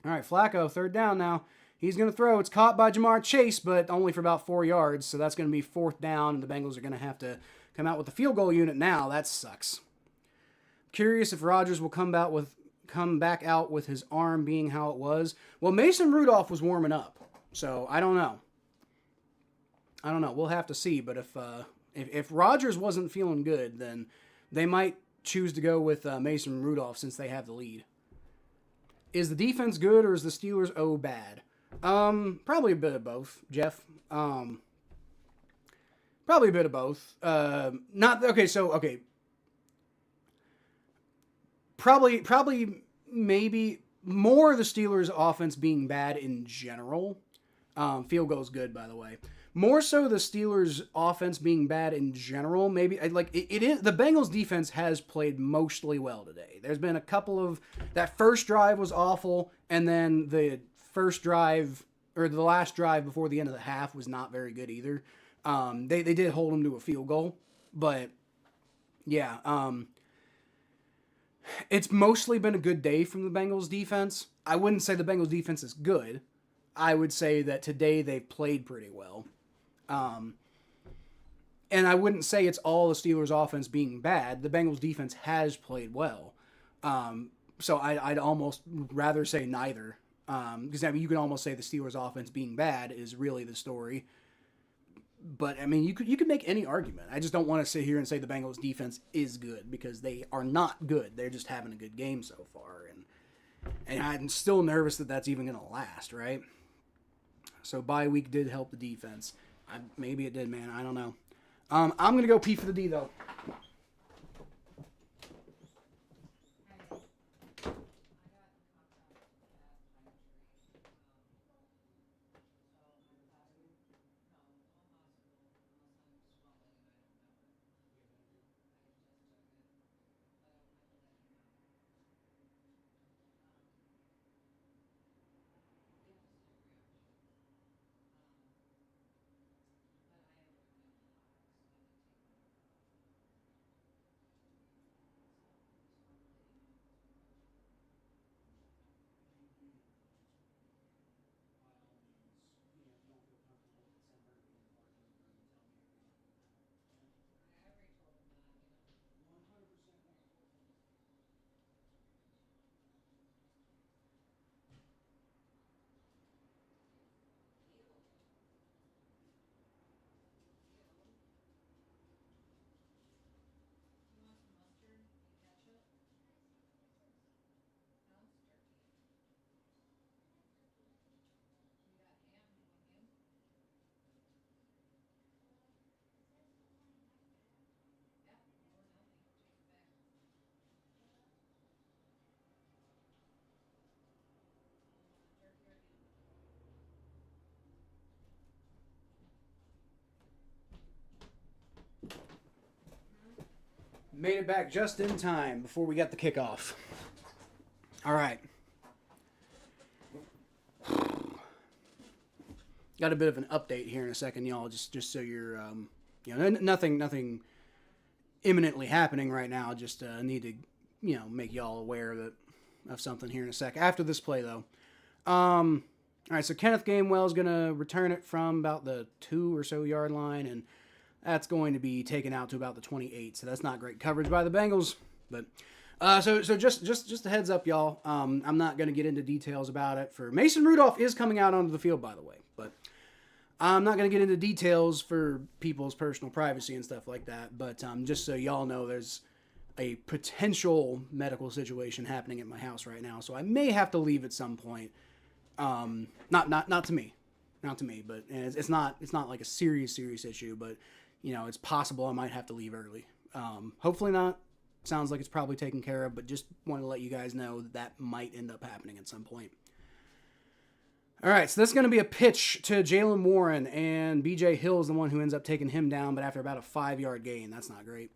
All right, Flacco, 3rd down now. He's going to throw. It's caught by Jamar Chase, but only for about 4 yards, so that's going to be 4th down, and the Bengals are going to have to come out with the field goal unit now. That sucks. Curious if Rodgers will come back out with his arm being how it was. Well, Mason Rudolph was warming up, so I don't know. We'll have to see. But if Rodgers wasn't feeling good, then they might choose to go with Mason Rudolph since they have the lead. Is the defense good or is the Steelers bad? Probably a bit of both, Jeff. Probably a bit of both. Probably maybe more of the Steelers' offense being bad in general. Field goal's good, by the way. More so the Steelers' offense being bad in general. Maybe it is. The Bengals' defense has played mostly well today. There's been a couple of that first drive was awful, and then the first drive or the last drive before the end of the half was not very good either. They did hold them to a field goal, but yeah. It's mostly been a good day from the Bengals defense. I wouldn't say the Bengals defense is good. I would say that today they've played pretty well. And I wouldn't say it's all the Steelers offense being bad. The Bengals defense has played well. So I'd almost rather say neither. Because I mean, you can almost say the Steelers' offense being bad is really the story. But I mean, you could make any argument. I just don't want to sit here and say the Bengals' defense is good because they are not good. They're just having a good game so far, and I'm still nervous that that's even going to last, right? So bye week did help the defense. Maybe it did, man. I don't know. I'm gonna go P for the D though. Made it back just in time before we got the kickoff. All right. Got a bit of an update here in a second, y'all. Just so you're, nothing imminently happening right now. Just need to, make y'all aware of something here in a sec. After this play, though. All right, so Kenneth Gainwell is going to return it from about the 2 or so yard line, and that's going to be taken out to about the 28. So that's not great coverage by the Bengals. But so just a heads up, y'all. I'm not going to get into details about it. For Mason Rudolph is coming out onto the field, by the way. But I'm not going to get into details for people's personal privacy and stuff like that. But just so y'all know, there's a potential medical situation happening at my house right now. So I may have to leave at some point. Not to me. Not to me, but it's not like a serious issue, but it's possible I might have to leave early. Hopefully not. Sounds like it's probably taken care of, but just wanted to let you guys know that might end up happening at some point. All right, so this is going to be a pitch to Jalen Warren, and BJ Hill is the one who ends up taking him down, but after about a 5-yard gain. That's not great.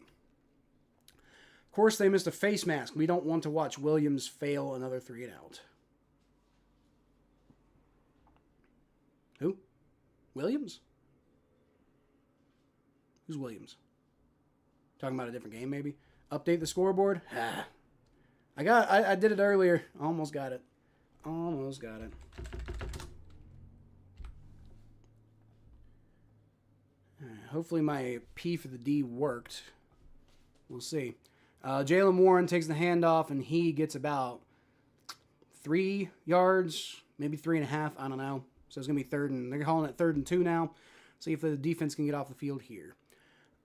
Of course, they missed a face mask. We don't want to watch Williams fail another 3-and-out. Who? Williams? Who's Williams? Talking about a different game, maybe? Update the scoreboard? I did it earlier. Almost got it. Hopefully my P for the D worked. We'll see. Jalen Warren takes the handoff, and he gets about 3 yards, maybe 3.5. I don't know. So it's going to be they're calling it 3rd and 2 now. See if the defense can get off the field here.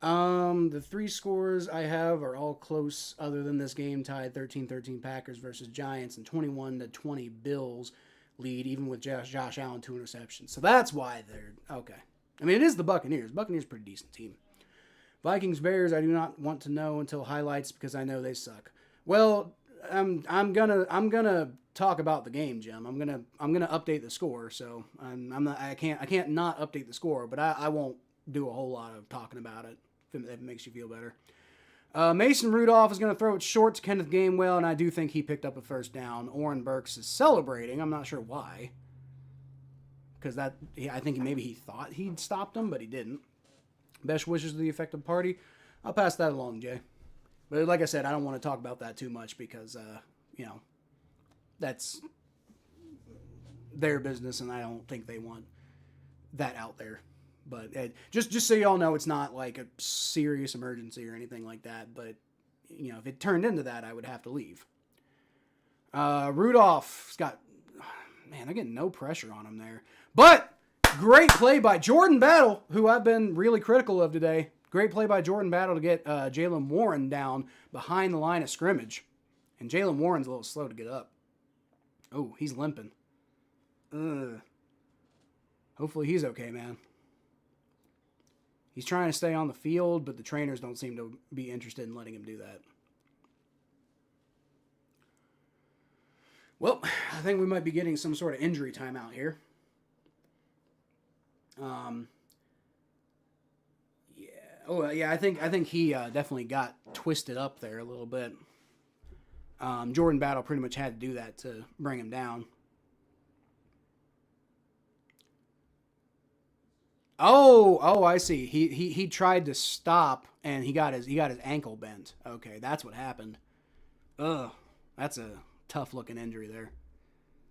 The 3 scores I have are all close other than this game tied 13-13 Packers versus Giants and 21-20 Bills lead, even with Josh Allen 2 interceptions. So that's why they're okay. I mean, it is the Buccaneers. Buccaneers pretty decent team. Vikings Bears, I do not want to know until highlights because I know they suck. Well, I'm gonna talk about the game, Jim. I'm gonna update the score. So I can't not update the score, but I won't do a whole lot of talking about it if it makes you feel better. Mason Rudolph is going to throw it short to Kenneth Gainwell, and I do think he picked up a first down. Oren Burks is celebrating. I'm not sure why. Because I think maybe he thought he'd stopped him, but he didn't. Best wishes to the affected party. I'll pass that along, Jay. But like I said, I don't want to talk about that too much because, that's their business, and I don't think they want that out there. But just so y'all know, it's not like a serious emergency or anything like that. But, if it turned into that, I would have to leave. Rudolph's got, man, they're getting no pressure on him there. But great play by Jordan Battle, who I've been really critical of today. Great play by Jordan Battle to get Jalen Warren down behind the line of scrimmage. And Jalen Warren's a little slow to get up. Oh, he's limping. Hopefully he's okay, man. He's trying to stay on the field, but the trainers don't seem to be interested in letting him do that. Well, I think we might be getting some sort of injury timeout here. Yeah. Oh, yeah. I think he definitely got twisted up there a little bit. Jordan Battle pretty much had to do that to bring him down. Oh, I see. He tried to stop and he got his ankle bent. Okay, that's what happened. Ugh, that's a tough looking injury there.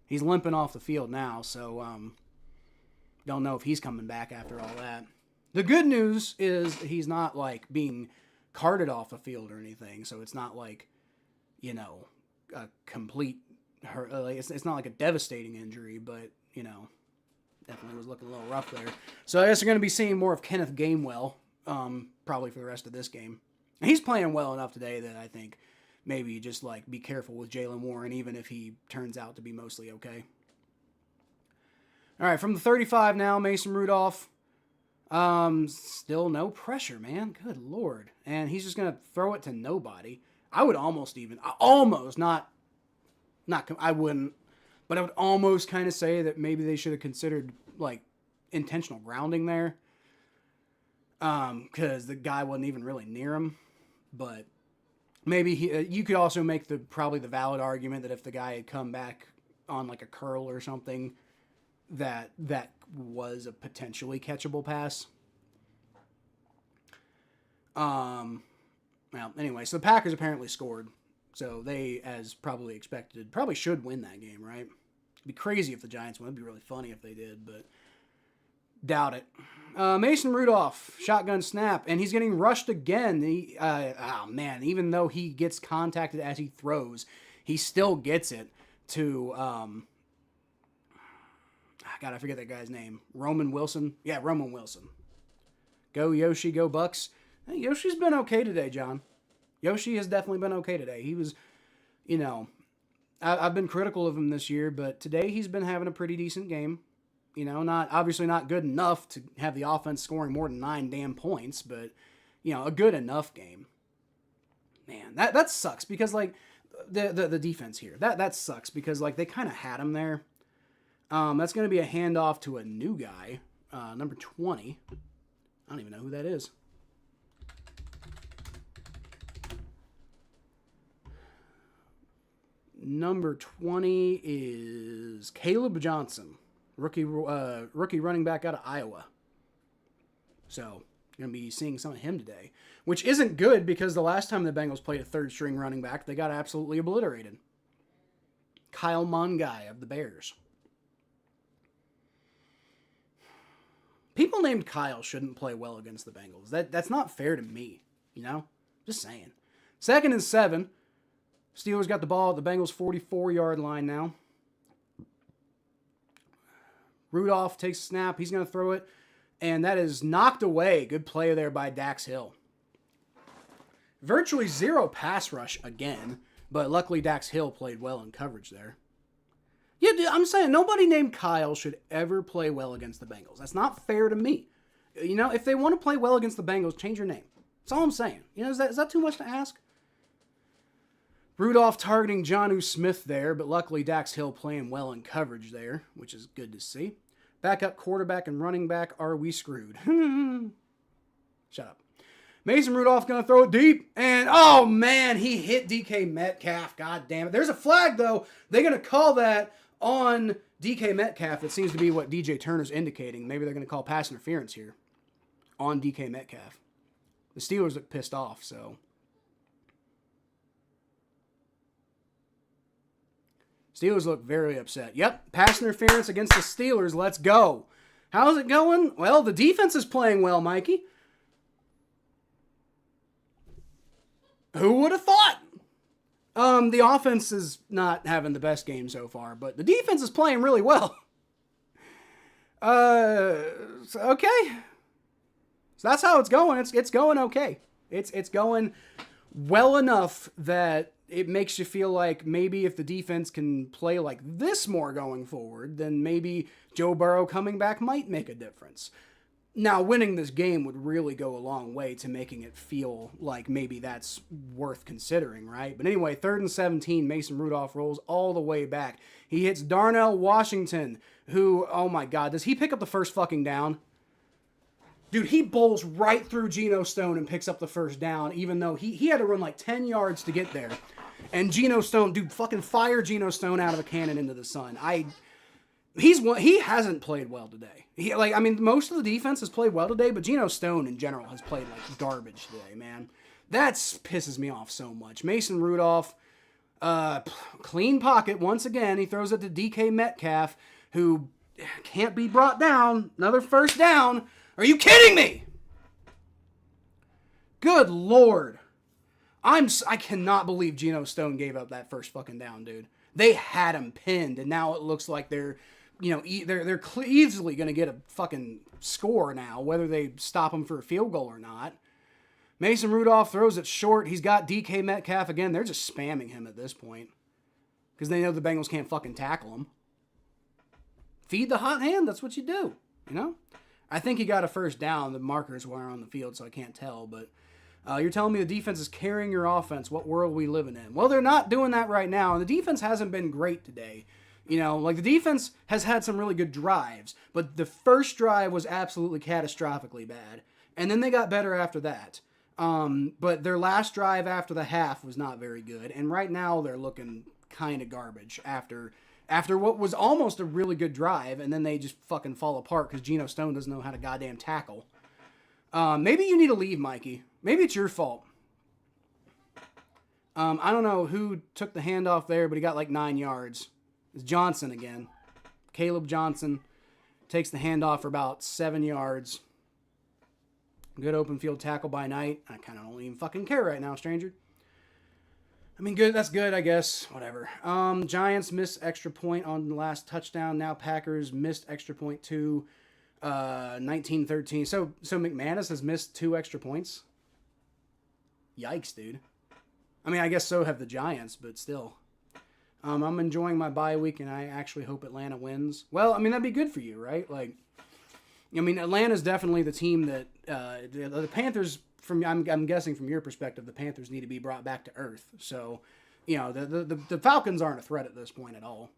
He's limping off the field now, so don't know if he's coming back after all that. The good news is he's not like being carted off the field or anything, so it's not like, you know, a complete it's not like a devastating injury, but you know, definitely was looking a little rough there. So I guess we're going to be seeing more of Kenneth Gainwell probably for the rest of this game. And he's playing well enough today that I think maybe just like be careful with Jalen Warren, even if he turns out to be mostly okay. All right, from the 35 now, Mason Rudolph. Still no pressure, man. Good Lord. And he's just going to throw it to nobody. I would I wouldn't, but I would almost kind of say that maybe they should have considered like intentional grounding there. Because the guy wasn't even really near him, but maybe you could also make probably the valid argument that if the guy had come back on like a curl or something, that was a potentially catchable pass. Well, anyway, so the Packers apparently scored, so they, as probably expected, probably should win that game, right? It'd be crazy if the Giants won. It'd be really funny if they did, but doubt it. Mason Rudolph, shotgun snap, and he's getting rushed again. Even though he gets contacted as he throws, he still gets it to, I forget that guy's name. Roman Wilson? Yeah, Roman Wilson. Go Yoshi, go Bucks. Hey, Yoshi's been okay today, John. Yoshi has definitely been okay today. He was, you know, I've been critical of him this year, but today he's been having a pretty decent game. You know, obviously not good enough to have the offense scoring more than 9 damn points, but, you know, a good enough game. Man, that sucks because, like, the defense here, that sucks because, like, they kind of had him there. That's going to be a handoff to a new guy, number 20. I don't even know who that is. Number 20 is Caleb Johnson, rookie running back out of Iowa. So, going to be seeing some of him today, which isn't good because the last time the Bengals played a third-string running back, they got absolutely obliterated. Kyle Mongai of the Bears. People named Kyle shouldn't play well against the Bengals. That's not fair to me, you know? Just saying. 2nd and 7. Steelers got the ball at the Bengals' 44-yard line now. Rudolph takes a snap. He's going to throw it. And that is knocked away. Good play there by Dax Hill. Virtually zero pass rush again. But luckily Dax Hill played well in coverage there. Yeah, dude, I'm saying nobody named Kyle should ever play well against the Bengals. That's not fair to me. You know, if they want to play well against the Bengals, change your name. That's all I'm saying. You know, is that too much to ask? Rudolph targeting Jonnu Smith there, but luckily Dax Hill playing well in coverage there, which is good to see. Backup quarterback and running back, are we screwed? Shut up. Mason Rudolph going to throw it deep, and oh man, he hit DK Metcalf. God damn it. There's a flag though. They're going to call that on DK Metcalf. That seems to be what DJ Turner's indicating. Maybe they're going to call pass interference here on DK Metcalf. The Steelers look pissed off, so. Steelers look very upset. Yep, pass interference against the Steelers. Let's go. How's it going? Well, the defense is playing well, Mikey. Who would have thought? The offense is not having the best game so far, but the defense is playing really well. Okay. So that's how it's going. It's going okay. It's going well enough that it makes you feel like maybe if the defense can play like this more going forward, then maybe Joe Burrow coming back might make a difference. Now, winning this game would really go a long way to making it feel like maybe that's worth considering, right? But anyway, 3rd and 17, Mason Rudolph rolls all the way back. He hits Darnell Washington, who, oh my God, does he pick up the first fucking down? Dude, he bowls right through Geno Stone and picks up the first down, even though he had to run like 10 yards to get there. And Geno Stone, dude, fucking fire Geno Stone out of a cannon into the sun. He hasn't played well today. Most of the defense has played well today, but Geno Stone in general has played like garbage today, man. That pisses me off so much. Mason Rudolph, clean pocket once again. He throws it to DK Metcalf, who can't be brought down. Another first down. Are you kidding me? Good Lord. I cannot believe Geno Stone gave up that first fucking down, dude. They had him pinned, and now it looks like they're easily going to get a fucking score now, whether they stop him for a field goal or not. Mason Rudolph throws it short. He's got DK Metcalf again. They're just spamming him at this point because they know the Bengals can't fucking tackle him. Feed the hot hand. That's what you do, you know? I think he got a first down. The markers were on the field, so I can't tell, but you're telling me the defense is carrying your offense. What world are we living in? Well, they're not doing that right now, and the defense hasn't been great today. You know, like the defense has had some really good drives, but the first drive was absolutely catastrophically bad, and then they got better after that. But their last drive after the half was not very good, and right now they're looking kind of garbage after what was almost a really good drive, and then they just fucking fall apart because Geno Stone doesn't know how to goddamn tackle. Maybe you need to leave, Mikey. Maybe it's your fault. I don't know who took the handoff there, but he got like 9 yards. It's Johnson again. Caleb Johnson takes the handoff for about 7 yards. Good open field tackle by Knight. I kind of don't even fucking care right now, stranger. I mean, good. That's good, I guess. Whatever. Giants missed extra point on the last touchdown. Now Packers missed extra point too. 19-13. So McManus has missed 2 extra points. Yikes, dude. I mean, I guess so have the Giants, but still. I'm enjoying my bye week, and I actually hope Atlanta wins. Well, I mean, that'd be good for you, right? Like, I mean, Atlanta's definitely the team that the Panthers. I'm guessing from your perspective, the Panthers need to be brought back to earth. So, you know, the Falcons aren't a threat at this point at all.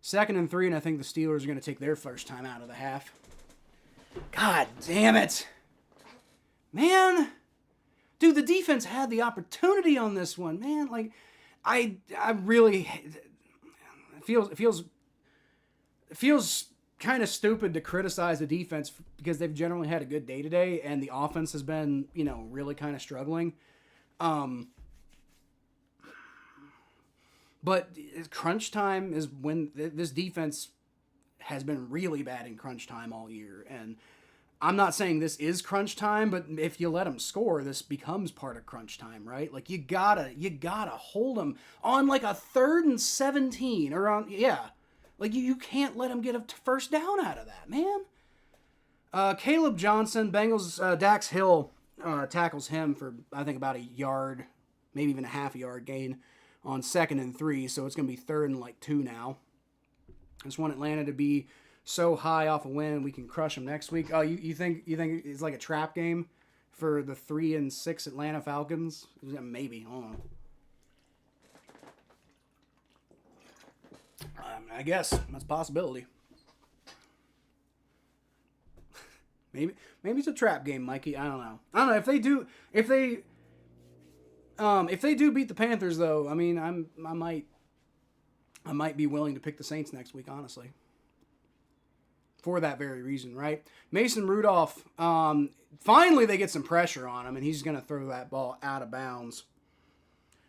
2nd and 3, and I think the Steelers are going to take their first time out of the half. God damn it. Man. Dude, the defense had the opportunity on this one, man. Like, I really... It feels kind of stupid to criticize the defense because they've generally had a good day today, and the offense has been, you know, really kind of struggling. But crunch time is when this defense has been really bad in crunch time all year. And I'm not saying this is crunch time, but if you let them score, this becomes part of crunch time, right? Like you gotta hold them on like a 3rd and 17 or on, yeah. Like you can't let them get a first down out of that, man. Caleb Johnson, Bengals, Dax Hill tackles him for, I think, about a yard, maybe even a half a yard gain on 2nd and 3, so it's going to be 3rd and like 2 now. I just want Atlanta to be so high off a win we can crush them next week. Oh, you think it's like a trap game for the 3 and 6 Atlanta Falcons? Maybe. I don't know. I guess that's a possibility. Maybe it's a trap game, Mikey. I don't know. If they do beat the Panthers, though, I mean, I might be willing to pick the Saints next week, honestly. For that very reason, right? Mason Rudolph, finally they get some pressure on him, and he's going to throw that ball out of bounds.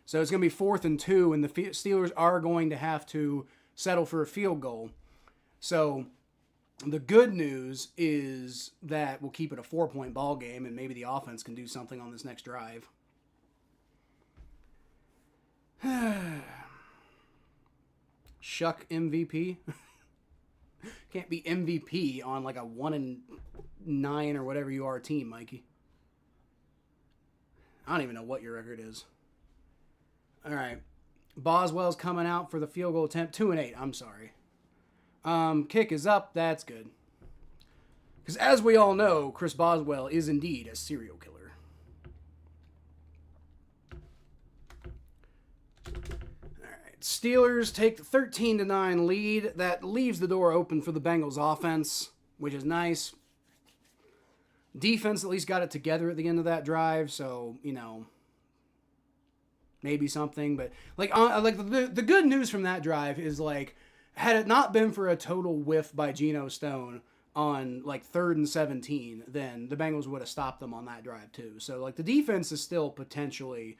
So it's going to be 4th and 2, and the Steelers are going to have to settle for a field goal. So the good news is that we'll keep it a 4-point ball game, and maybe the offense can do something on this next drive. Shuck MVP. Can't be MVP on like a 1-9 or whatever you are team, Mikey. I don't even know what your record is. All right. Boswell's coming out for the field goal attempt. 2-8. I'm sorry. Kick is up. That's good. Because as we all know, Chris Boswell is indeed a serial killer. Steelers take the 13-9 lead. That leaves the door open for the Bengals offense, which is nice. Defense at least got it together at the end of that drive, so, maybe something. But, the good news from that drive is, had it not been for a total whiff by Geno Stone on, 3rd and 17, then the Bengals would have stopped them on that drive, too. So, the defense is still potentially...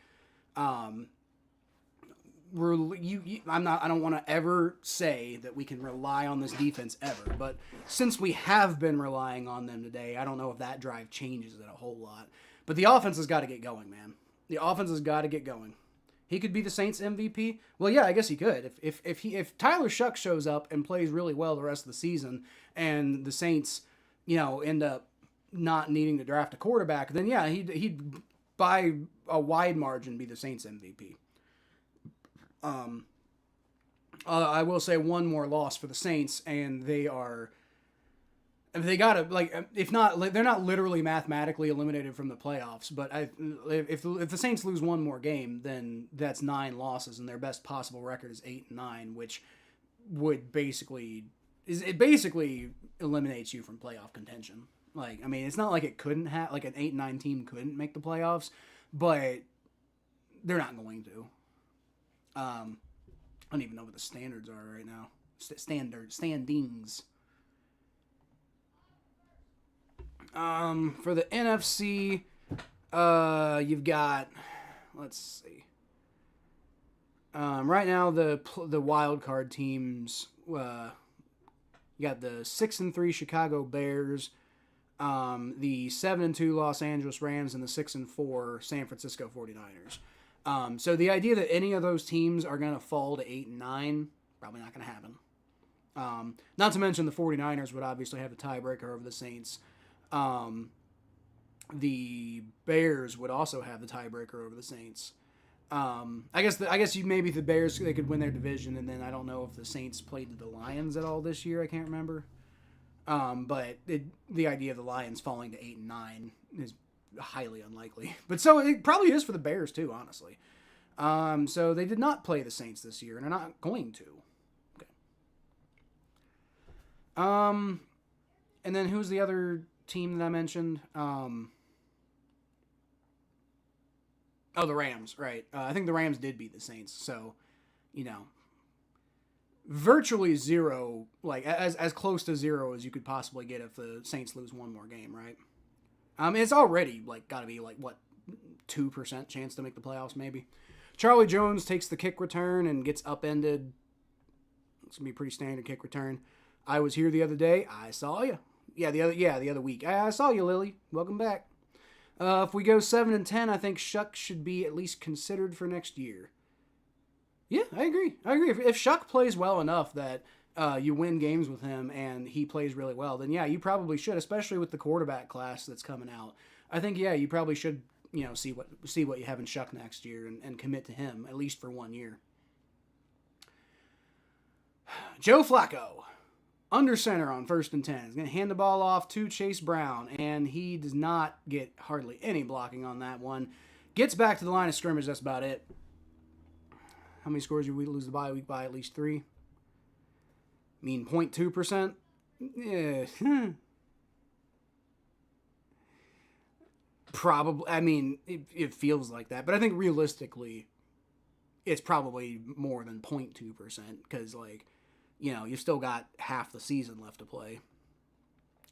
I don't want to ever say that we can rely on this defense ever, but since we have been relying on them today, I don't know if that drive changes it a whole lot. But the offense has got to get going, man. The offense has got to get going. He could be the Saints MVP. Well, yeah, I guess he could. If Tyler Shuck shows up and plays really well the rest of the season, and the Saints, end up not needing to draft a quarterback, then yeah, he'd by a wide margin be the Saints MVP. I will say one more loss for the Saints, and they gotta, if not, they're not literally mathematically eliminated from the playoffs, but if the Saints lose one more game, then that's 9 losses, and their best possible record is 8-9, which would basically eliminates you from playoff contention. It's not like it couldn't have, an 8-9 team couldn't make the playoffs, but they're not going to. I don't even know what the standards are right now. Standings. For the NFC, you've got, let's see. Right now the wild card teams, you got the 6-3 Chicago Bears, the 7-2 Los Angeles Rams, and the 6-4 San Francisco 49ers. So the idea that any of those teams are going to fall to 8-9, probably not going to happen. Not to mention the 49ers would obviously have a tiebreaker over the Saints. The Bears would also have the tiebreaker over the Saints. I guess maybe the Bears, they could win their division, and then I don't know if the Saints played the Lions at all this year. I can't remember. But the idea of the Lions falling to 8-9 is highly unlikely. But so it probably is for the Bears too, honestly. So they did not play the Saints this year, and are not going to. Okay. And then who's the other team that I mentioned? The Rams, right. I think the Rams did beat the Saints, so, virtually zero, as close to zero as you could possibly get if the Saints lose one more game, right? It's already, got to be, 2% chance to make the playoffs, maybe. Charlie Jones takes the kick return and gets upended. It's going to be a pretty standard kick return. I was here the other day. I saw you. The other week. I saw you, Lily. Welcome back. If we go 7-10, I think Shuck should be at least considered for next year. Yeah, I agree. If Shuck plays well enough that you win games with him and he plays really well, then yeah, you probably should, especially with the quarterback class that's coming out. I think, yeah, you probably should, see what you have in Shuck next year and commit to him, at least for 1 year. Joe Flacco, under center on 1st and 10. He's going to hand the ball off to Chase Brown, and he does not get hardly any blocking on that one. Gets back to the line of scrimmage, that's about it. How many scores did we lose the bye week by? At least 3. 0.2%? Yeah. Probably, it feels like that. But I think realistically, it's probably more than 0.2%. Because, you've still got half the season left to play.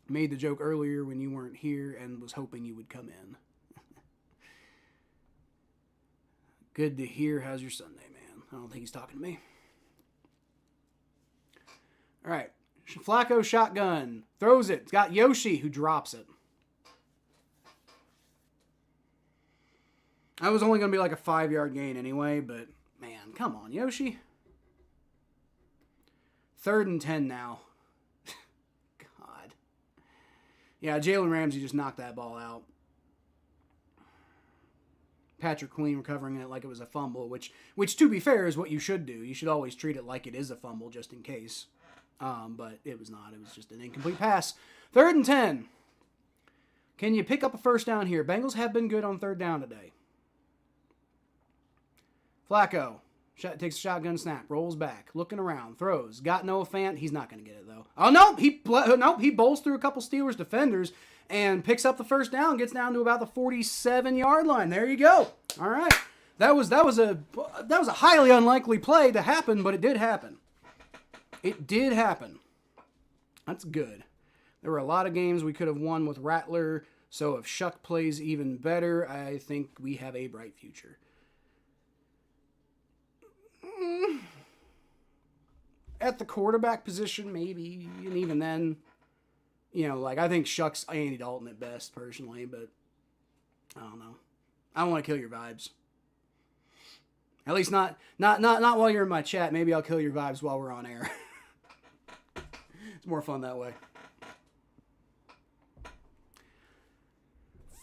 Made the joke earlier when you weren't here and was hoping you would come in. Good to hear. How's your Sunday, man? I don't think he's talking to me. All right. Flacco shotgun. Throws it. It's got Yoshi who drops it. That was only going to be a 5-yard gain anyway, but man. Come on, Yoshi. 3rd and 10 now. God. Yeah, Jalen Ramsey just knocked that ball out. Patrick Queen recovering it like it was a fumble, which to be fair is what you should do. You should always treat it like it is a fumble just in case. But it was not. It was just an incomplete pass. 3rd and 10. Can you pick up a first down here? Bengals have been good on 3rd down today. Flacco takes a shotgun snap, rolls back, looking around, throws, got Noah Fant. He's not going to get it though. Oh no, he bowls through a couple Steelers defenders and picks up the first down. Gets down to about the 47-yard line. There you go. All right, that was a highly unlikely play to happen, but it did happen. It did happen. That's good. There were a lot of games we could have won with Rattler, so if Shuck plays even better, I think we have a bright future. At the quarterback position, maybe, and even then, I think Shuck's Andy Dalton at best, personally, but I don't know. I don't want to kill your vibes. At least not while you're in my chat. Maybe I'll kill your vibes while we're on air. It's more fun that way.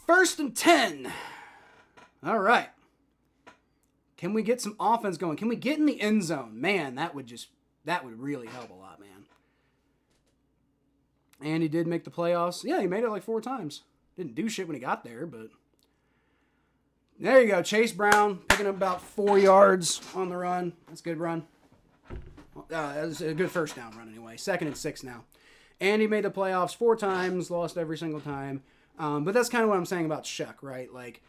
1st and 10. All right. Can we get some offense going? Can we get in the end zone? Man, that would really help a lot, man. And he did make the playoffs. Yeah, he made it like 4 times. Didn't do shit when he got there, but there you go. Chase Brown picking up about 4 yards on the run. That's a good run. That's a good first down run anyway. 2nd and 6 now. And he made the playoffs 4 times, lost every single time. But that's kind of what I'm saying about Shuck, right? Like,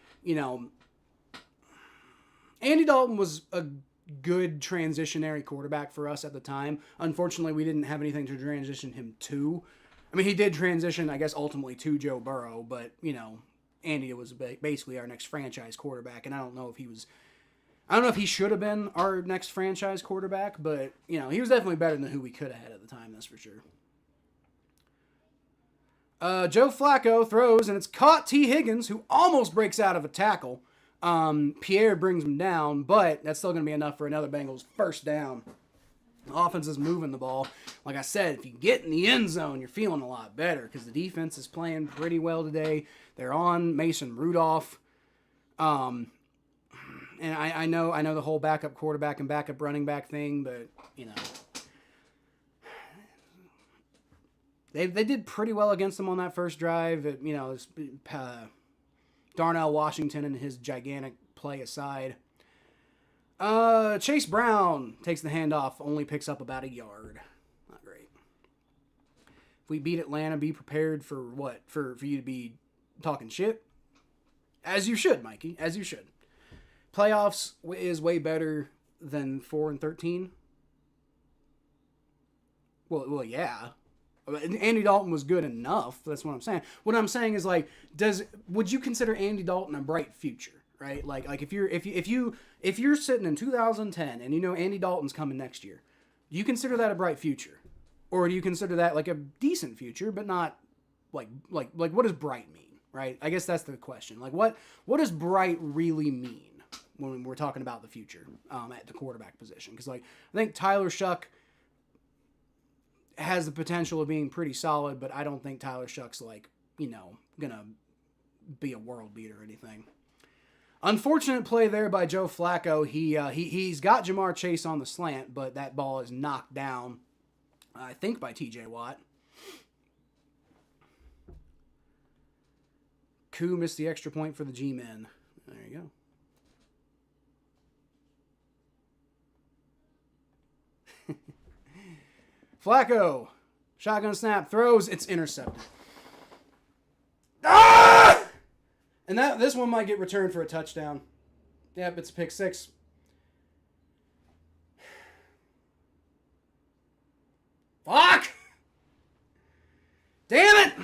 Andy Dalton was a good transitionary quarterback for us at the time. Unfortunately, we didn't have anything to transition him to. I mean, he did transition, I guess, ultimately to Joe Burrow, but, Andy was basically our next franchise quarterback, and I don't know if he should have been our next franchise quarterback, but, he was definitely better than who we could have had at the time, that's for sure. Joe Flacco throws, and it's caught T. Higgins, who almost breaks out of a tackle. Pierre brings him down, but that's still going to be enough for another Bengals first down. The offense is moving the ball. Like I said, if you get in the end zone, you're feeling a lot better because the defense is playing pretty well today. They're on Mason Rudolph. And I know the whole backup quarterback and backup running back thing, but, They did pretty well against them on that first drive. Darnell Washington and his gigantic play aside. Chase Brown takes the handoff, only picks up about 1 yard. Not great. If we beat Atlanta, be prepared for what? For you to be talking shit? As you should, Mikey. As you should. Playoffs is way better than 4 and 13. Well, yeah. Andy Dalton was good enough. That's what I'm saying. What I'm saying is would you consider Andy Dalton a bright future, right? Like if you're sitting in 2010 and Andy Dalton's coming next year, do you consider that a bright future, or do you consider that like a decent future, but not like what does bright mean, right? I guess that's the question. Like what does bright really mean when we're talking about the future at the quarterback position? Because I think Tyler Shuck has the potential of being pretty solid, but I don't think Tyler Shuck's gonna be a world beater or anything. Unfortunate play there by Joe Flacco. He's got Jamar Chase on the slant, but that ball is knocked down, I think, by TJ Watt. Koo missed the extra point for the G-men. There you go. Flacco, shotgun snap, throws, it's intercepted. Ah! And this one might get returned for a touchdown. Yep, it's a pick 6. Fuck! Damn it!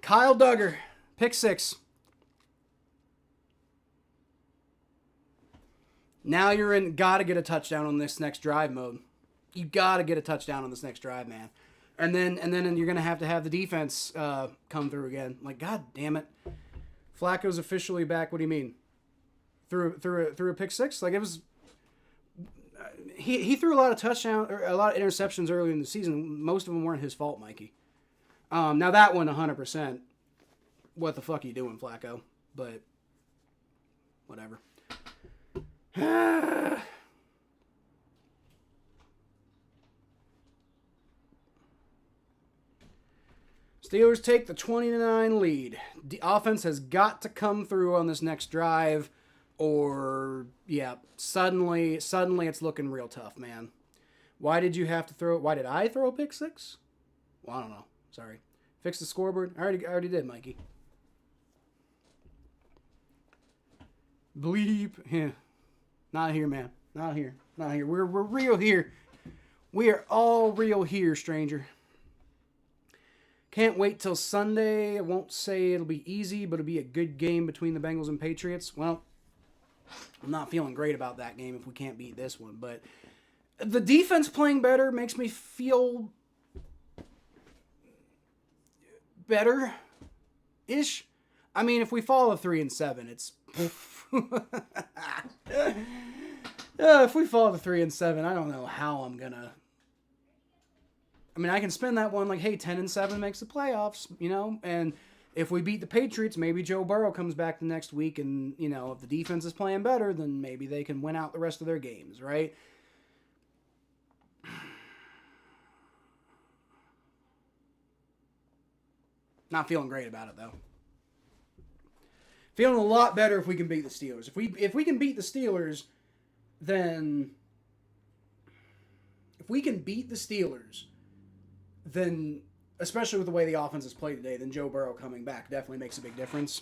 Kyle Duggar, pick 6. Now you're in gotta get a touchdown on this next drive mode. You gotta get a touchdown on this next drive, man. And then you're gonna have to have the defense come through again. Like, god damn it. Flacco's officially back. What do you mean? threw a pick six. Like, it was. He threw a lot of a lot of interceptions early in the season. Most of them weren't his fault, Mikey. Now that one, 100%. What the fuck are you doing, Flacco? But whatever. Steelers take the 20-9 lead. The offense has got to come through on this next drive, or suddenly it's looking real tough, man. Why did I throw a pick six? Well, I don't know. Sorry. Fix the scoreboard. I already did, Mikey. Bleep. Yeah. Not here, man. Not here. We're real here. We are all real here, stranger. Can't wait till Sunday. I won't say it'll be easy, but it'll be a good game between the Bengals and Patriots. Well, I'm not feeling great about that game if we can't beat this one, but the defense playing better makes me feel better-ish. I mean, if we fall to 3-7, it's... if we fall to 3-7, I don't know how I'm gonna... I mean, I can spin that one like, hey, 10-7 makes the playoffs, and if we beat the Patriots, maybe Joe Burrow comes back the next week, and, if the defense is playing better, then maybe they can win out the rest of their games, right? Not feeling great about it, though. Feeling a lot better if we can beat the Steelers. If we can beat the Steelers, then... If we can beat the Steelers... then, especially with the way the offense has played today, then Joe Burrow coming back definitely makes a big difference.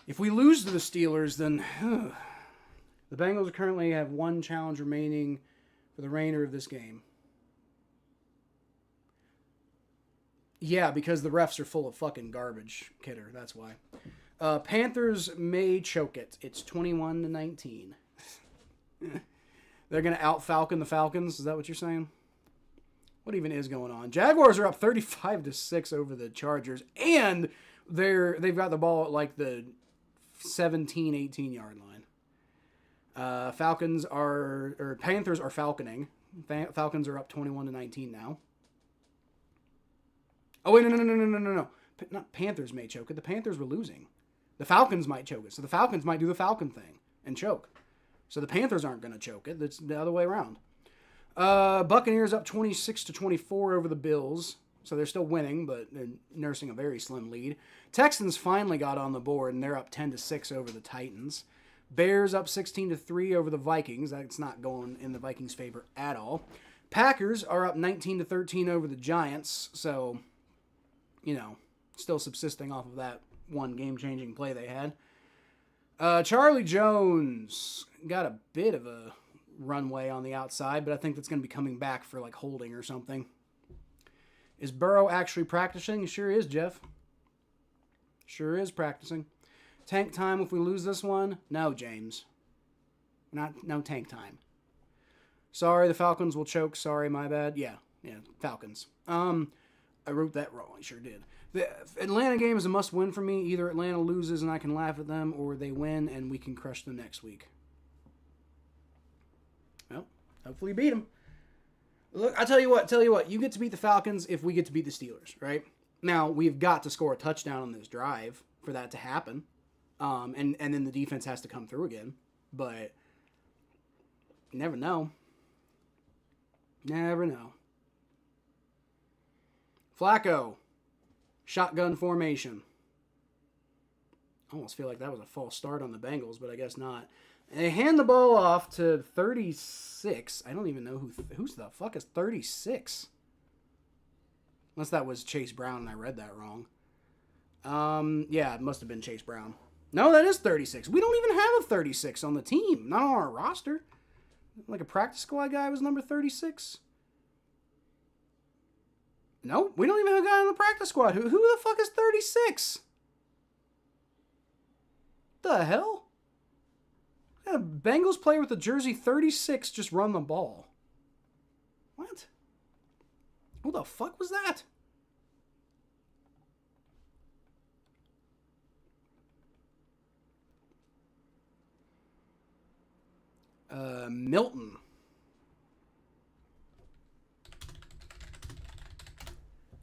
If we lose to the Steelers, then the Bengals currently have one challenge remaining for the remainder of this game. Yeah, because the refs are full of fucking garbage, Kidder. That's why. Panthers may choke it. It's 21-19. They're going to out-Falcon the Falcons? Is that what you're saying? What even is going on? Jaguars are up 35-6 over the Chargers, and they've got the ball at like the 17, 18-yard line. Panthers are falconing. Falcons are up 21-19 now. Oh, wait, no. Not Panthers may choke it. The Panthers were losing. The Falcons might choke it. So the Falcons might do the Falcon thing and choke. So the Panthers aren't going to choke it. It's the other way around. Buccaneers up 26-24 over the Bills. So they're still winning, but they're nursing a very slim lead. Texans finally got on the board, and they're up 10-6 over the Titans. Bears up 16-3 over the Vikings. That's not going in the Vikings' favor at all. Packers are up 19-13 over the Giants. So, still subsisting off of that one game-changing play they had. Charlie Jones got a bit of a runway on the outside, but I think that's going to be coming back for like holding or something. Is Burrow actually practicing? He sure is, Jeff. Sure is practicing. Tank time if we lose this one? No, James. No tank time. Sorry, the Falcons will choke. Sorry, my bad. Yeah, Falcons. I wrote that wrong. I sure did. The Atlanta game is a must-win for me. Either Atlanta loses and I can laugh at them, or they win and we can crush them next week. Well, hopefully beat them. Look, I tell you what. You get to beat the Falcons if we get to beat the Steelers, right? Now, we've got to score a touchdown on this drive for that to happen. And then the defense has to come through again. But you never know. Never know. Flacco. Shotgun formation. I almost feel like that was a false start on the Bengals, but I guess not. They hand the ball off to 36. I don't even know who's the fuck is 36. Unless that was Chase Brown and I read that wrong. Yeah, it must have been Chase Brown. No, that is 36. We don't even have a 36 on the team. Not on our roster. Like a practice squad guy was number 36. No, we don't even have a guy on the practice squad. Who the fuck is 36? The hell? A Bengals player with the jersey 36 just run the ball. What? Who the fuck was that? Milton.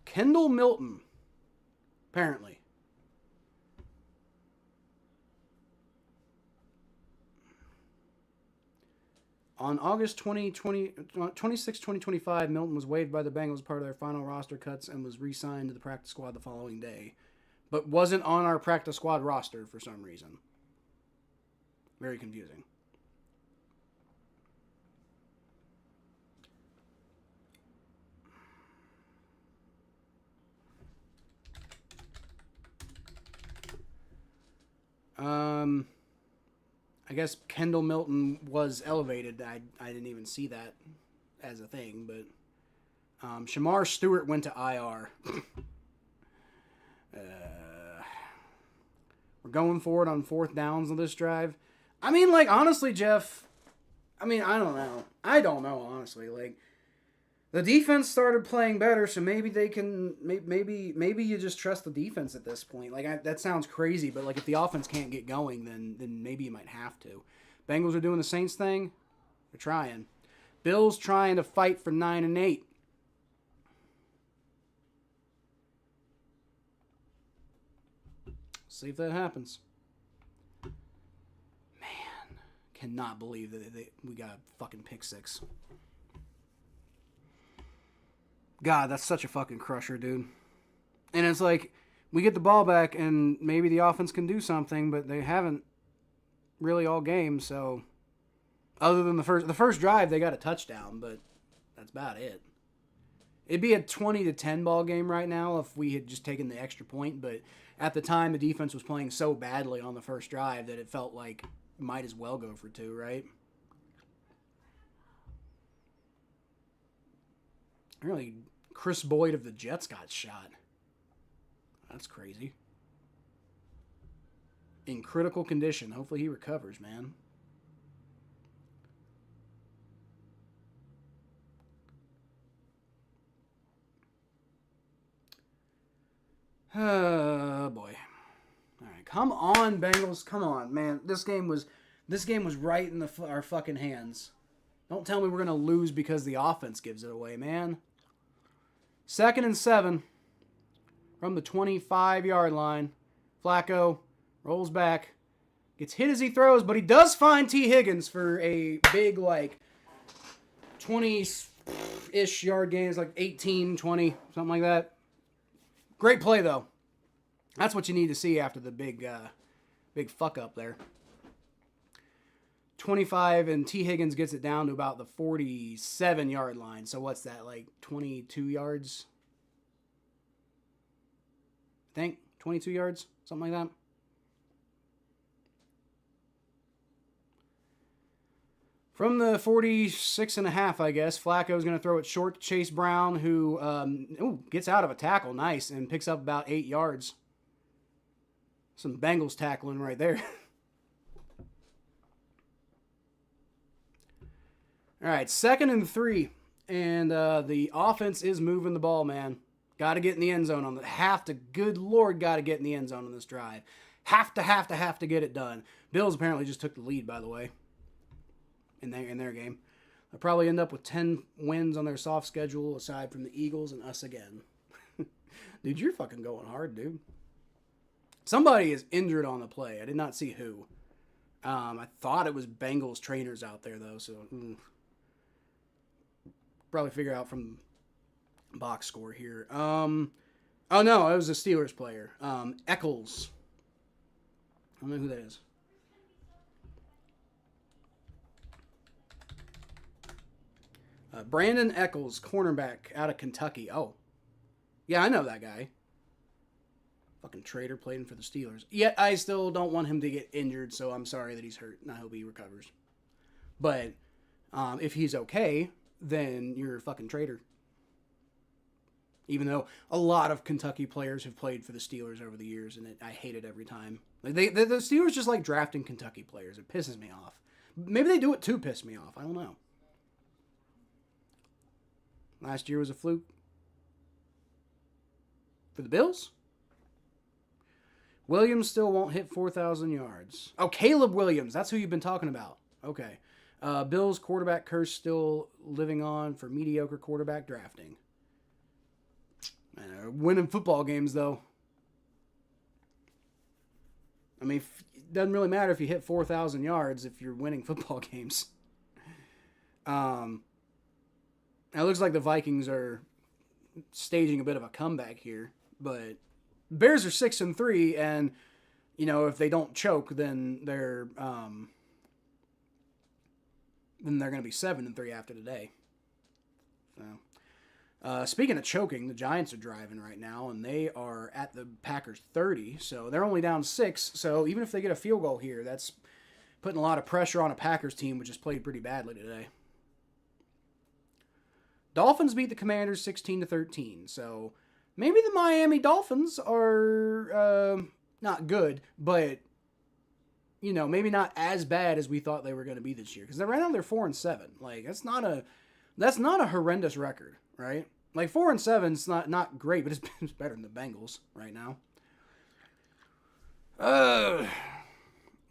Kendall Milton. Apparently. On August 26, 2025, Milton was waived by the Bengals, part of their final roster cuts, and was re-signed to the practice squad the following day. But wasn't on our practice squad roster for some reason. Very confusing. I guess Kendall Milton was elevated. I didn't even see that as a thing, but Shamar Stewart went to IR. We're going for it on 4th downs on this drive. I mean, like, honestly, Jeff, I mean, I don't know. I don't know, honestly. Like, the defense started playing better, so maybe they can, maybe you just trust the defense at this point. Like, that sounds crazy, but, like, if the offense can't get going, then maybe you might have to. Bengals are doing the Saints thing. They're trying. Bills trying to fight for 9-8. See if that happens. Man, cannot believe that we got a fucking pick 6. God, that's such a fucking crusher, dude. And it's like, we get the ball back and maybe the offense can do something, but they haven't really all game, so other than the first drive, they got a touchdown, but that's about it. It'd be a 20-10 ball game right now if we had just taken the extra point, but at the time, the defense was playing so badly on the first drive that it felt like might as well go for 2, right? Really, Chris Boyd of the Jets got shot. That's crazy. In critical condition. Hopefully he recovers, man. Oh boy. All right, come on, Bengals. Come on, man. This game was right in our fucking hands. Don't tell me we're gonna lose because the offense gives it away, man. 2nd and 7 from the 25-yard line. Flacco rolls back, gets hit as he throws, but he does find T. Higgins for a big, like, 20-ish yard gains, like 18, 20, something like that. Great play, though. That's what you need to see after the big fuck up there. 25, and T. Higgins gets it down to about the 47-yard line. So what's that, like 22 yards? I think 22 yards, something like that. From the 46.5, I guess, Flacco's going to throw it short to Chase Brown, who gets out of a tackle, nice, and picks up about 8 yards. Some Bengals tackling right there. All right, 2nd and 3, and the offense is moving the ball, man. Got to get in the end zone on that. Good Lord, got to get in the end zone on this drive. Have to get it done. Bills apparently just took the lead, by the way, in their game. They'll probably end up with 10 wins on their soft schedule, aside from the Eagles and us again. Dude, you're fucking going hard, dude. Somebody is injured on the play. I did not see who. I thought it was Bengals trainers out there, though, so... Probably figure out from box score here. Oh no, it was a Steelers player. Eccles. I don't know who that is. Brandon Eccles, cornerback out of Kentucky. Oh. Yeah, I know that guy. Fucking traitor playing for the Steelers. Yet I still don't want him to get injured, so I'm sorry that he's hurt, and I hope he recovers. But if he's okay, then you're a fucking traitor. Even though a lot of Kentucky players have played for the Steelers over the years, and I hate it every time. Like the Steelers just like drafting Kentucky players. It pisses me off. Maybe they do it to piss me off. I don't know. Last year was a fluke. For the Bills? Williams still won't hit 4,000 yards. Oh, Caleb Williams. That's who you've been talking about. Okay. Bills quarterback curse still living on for mediocre quarterback drafting. Winning football games, though. I mean, it doesn't really matter if you hit 4,000 yards if you're winning football games. It looks like the Vikings are staging a bit of a comeback here, but Bears are 6-3, and if they don't choke, then they're going to be 7-3 after today. So, speaking of choking, the Giants are driving right now, and they are at the Packers 30, so they're only down 6. So even if they get a field goal here, that's putting a lot of pressure on a Packers team, which has played pretty badly today. Dolphins beat the Commanders 16-13, so maybe the Miami Dolphins are not good, but maybe not as bad as we thought they were going to be this year. Because right now they're 4-7. Like that's not a horrendous record, right? Like 4-7 is not great, but it's better than the Bengals right now.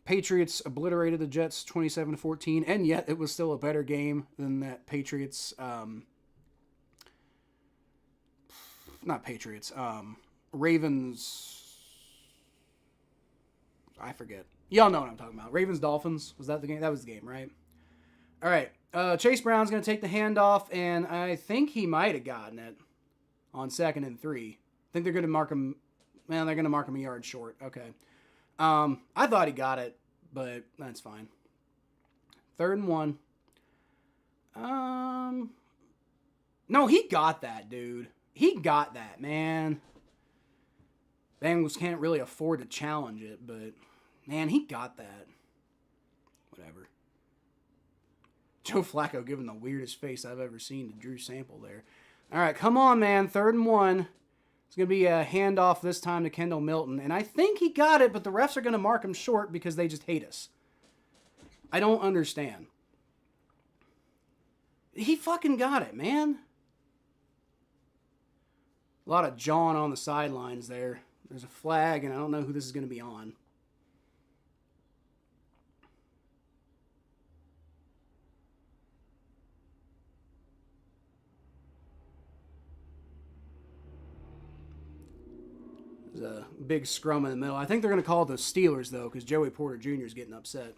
Patriots obliterated the Jets 27-14, and yet it was still a better game than that Patriots. Not Patriots. Ravens. I forget. Y'all know what I'm talking about. Ravens Dolphins. Was that the game? That was the game, right? All right. Chase Brown's going to take the handoff, and I think he might have gotten it on 2nd and 3. I think they're going to mark him. Man, they're going to mark him a yard short. Okay. I thought he got it, but that's fine. 3rd and 1. No, he got that, dude. He got that, man. Bengals can't really afford to challenge it, but, man, he got that. Whatever. Joe Flacco giving the weirdest face I've ever seen to Drew Sample there. All right, come on, man. 3rd and 1. It's going to be a handoff this time to Kendall Milton. And I think he got it, but the refs are going to mark him short because they just hate us. I don't understand. He fucking got it, man. A lot of jawing on the sidelines there. There's a flag, and I don't know who this is going to be on. There's a big scrum in the middle. I think they're going to call the Steelers, though, because Joey Porter Jr. is getting upset.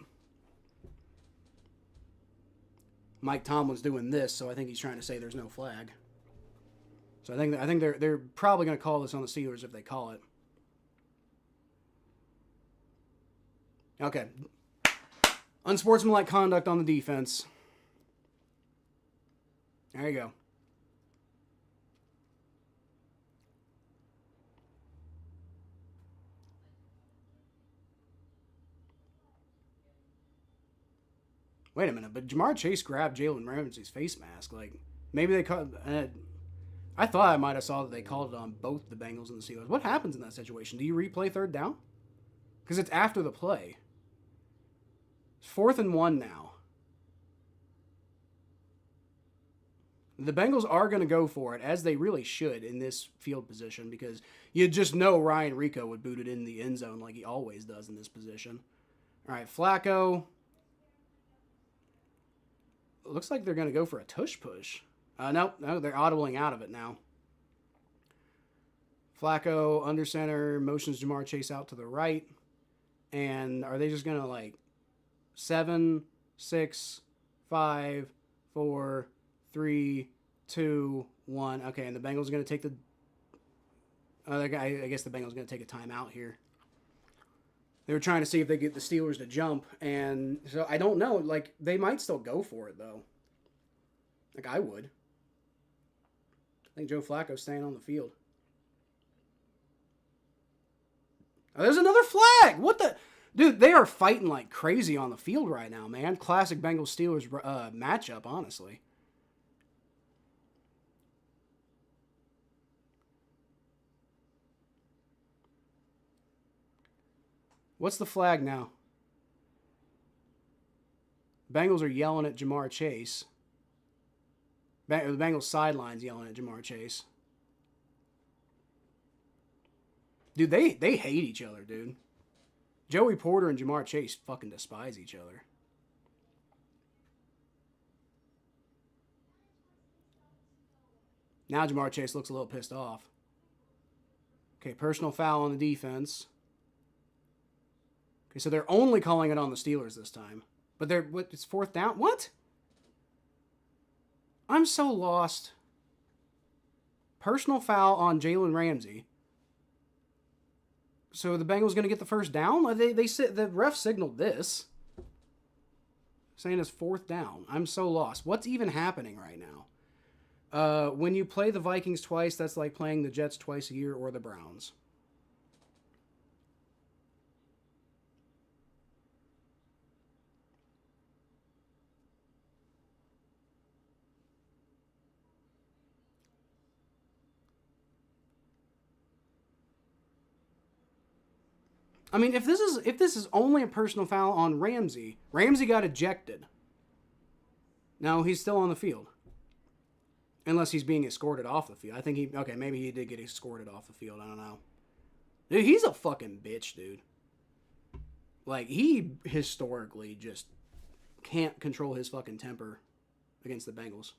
Mike Tomlin's doing this, so I think he's trying to say there's no flag. So I think they're probably going to call this on the Steelers if they call it. Okay. Unsportsmanlike conduct on the defense. There you go. Wait a minute, but Jamar Chase grabbed Jalen Ramsey's face mask. Like, maybe they called... I thought I might have saw that they called it on both the Bengals and the Steelers. What happens in that situation? Do you replay 3rd down? Because it's after the play. It's 4th and 1 now. The Bengals are going to go for it, as they really should in this field position, because you just know Ryan Rico would boot it in the end zone like he always does in this position. All right, Flacco. It looks like they're going to go for a tush push. No, they're audibling out of it now. Flacco, under center, motions Jamar Chase out to the right. And are they just going to 7, 6, 5, 4, 3, 2, 1. Okay, and the Bengals are going to take the... I guess the Bengals are going to take a timeout here. They were trying to see if they get the Steelers to jump. And so I don't know. They might still go for it, though. I would. I think Joe Flacco's staying on the field. Oh, there's another flag! What the... Dude, they are fighting like crazy on the field right now, man. Classic Bengals-Steelers matchup, honestly. What's the flag now? Bengals are yelling at Jamar Chase. The Bengals sidelines yelling at Jamar Chase. Dude, they hate each other, dude. Joey Porter and Jamar Chase fucking despise each other. Now Jamar Chase looks a little pissed off. Okay, personal foul on the defense. Okay, so they're only calling it on the Steelers this time. But it's 4th down? What? I'm so lost. Personal foul on Jalen Ramsey. So the Bengals going to get the first down? The ref signaled this. Saying it's 4th down. I'm so lost. What's even happening right now? When you play the Vikings twice, that's like playing the Jets twice a year or the Browns. I mean, if this is only a personal foul on Ramsey got ejected. No, he's still on the field. Unless he's being escorted off the field. I think maybe he did get escorted off the field. I don't know. Dude, he's a fucking bitch, dude. Like, he historically just can't control his fucking temper against the Bengals.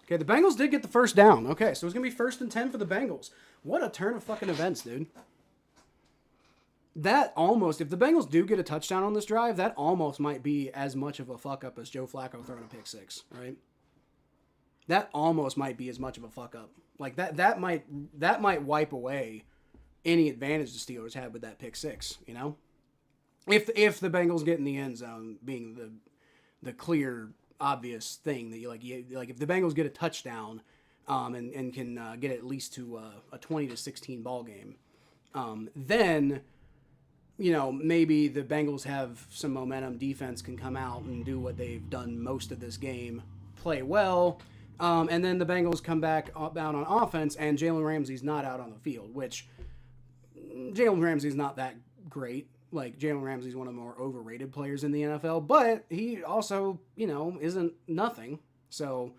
Okay, the Bengals did get the first down. Okay, so it's going to be 1st and 10 for the Bengals. What a turn of fucking events, dude. That almost, if the Bengals do get a touchdown on this drive, that almost might be as much of a fuck up as Joe Flacco throwing a pick 6, right? That almost might be as much of a fuck up. Like that might wipe away any advantage the Steelers had with that pick 6, you know? If the Bengals get in the end zone being the clear obvious thing that you like if the Bengals get a touchdown and can get at least to a 20-16 ball game, then maybe the Bengals have some momentum, defense can come out and do what they've done most of this game, play well, and then the Bengals come back out on offense and Jalen Ramsey's not out on the field, which Jalen Ramsey's not that great. Like, Jalen Ramsey's one of the more overrated players in the NFL, but he also, isn't nothing. So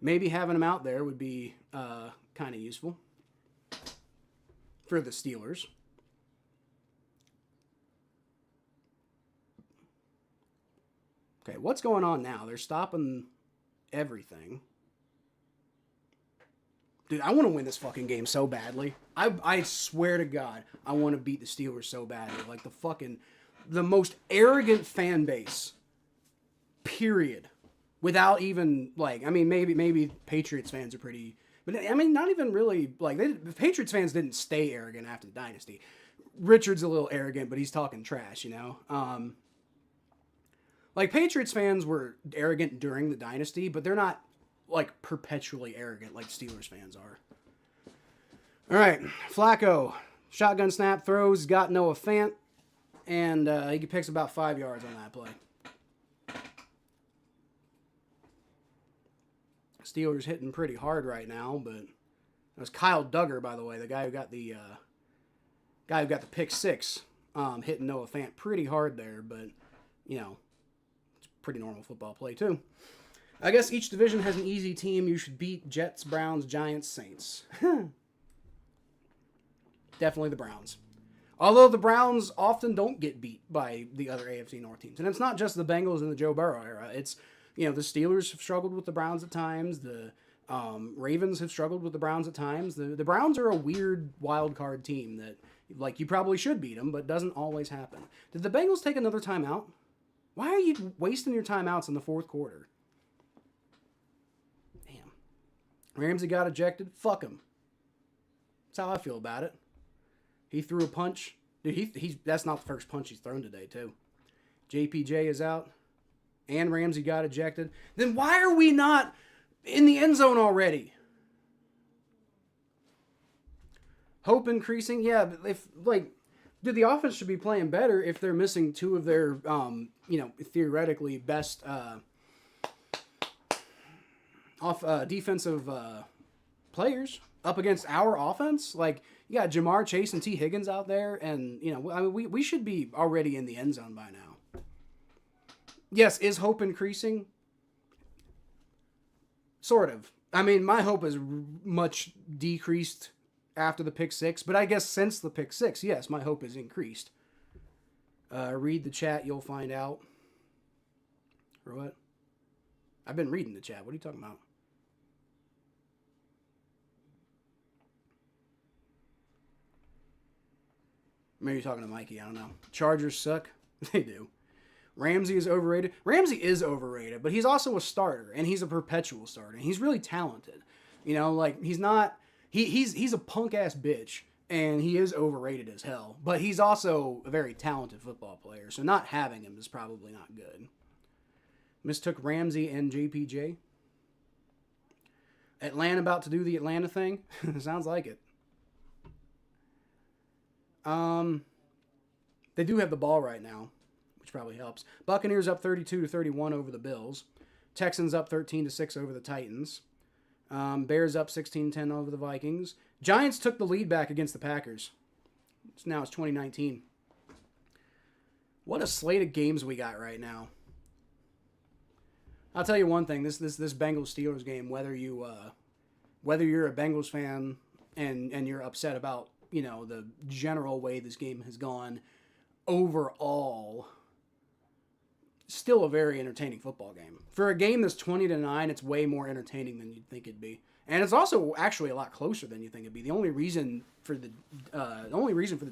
maybe having him out there would be kind of useful for the Steelers. Okay, what's going on now? They're stopping everything. Dude, I want to win this fucking game so badly. I swear to God, I want to beat the Steelers so badly. Like, the most arrogant fan base, period. Without even, maybe Patriots fans are pretty, but not even really, the Patriots fans didn't stay arrogant after the dynasty. Richard's a little arrogant, but he's talking trash, Patriots fans were arrogant during the dynasty, but they're not, perpetually arrogant like Steelers fans are. All right, Flacco, shotgun snap, throws, got Noah Fant, and he picks about 5 yards on that play. Steelers hitting pretty hard right now, but it was Kyle Duggar, by the way, the guy who got the pick 6, hitting Noah Fant pretty hard there, but it's pretty normal football play too. I guess each division has an easy team you should beat: Jets, Browns, Giants, Saints. Definitely the Browns. Although the Browns often don't get beat by the other AFC North teams. And it's not just the Bengals in the Joe Burrow era. It's, the Steelers have struggled with the Browns at times. The Ravens have struggled with the Browns at times. The Browns are a weird wild card team that, you probably should beat them, but doesn't always happen. Did the Bengals take another timeout? Why are you wasting your timeouts in the fourth quarter? Ramsey got ejected. Fuck him. That's how I feel about it. He threw a punch. Dude, that's not the first punch he's thrown today, too. JPJ is out. And Ramsey got ejected. Then why are we not in the end zone already? Hope increasing? Yeah, but dude, the offense should be playing better if they're missing two of their, theoretically best defensive players up against our offense. You got Jamar Chase and T. Higgins out there, and we should be already in the end zone by now. Yes, is hope increasing? Sort of. My hope is much decreased after the pick 6, but I guess since the pick 6, yes, my hope is increased. Read the chat, you'll find out. Or what? I've been reading the chat. What are you talking about? Maybe you're talking to Mikey. I don't know. Chargers suck. They do. Ramsey is overrated. Ramsey is overrated, but he's also a starter, and he's a perpetual starter. And he's really talented. You know, like, he's not... He's a punk-ass bitch, and he is overrated as hell. But he's also a very talented football player, so not having him is probably not good. Mistook Ramsey and JPJ. Atlanta about to do the Atlanta thing? Sounds like it. They do have the ball right now, which probably helps. Buccaneers up 32-31 over the Bills. Texans up 13-6 over the Titans. Bears up 16-10 over the Vikings. Giants took the lead back against the Packers. Now it's 2019. What a slate of games we got right now. I'll tell you one thing. This Bengals Steelers game, whether you're a Bengals fan and you're upset about, you know, the general way this game has gone, overall, still a very entertaining football game. For a game that's 20-9, it's way more entertaining than you'd think it'd be. And it's also actually a lot closer than you think it'd be. The only reason for the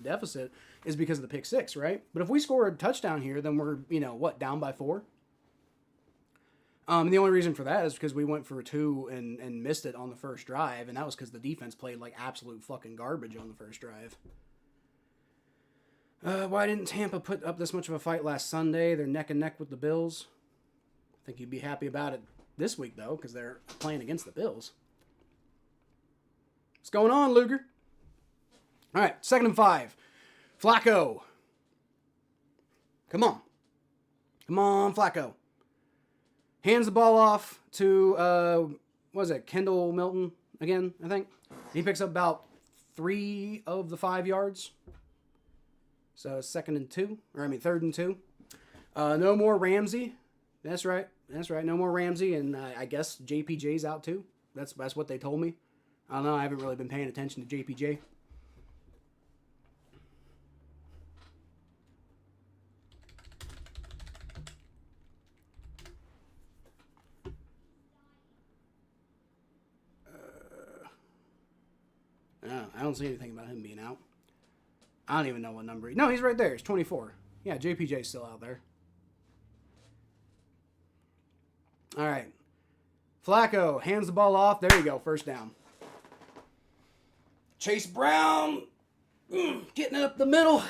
deficit is because of the pick six, right? But if we score a touchdown here, then we're, down by 4. The only reason for that is because we went for 2 and missed it on the first drive, and that was because the defense played like absolute fucking garbage on the first drive. Why didn't Tampa put up this much of a fight last Sunday? They're neck and neck with the Bills. I think you'd be happy about it this week, though, because they're playing against the Bills. What's going on, Luger? All right, 2nd and 5. Flacco. Come on. Come on, Flacco. Hands the ball off to, Kendall Milton again, I think. He picks up about 3 of the 5 yards. So 3rd and 2. No more Ramsey. That's right. No more Ramsey, and I guess JPJ's out too. That's what they told me. I don't know. I haven't really been paying attention to JPJ. I don't see anything about him being out. I don't even know what number. No, he's right there. He's 24. Yeah, JPJ's still out there. All right. Flacco hands the ball off. There you go. First down. Chase Brown getting it up the middle.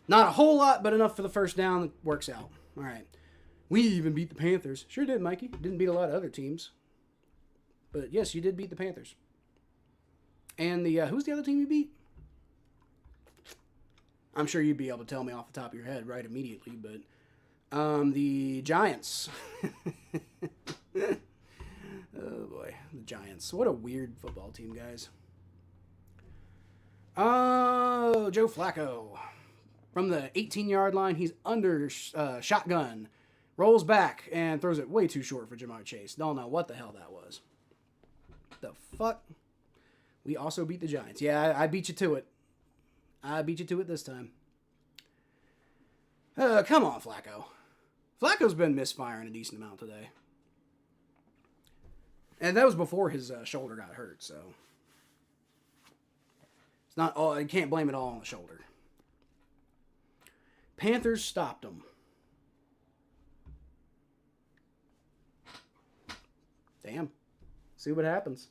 Not a whole lot, but enough for the first down. That works out. All right. We even beat the Panthers. Sure did, Mikey. Didn't beat a lot of other teams. But yes, you did beat the Panthers. And who's the other team you beat? I'm sure you'd be able to tell me off the top of your head right immediately, but the Giants. Oh boy, the Giants. What a weird football team, guys. Oh, Joe Flacco. From the 18-yard line, he's under shotgun. Rolls back and throws it way too short for Jamar Chase. Don't know what the hell that was. The fuck? We also beat the Giants. Yeah, I beat you to it. I beat you to it this time. Come on, Flacco. Flacco's been misfiring a decent amount today. And that was before his shoulder got hurt, so. It's not all, you can't blame it all on the shoulder. Panthers stopped him. Damn. See what happens.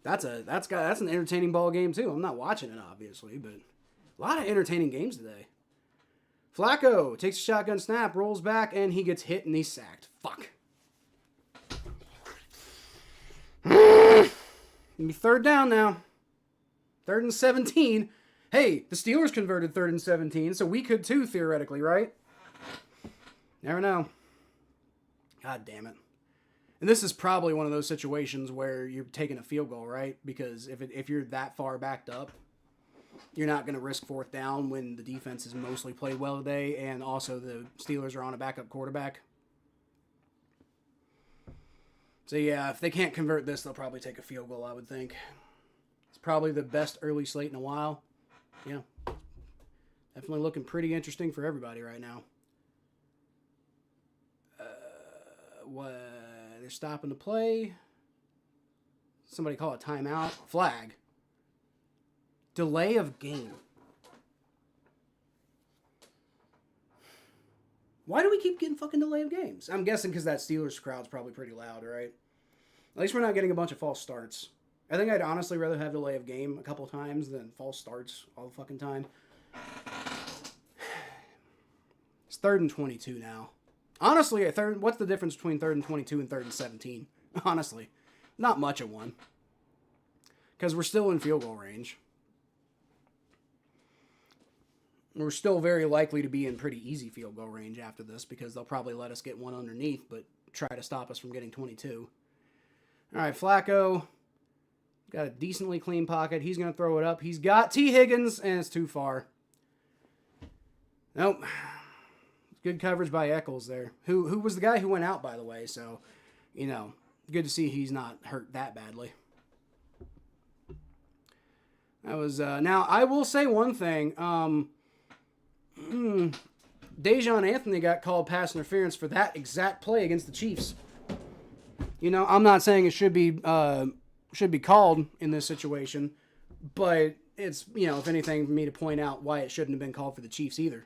That's an entertaining ball game too. I'm not watching it obviously, but a lot of entertaining games today. Flacco takes a shotgun snap, rolls back, and he gets hit and he's sacked. Fuck. It'll be 3rd down now. 3rd and 17. Hey, the Steelers converted 3rd and 17, so we could too theoretically, right? Never know. God damn it. And this is probably one of those situations where you're taking a field goal, right? Because if you're that far backed up, you're not going to risk 4th down when the defense has mostly played well today, and also the Steelers are on a backup quarterback. So yeah, if they can't convert this, they'll probably take a field goal, I would think. It's probably the best early slate in a while. Yeah. Definitely looking pretty interesting for everybody right now. What? They're stopping the play. Somebody call a timeout. Flag. Delay of game. Why do we keep getting fucking delay of games? I'm guessing because that Steelers crowd's probably pretty loud, right? At least we're not getting a bunch of false starts. I think I'd honestly rather have delay of game a couple times than false starts all the fucking time. It's 3rd and 22 now. Honestly, what's the difference between 3rd and 22 and 3rd and 17? Honestly, not much of one. Because we're still in field goal range. We're still very likely to be in pretty easy field goal range after this because they'll probably let us get one underneath, but try to stop us from getting 22. All right, Flacco. Got a decently clean pocket. He's going to throw it up. He's got T. Higgins, and it's too far. Nope. Good coverage by Eccles there. Who was the guy who went out, by the way. So, good to see he's not hurt that badly. That was, now, I will say one thing. Dejon Anthony got called pass interference for that exact play against the Chiefs. I'm not saying it should be called in this situation, but it's, if anything, for me to point out why it shouldn't have been called for the Chiefs either.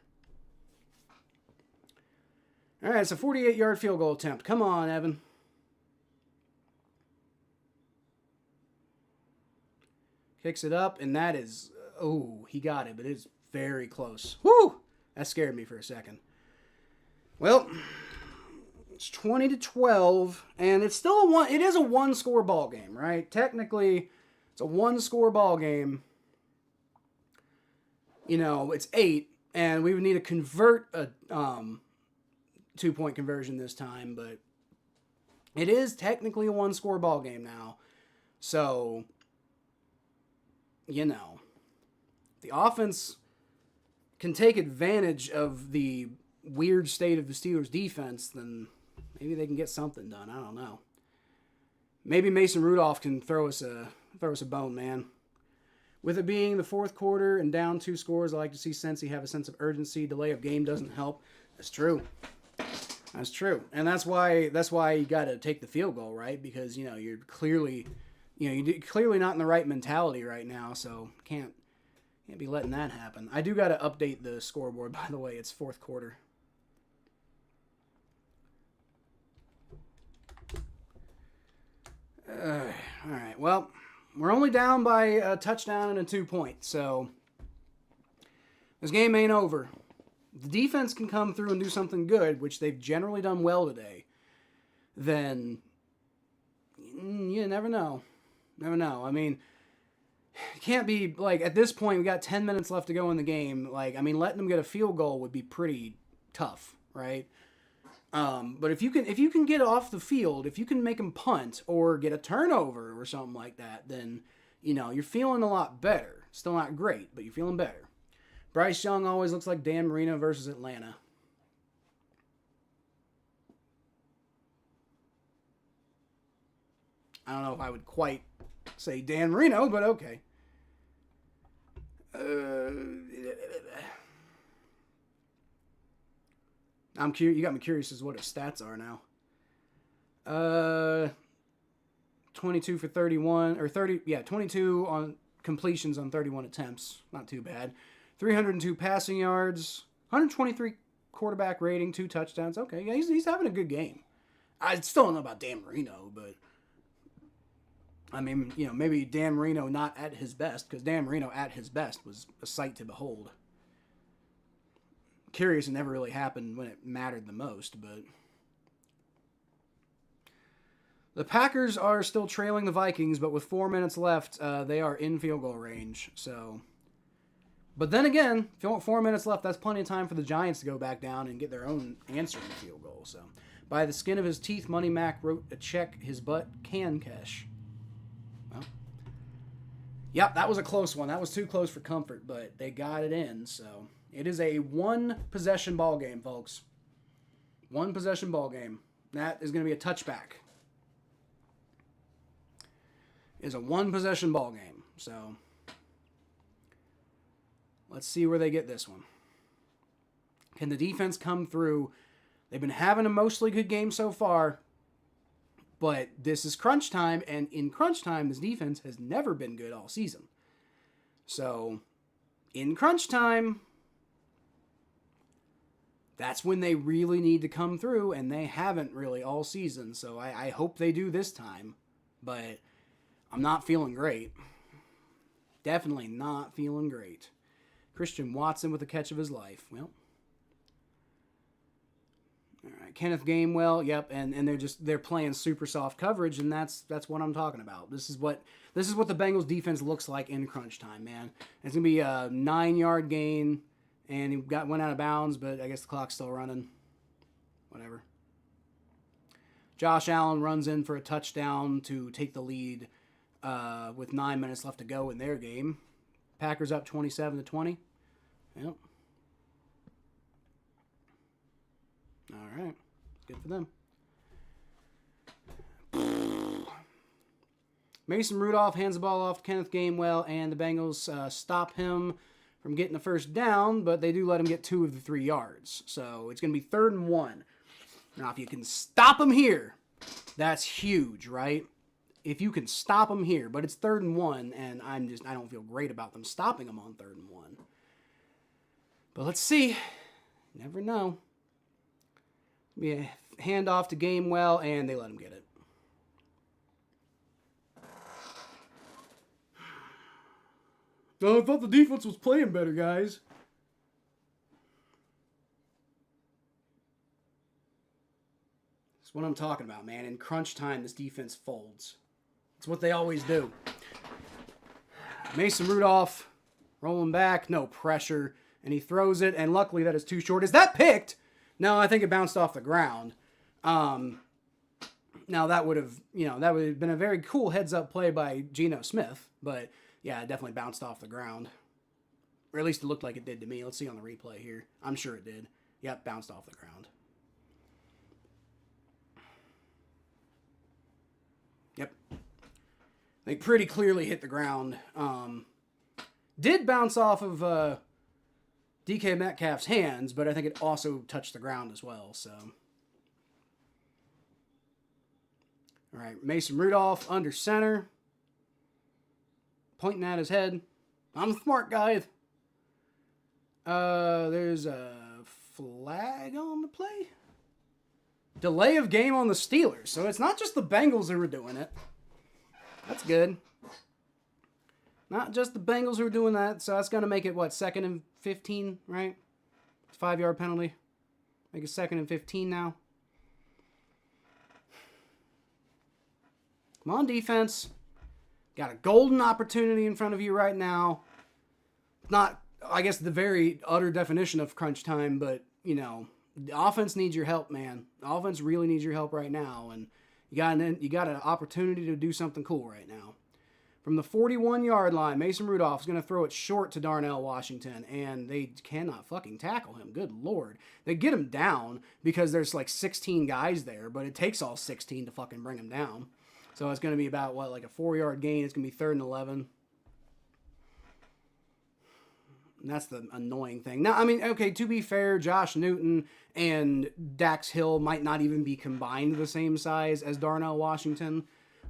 All right, it's a 48-yard field goal attempt. Come on, Evan. Kicks it up, and that is, he got it, but it's very close. Woo! That scared me for a second. Well, it's 20-12, and it's still it is a one-score ball game, right? Technically, it's a one-score ball game. It's 8, and we would need to convert a 2-point conversion this time, but it is technically a one-score ball game now. So, the offense can take advantage of the weird state of the Steelers' defense, then maybe they can get something done. I don't know. Maybe Mason Rudolph can throw us a bone, man. With it being the fourth quarter and down 2 scores, I like to see Cincy have a sense of urgency. Delay of game doesn't help. That's true. That's true. And that's why you got to take the field goal, right? Because, you're clearly not in the right mentality right now, so can't be letting that happen. I do got to update the scoreboard, by the way. It's fourth quarter. All right. Well, we're only down by a touchdown and a 2-point, so this game ain't over. The defense can come through and do something good, which they've generally done well today, then you never know. Never know. I mean, it can't be, at this point, we got 10 minutes left to go in the game. Letting them get a field goal would be pretty tough, right? But if you can get off the field, if you can make them punt or get a turnover or something like that, then, you're feeling a lot better. Still not great, but you're feeling better. Bryce Young always looks like Dan Marino versus Atlanta. I don't know if I would quite say Dan Marino, but okay. I'm curious. You got me curious as to what his stats are now. 22 for 31 or 30. Yeah, 22 on completions on 31 attempts. Not too bad. 302 passing yards, 123 quarterback rating, 2 touchdowns. Okay, yeah, he's having a good game. I still don't know about Dan Marino, but maybe Dan Marino not at his best, because Dan Marino at his best was a sight to behold. Curious, it never really happened when it mattered the most, but the Packers are still trailing the Vikings, but with 4 minutes left, they are in field goal range, so. But then again, if you want 4 minutes left, that's plenty of time for the Giants to go back down and get their own answering field goal. So, by the skin of his teeth, Money Mac wrote a check his butt can cash. Well, yep, that was a close one. That was too close for comfort, but they got it in. So, it is a one-possession ball game, folks. One-possession ball game. That is going to be a touchback. It is a one-possession ball game. So, let's see where they get this one. Can the defense come through? They've been having a mostly good game so far, but this is crunch time, and in crunch time, this defense has never been good all season. So, in crunch time, that's when they really need to come through, and they haven't really all season. So I hope they do this time, but I'm not feeling great. Definitely not feeling great. Christian Watson with the catch of his life. Well, all right, Kenneth Gainwell, yep, and they're playing super soft coverage, and that's what I'm talking about. This is what the Bengals defense looks like in crunch time, man. It's gonna be a 9-yard gain, and he went out of bounds, but I guess the clock's still running. Whatever. Josh Allen runs in for a touchdown to take the lead with 9 minutes left to go in their game. Packers up 27-20. Yep. All right. Good for them. Mason Rudolph hands the ball off to Kenneth Gainwell, and the Bengals stop him from getting the first down, but they do let him get 2 of the 3 yards. So it's going to be 3rd and 1. Now, if you can stop him here, that's huge, right? If you can stop him here, but it's 3rd and 1, and I don't feel great about them stopping him on 3rd and 1. But let's see. Never know. Be a handoff to Gainwell, and they let him get it. Oh, I thought the defense was playing better, guys. That's what I'm talking about, man. In crunch time, this defense folds. It's what they always do. Mason Rudolph rolling back, no pressure, and he throws it, and luckily that is too short. Is that picked? No, I think it bounced off the ground. Now that would have been a very cool heads-up play by Geno Smith, but yeah, it definitely bounced off the ground. Or at least it looked like it did to me. Let's see on the replay here. I'm sure it did. Yep, bounced off the ground. Yep. They pretty clearly hit the ground. Did bounce off of DK Metcalf's hands, but I think it also touched the ground as well, so. All right, Mason Rudolph under center. Pointing at his head. I'm the smart guy. There's a flag on the play. Delay of game on the Steelers. So it's not just the Bengals who were doing it. That's good. Not just the Bengals who are doing that. So that's going to make it, 2nd and 15, right? 5-yard penalty. Make it 2nd and 15 now. Come on, defense. Got a golden opportunity in front of you right now. Not, I guess, the very utter definition of crunch time, but, the offense needs your help, man. The offense really needs your help right now, and you got an opportunity to do something cool right now. From the 41-yard line, Mason Rudolph is going to throw it short to Darnell Washington, and they cannot fucking tackle him. Good Lord. They get him down because there's 16 guys there, but it takes all 16 to fucking bring him down. So it's going to be about, a 4-yard gain. It's going to be 3rd and 11. And that's the annoying thing. Now, okay, to be fair, Josh Newton and Dax Hill might not even be combined the same size as Darnell Washington.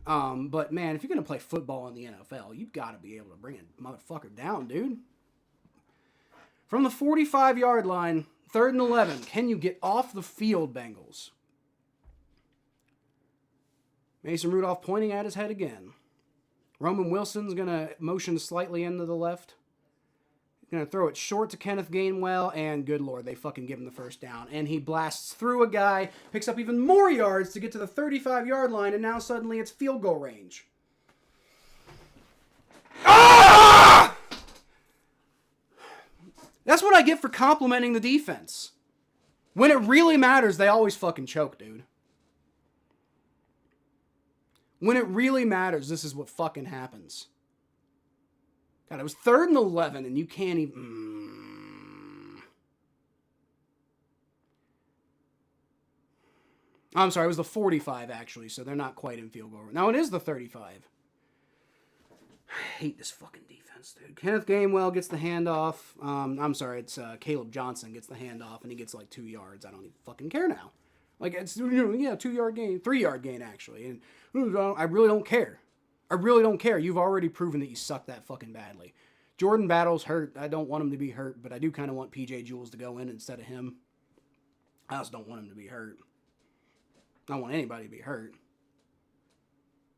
But, man, if you're going to play football in the NFL, you've got to be able to bring a motherfucker down, dude. From the 45-yard line, 3rd and 11. Can you get off the field, Bengals? Mason Rudolph pointing at his head again. Roman Wilson's going to motion slightly into the left. Going to throw it short to Kenneth Gainwell, and good Lord, they fucking give him the first down. And he blasts through a guy, picks up even more yards to get to the 35-yard line, and now suddenly it's field goal range. Ah! That's what I get for complimenting the defense. When it really matters, they always fucking choke, dude. When it really matters, this is what fucking happens. God, it was 3rd and 11, and you can't even... I'm sorry, it was the 45, actually, so they're not quite in field goal. Now, it is the 35. I hate this fucking defense, dude. Kenneth Gainwell gets the handoff. I'm sorry, it's Caleb Johnson gets the handoff, and he gets like 2 yards. I don't even fucking care now. Like, it's, 2-yard gain, 3-yard gain, actually. And I really don't care. I really don't care. You've already proven that you suck that fucking badly. Jordan Battle's hurt. I don't want him to be hurt, but I do kind of want PJ Jules to go in instead of him. I also don't want him to be hurt. I don't want anybody to be hurt.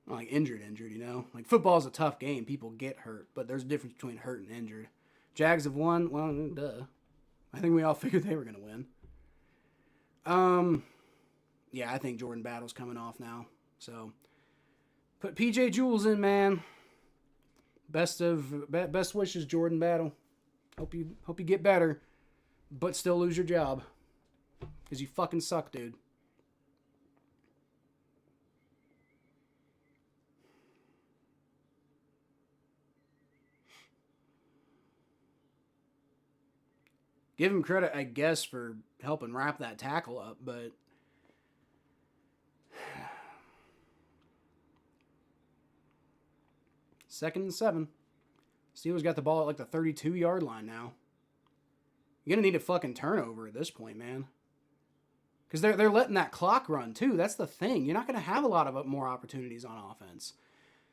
Not like injured, you know? Like, football's a tough game. People get hurt, but there's a difference between hurt and injured. Jags have won. Well, duh. I think we all figured they were going to win. Yeah, I think Jordan Battle's coming off now. So, put PJ Jules in, man. Best wishes, Jordan Battle. Hope you get better, but still lose your job. Because you fucking suck, dude. Give him credit, I guess, for helping wrap that tackle up, but... Second and 7. Steelers got the ball at like the 32-yard line now. You're going to need a fucking turnover at this point, man. Because they're letting that clock run, too. That's the thing. You're not going to have a lot of more opportunities on offense.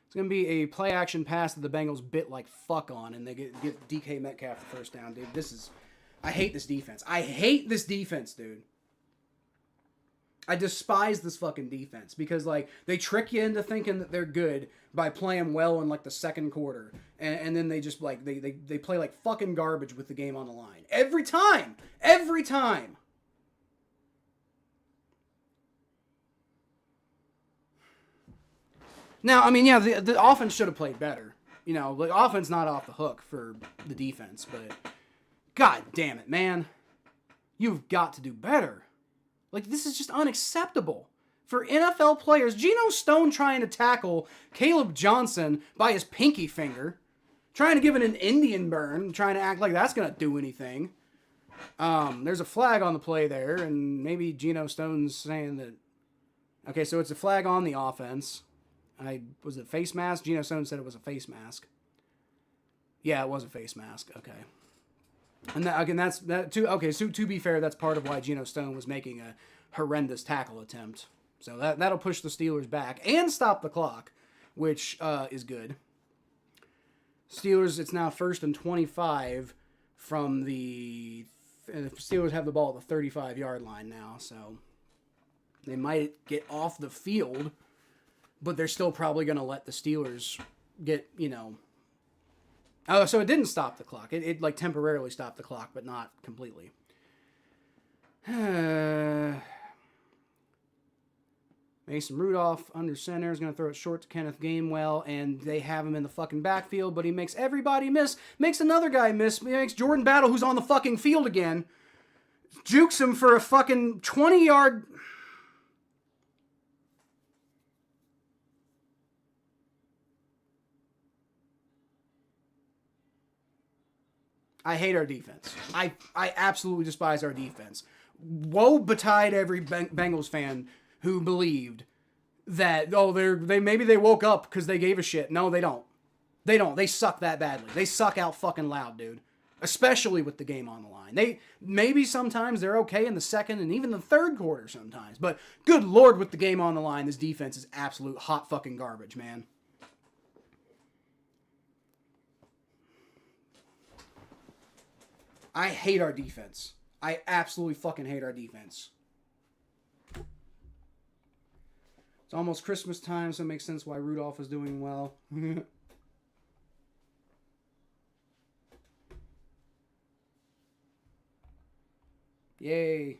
It's going to be a play-action pass that the Bengals bit like fuck on, and they get DK Metcalf the first down, dude. I hate this defense. I hate this defense, dude. I despise this fucking defense because, like, they trick you into thinking that they're good by playing well in, like, the second quarter. And then they just, like, they play like fucking garbage with the game on the line. Every time! Every time! Now, I mean, yeah, the offense should have played better. You know, the offense not off the hook for the defense, but god damn it, man. You've got to do better. Like, this is just unacceptable. For NFL players, Geno Stone trying to tackle Caleb Johnson by his pinky finger, trying to give it an Indian burn, trying to act like that's going to do anything. There's a flag on the play there, and maybe Geno Stone's saying that... Okay, so it's a flag on the offense. Was it a face mask? Geno Stone said it was a face mask. Yeah, it was a face mask. Okay. And that too. Okay, so to be fair, that's part of why Geno Stone was making a horrendous tackle attempt. So that'll push the Steelers back and stop the clock, which is good. Steelers, it's now 1st and 25 from the Steelers have the ball at the 35-yard line now, so they might get off the field, but they're still probably going to let the Steelers get, Oh, so it didn't stop the clock. It like temporarily stopped the clock, but not completely. Mason Rudolph under center is going to throw it short to Kenneth Gainwell, and they have him in the fucking backfield, but he makes everybody miss. Makes another guy miss. He makes Jordan Battle, who's on the fucking field again, jukes him for a fucking 20-yard... I hate our defense. I absolutely despise our defense. Woe betide every Bengals fan who believed that, maybe they woke up because they gave a shit. No, they don't. They don't. They suck that badly. They suck out fucking loud, dude. Especially with the game on the line. Maybe sometimes they're okay in the second and even the third quarter sometimes. But good lord, with the game on the line, this defense is absolute hot fucking garbage, man. I hate our defense. I absolutely fucking hate our defense. It's almost Christmas time, so it makes sense why Rudolph is doing well. Yay.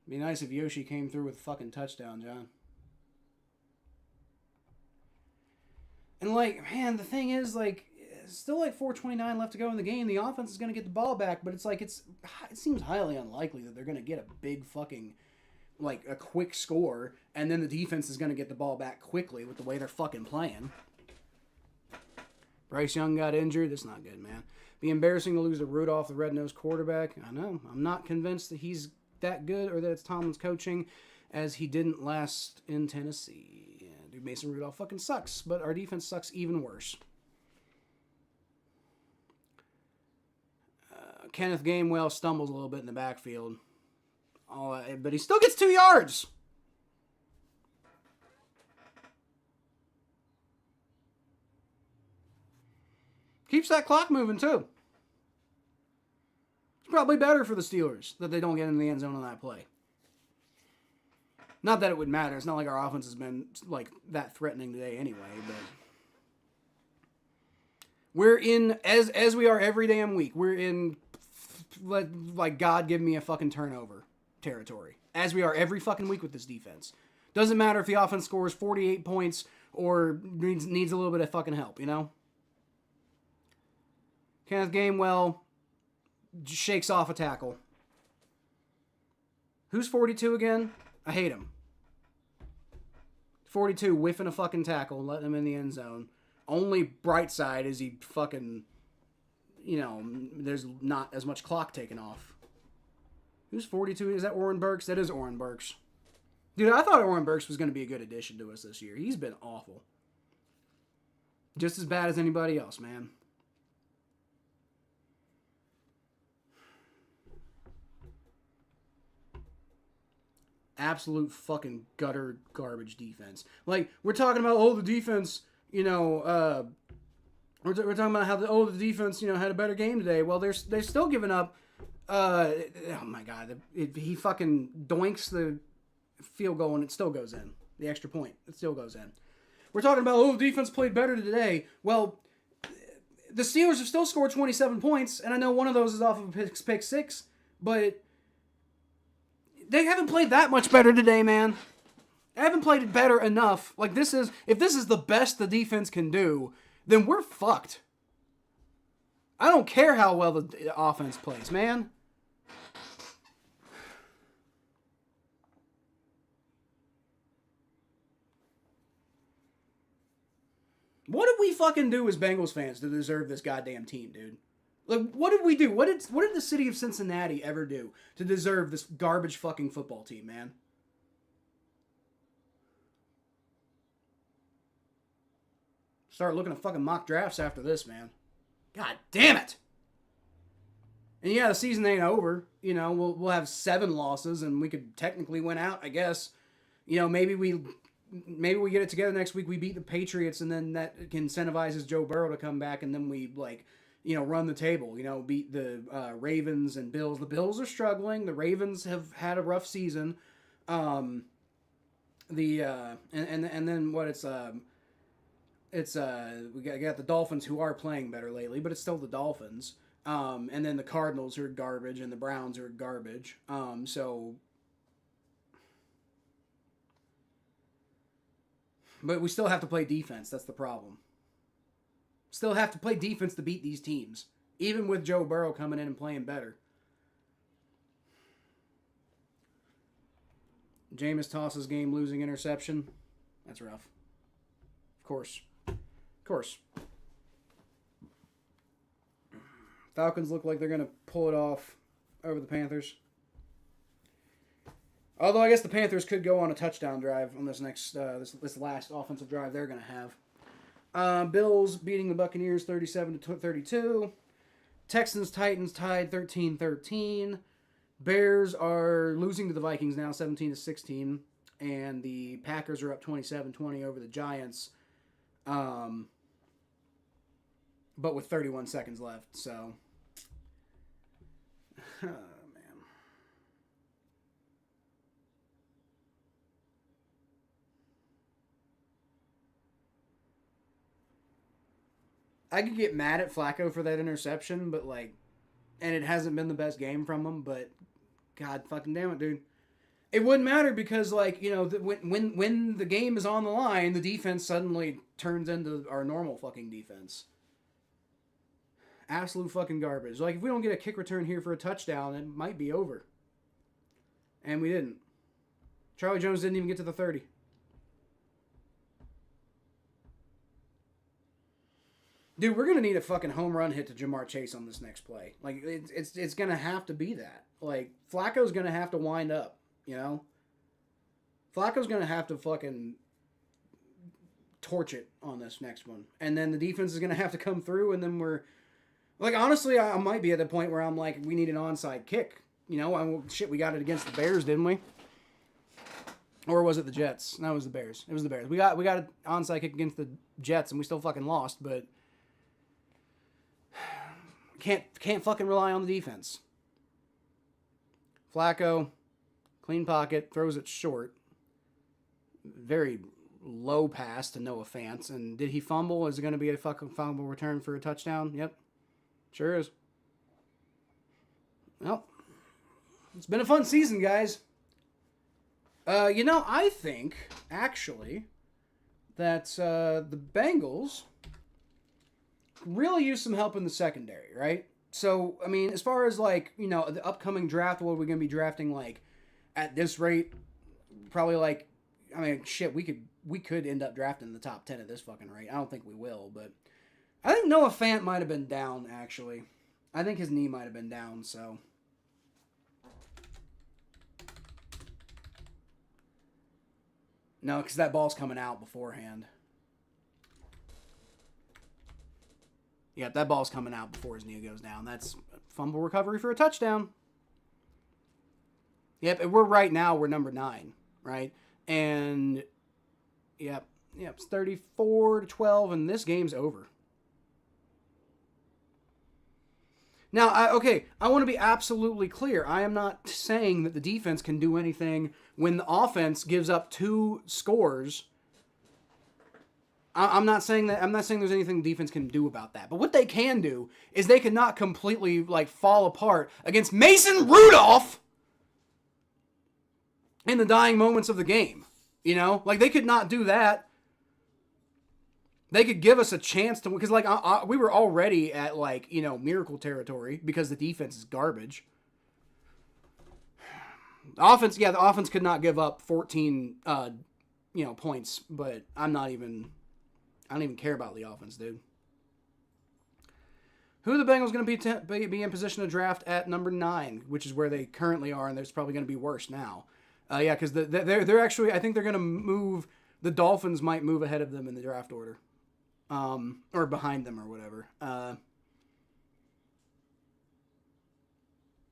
Be nice if Yoshi came through with a fucking touchdown, John. And, man, the thing is, still 4:29 left to go in the game. The offense is going to get the ball back, but it seems highly unlikely that they're going to get a big fucking, a quick score, and then the defense is going to get the ball back quickly with the way they're fucking playing. Bryce Young got injured. That's not good, man. Be embarrassing to lose to Rudolph, the red-nosed quarterback. I know. I'm not convinced that he's that good or that it's Tomlin's coaching. as he didn't last in Tennessee. Yeah, dude, Mason Rudolph fucking sucks, but our defense sucks even worse. Kenneth Gainwell stumbles a little bit in the backfield. But he still gets 2 yards. Keeps that clock moving, too. It's probably better for the Steelers that they don't get in the end zone on that play. Not that it would matter. It's not like our offense has been like that threatening today anyway, but we're in, as we are every damn week, we're in like God give me a fucking turnover territory. As we are every fucking week with this defense. Doesn't matter if the offense scores 48 points or needs a little bit of fucking help, you know? Kenneth Gainwell shakes off a tackle. Who's 42 again? I hate him. 42 whiffing a fucking tackle, letting him in the end zone. Only bright side is he fucking, there's not as much clock taken off. Who's 42? Is that Oren Burks? That is Oren Burks. Dude, I thought Oren Burks was going to be a good addition to us this year. He's been awful. Just as bad as anybody else, man. Absolute fucking gutter garbage defense. Like, we're talking about, the defense, we're talking about how the defense, had a better game today. Well, they're still giving up, oh my God, he fucking doinks the field goal and it still goes in. The extra point, it still goes in. We're talking about, the defense played better today. Well, the Steelers have still scored 27 points, and I know one of those is off of a pick six, but they haven't played that much better today, man. They haven't played it better enough. Like, if this is the best the defense can do, then we're fucked. I don't care how well the offense plays, man. What did we fucking do as Bengals fans to deserve this goddamn team, dude? Like, what did we do? What did the city of Cincinnati ever do to deserve this garbage fucking football team, man? Start looking at fucking mock drafts after this, man. God damn it! And yeah, the season ain't over. We'll have 7 losses, and we could technically win out, I guess. Maybe we get it together next week. We beat the Patriots, and then that incentivizes Joe Burrow to come back, and then we run the table. Beat the Ravens and Bills. The Bills are struggling. The Ravens have had a rough season. And then what it's we got the Dolphins, who are playing better lately, but it's still the Dolphins. And then the Cardinals are garbage, and the Browns are garbage. But we still have to play defense. That's the problem. Still have to play defense to beat these teams, even with Joe Burrow coming in and playing better. Jameis tosses game losing interception. That's rough. Of course. Falcons look like they're going to pull it off over the Panthers. Although I guess the Panthers could go on a touchdown drive on this next this last offensive drive they're going to have. Bills beating the Buccaneers 37-32. Texans Titans tied 13-13. Bears are losing to the Vikings now 17-16, and the Packers are up 27-20 over the Giants. But with 31 seconds left, so man. I could get mad at Flacco for that interception, but and it hasn't been the best game from him, but God fucking damn it, dude. It wouldn't matter because, when the game is on the line, the defense suddenly turns into our normal fucking defense. Absolute fucking garbage. If we don't get a kick return here for a touchdown, it might be over. And we didn't. Charlie Jones didn't even get to the 30. Dude, we're going to need a fucking home run hit to Jamar Chase on this next play. It's going to have to be that. Flacco's going to have to wind up, Flacco's going to have to fucking torch it on this next one. And then the defense is going to have to come through, and then we're... Like, honestly, I might be at the point where I'm like, we need an onside kick. You know, shit, we got it against the Bears, didn't we? Or was it the Jets? No, it was the Bears. It was the Bears. We got an onside kick against the Jets, and we still fucking lost, but... Can't fucking rely on the defense. Flacco, clean pocket, throws it short. Very low pass to Noah Fant. And did he fumble? Is it going to be a fucking fumble return for a touchdown? Yep. Sure is. Well, it's been a fun season, guys. I think, actually, that the Bengals really use some help in the secondary, right? So, I mean, as far as, like, you know, the upcoming draft, what are we going to be drafting, like, at this rate? Probably, like, I mean, shit, we could end up drafting the top 10 at this fucking rate. I don't think we will, but I think Noah Fant might have been down, actually. I think his knee might have been down, so. No, because that ball's coming out beforehand. Yeah, that ball's coming out before his knee goes down. That's fumble recovery for a touchdown. Yep, and we're number 9, right? And, yep, it's 34-12, and this game's over. Now, I want to be absolutely clear. I am not saying that the defense can do anything when the offense gives up 2 scores. I'm not saying that. I'm not saying there's anything the defense can do about that. But what they can do is they cannot completely, like, fall apart against Mason Rudolph in the dying moments of the game. You know? Like, they could not do that. They could give us a chance to... Because, like, we were already at, like, you know, miracle territory because the defense is garbage. The offense could not give up 14, points. But I don't even care about the offense, dude. Who are the Bengals going to be in position to draft at number 9, which is where they currently are, and it's probably going to be worse now. Because they're actually... I think they're going to move... The Dolphins might move ahead of them in the draft order. Or behind them or whatever.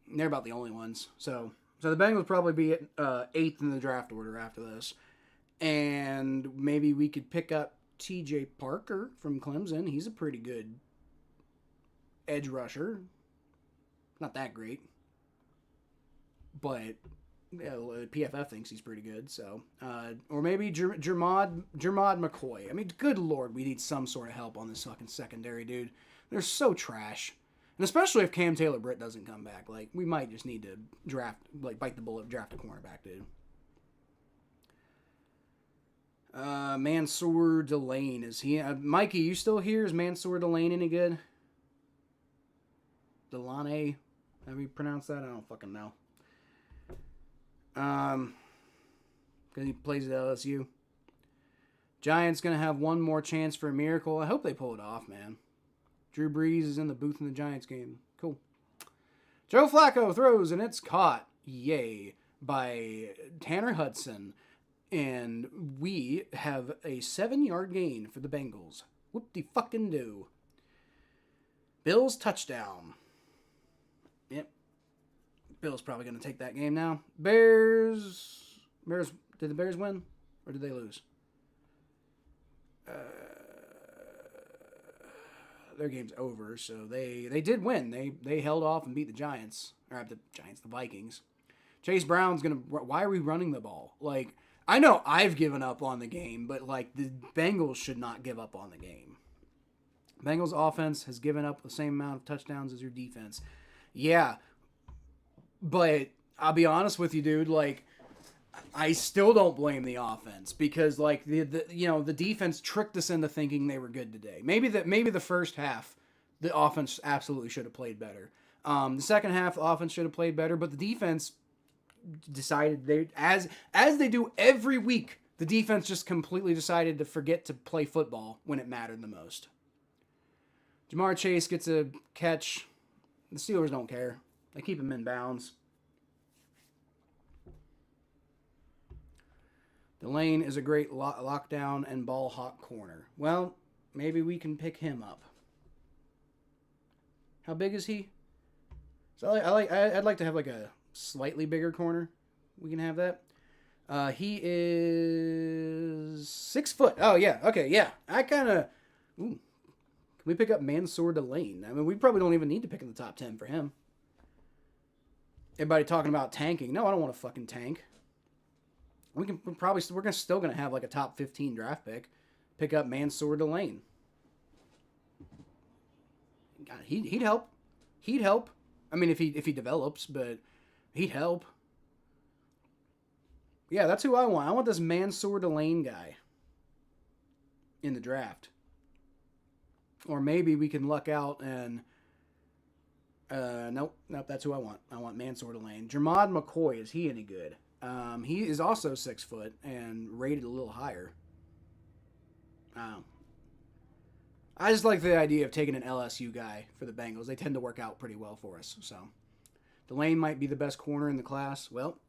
They're about the only ones. So the Bengals will probably be at 8th in the draft order after this. And maybe we could pick up TJ Parker from Clemson. He's a pretty good edge rusher. Not that great. But PFF thinks he's pretty good. So, or maybe Jermod McCoy. I mean, good Lord, we need some sort of help on this fucking secondary, dude. They're so trash. And especially if Cam Taylor-Britt doesn't come back. Like, we might just need to bite the bullet, draft a cornerback, dude. Mansour Delane, is he... Mikey, you still here? Is Mansour Delane any good? Delane? How do you pronounce that? I don't fucking know. Because he plays at LSU. Giants going to have one more chance for a miracle. I hope they pull it off, man. Drew Brees is in the booth in the Giants game. Cool. Joe Flacco throws, and it's caught. Yay. By Tanner Hudson. And we have a 7-yard gain for the Bengals. Whoop-de-fucking-do. Bills touchdown. Yep. Bills probably going to take that game now. Bears. Did the Bears win? Or did they lose? Their game's over, so they did win. They held off and beat the Giants. Or the Vikings. Chase Brown's going to... Why are we running the ball? Like... I know I've given up on the game, but, like, the Bengals should not give up on the game. Bengals offense has given up the same amount of touchdowns as your defense. Yeah, but I'll be honest with you, dude, like, I still don't blame the offense because, like, the defense tricked us into thinking they were good today. Maybe the first half, the offense absolutely should have played better. The second half, the offense should have played better, but the defense... decided as they do every week, the defense just completely decided to forget to play football when it mattered the most. Jamar Chase gets a catch. The Steelers don't care. They keep him in bounds. Delane is a great lockdown and ball hawk corner. Well, maybe we can pick him up. How big is he? So I'd like to have like a slightly bigger corner. We can have that. He is 6 foot. Oh yeah, okay, yeah. I kind of. Can we pick up Mansour Delane? I mean, we probably don't even need to pick in the top 10 for him. Everybody talking about tanking. No, I don't want to fucking tank. We're still gonna have like a top 15 draft pick. Pick up Mansour Delane. God, he'd help. He'd help. I mean, if he develops, but he'd help. Yeah, that's who I want. I want this Mansour Delane guy in the draft. Or maybe we can luck out and... Nope, that's who I want. I want Mansour Delane. Jermod McCoy, is he any good? He is also 6 foot and rated a little higher. I just like the idea of taking an LSU guy for the Bengals. They tend to work out pretty well for us. So, Delane might be the best corner in the class. Well,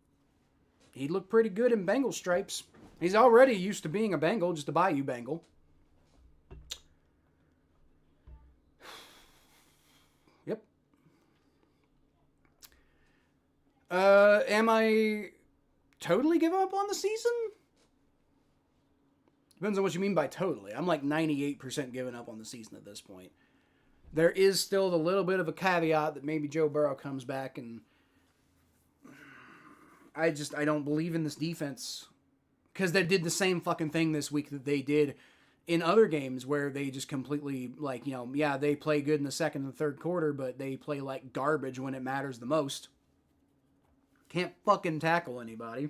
he looked pretty good in Bengal stripes. He's already used to being a Bengal, just a Bayou Bengal. Yep. Am I totally giving up on the season? Depends on what you mean by totally. I'm like 98% giving up on the season at this point. There is still the little bit of a caveat that maybe Joe Burrow comes back, and I don't believe in this defense because they did the same fucking thing this week that they did in other games where they just completely, like, you know, yeah, they play good in the second and third quarter, but they play like garbage when it matters the most. Can't fucking tackle anybody.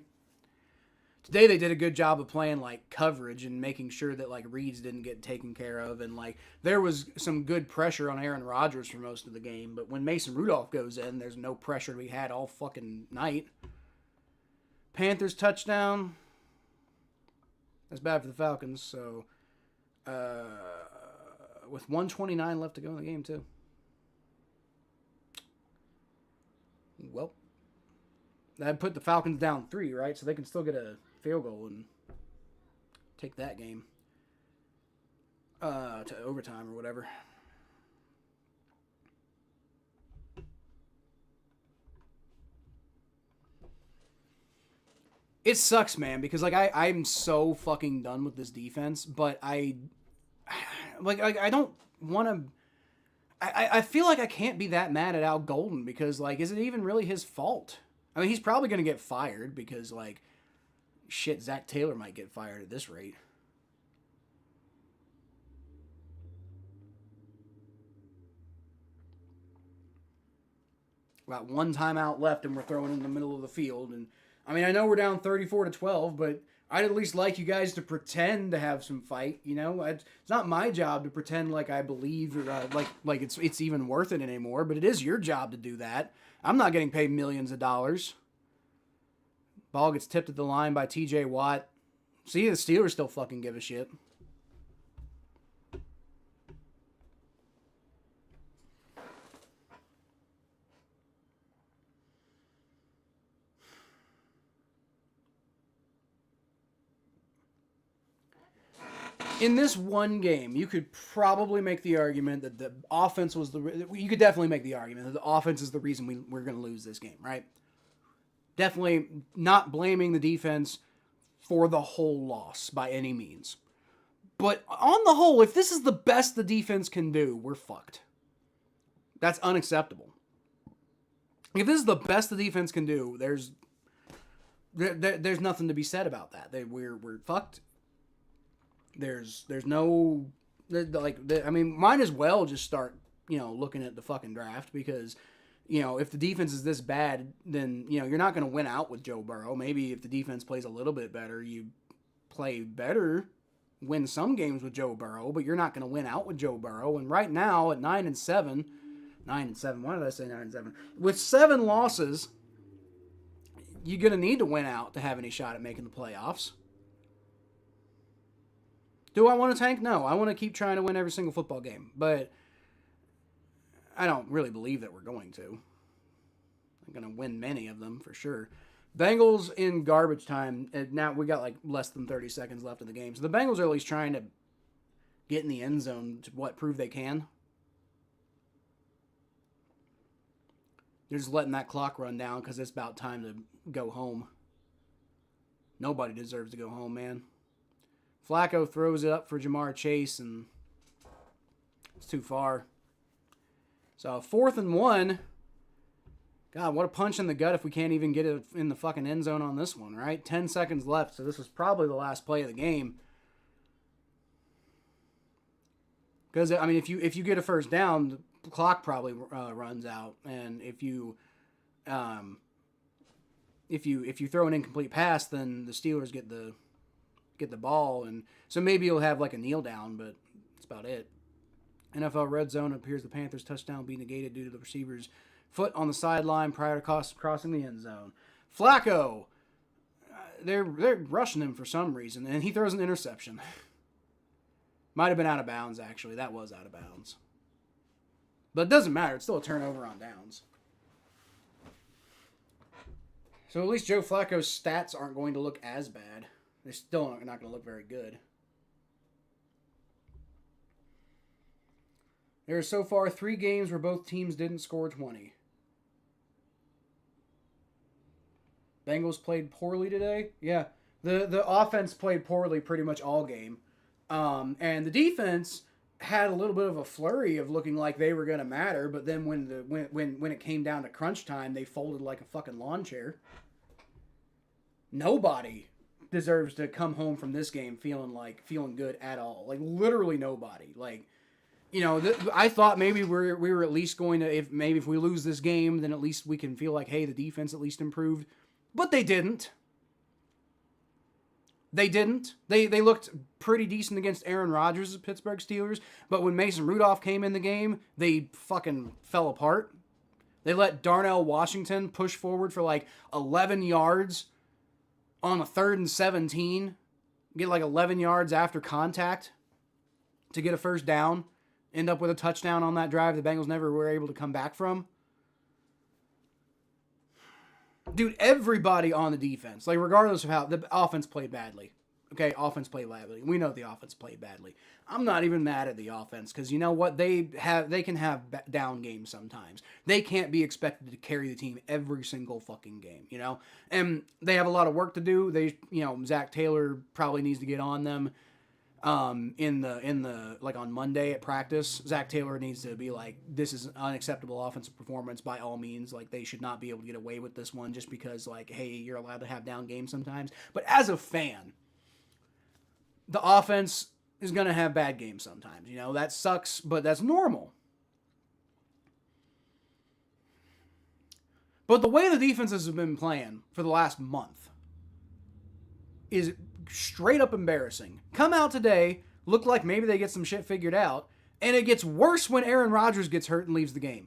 Today they did a good job of playing like coverage and making sure that like reads didn't get taken care of, and like there was some good pressure on Aaron Rodgers for most of the game, but when Mason Rudolph goes in, there's no pressure to be had all fucking night. Panthers touchdown. That's bad for the Falcons, so with 1:29 left to go in the game too. Well, that put the Falcons down 3, right? So they can still get a field goal and take that game to overtime or whatever. It sucks, man, because like I'm so fucking done with this defense, but I don't want to. I feel like I can't be that mad at Al Golden because like, is it even really his fault? I mean, he's probably going to get fired because, like, shit, Zach Taylor might get fired at this rate. About one timeout left, and we're throwing in the middle of the field. And I mean, I know we're down 34-12, but I'd at least like you guys to pretend to have some fight. You know, it's not my job to pretend like I believe or like it's even worth it anymore. But it is your job to do that. I'm not getting paid millions of dollars. Ball gets tipped at the line by TJ Watt. See, the Steelers still fucking give a shit. In this one game, you could probably make the argument that the offense was you could definitely make the argument that the offense is the reason we're going to lose this game, right? Definitely not blaming the defense for the whole loss by any means. But on the whole, if this is the best the defense can do, we're fucked. That's unacceptable. If this is the best the defense can do, there's nothing to be said about that. We're fucked. There's no, like, I mean, might as well just start, looking at the fucking draft because, if the defense is this bad, then, you're not going to win out with Joe Burrow. Maybe if the defense plays a little bit better, you play better, win some games with Joe Burrow, but you're not going to win out with Joe Burrow. And right now at 9-7, why did I say 9-7? With 7 losses, you're going to need to win out to have any shot at making the playoffs. Do I want to tank? No. I want to keep trying to win every single football game. But I don't really believe that we're going to. I'm going to win many of them for sure. Bengals in garbage time. And now we got like less than 30 seconds left in the game. So the Bengals are at least trying to get in the end zone to prove they can. They're just letting that clock run down because it's about time to go home. Nobody deserves to go home, man. Flacco throws it up for Jamar Chase, and it's too far. So 4th and 1. God, what a punch in the gut if we can't even get it in the fucking end zone on this one, right? 10 seconds left, so this is probably the last play of the game. Because, I mean, if you get a first down, the clock probably runs out, and if you throw an incomplete pass, then the Steelers get the ball, and so maybe you'll have like a kneel down, but that's about it. NFL red zone appears the Panthers' touchdown be negated due to the receiver's foot on the sideline prior to crossing the end zone. Flacco, they're rushing him for some reason, and he throws an interception. Might have been out of bounds, actually. That was out of bounds. But it doesn't matter. It's still a turnover on downs. So at least Joe Flacco's stats aren't going to look as bad. They're still not going to look very good. There are so far 3 games where both teams didn't score 20. Bengals played poorly today. Yeah, the offense played poorly pretty much all game. And the defense had a little bit of a flurry of looking like they were going to matter, but then when it came down to crunch time, they folded like a fucking lawn chair. Nobody deserves to come home from this game feeling good at all. Like, literally nobody. Like, you know, I thought maybe we were at least going to, if we lose this game, then at least we can feel like, hey, the defense at least improved. But they didn't. They didn't. They looked pretty decent against Aaron Rodgers' Pittsburgh Steelers, but when Mason Rudolph came in the game, they fucking fell apart. They let Darnell Washington push forward for like 11 yards on a 3rd and 17, get like 11 yards after contact to get a first down, end up with a touchdown on that drive the Bengals never were able to come back from. Dude, everybody on the defense, like regardless of how the offense played badly. Okay, offense played badly. We know the offense played badly. I'm not even mad at the offense because you know what? They can have down games sometimes. They can't be expected to carry the team every single fucking game, you know? And they have a lot of work to do. Zach Taylor probably needs to get on them. In the like on Monday at practice, Zach Taylor needs to be like, this is an unacceptable offensive performance by all means. Like, they should not be able to get away with this one just because, like, hey, you're allowed to have down games sometimes. But as a fan, the offense is going to have bad games sometimes. You know, that sucks, but that's normal. But the way the defenses have been playing for the last month is straight up embarrassing. Come out today, look like maybe they get some shit figured out, and it gets worse when Aaron Rodgers gets hurt and leaves the game.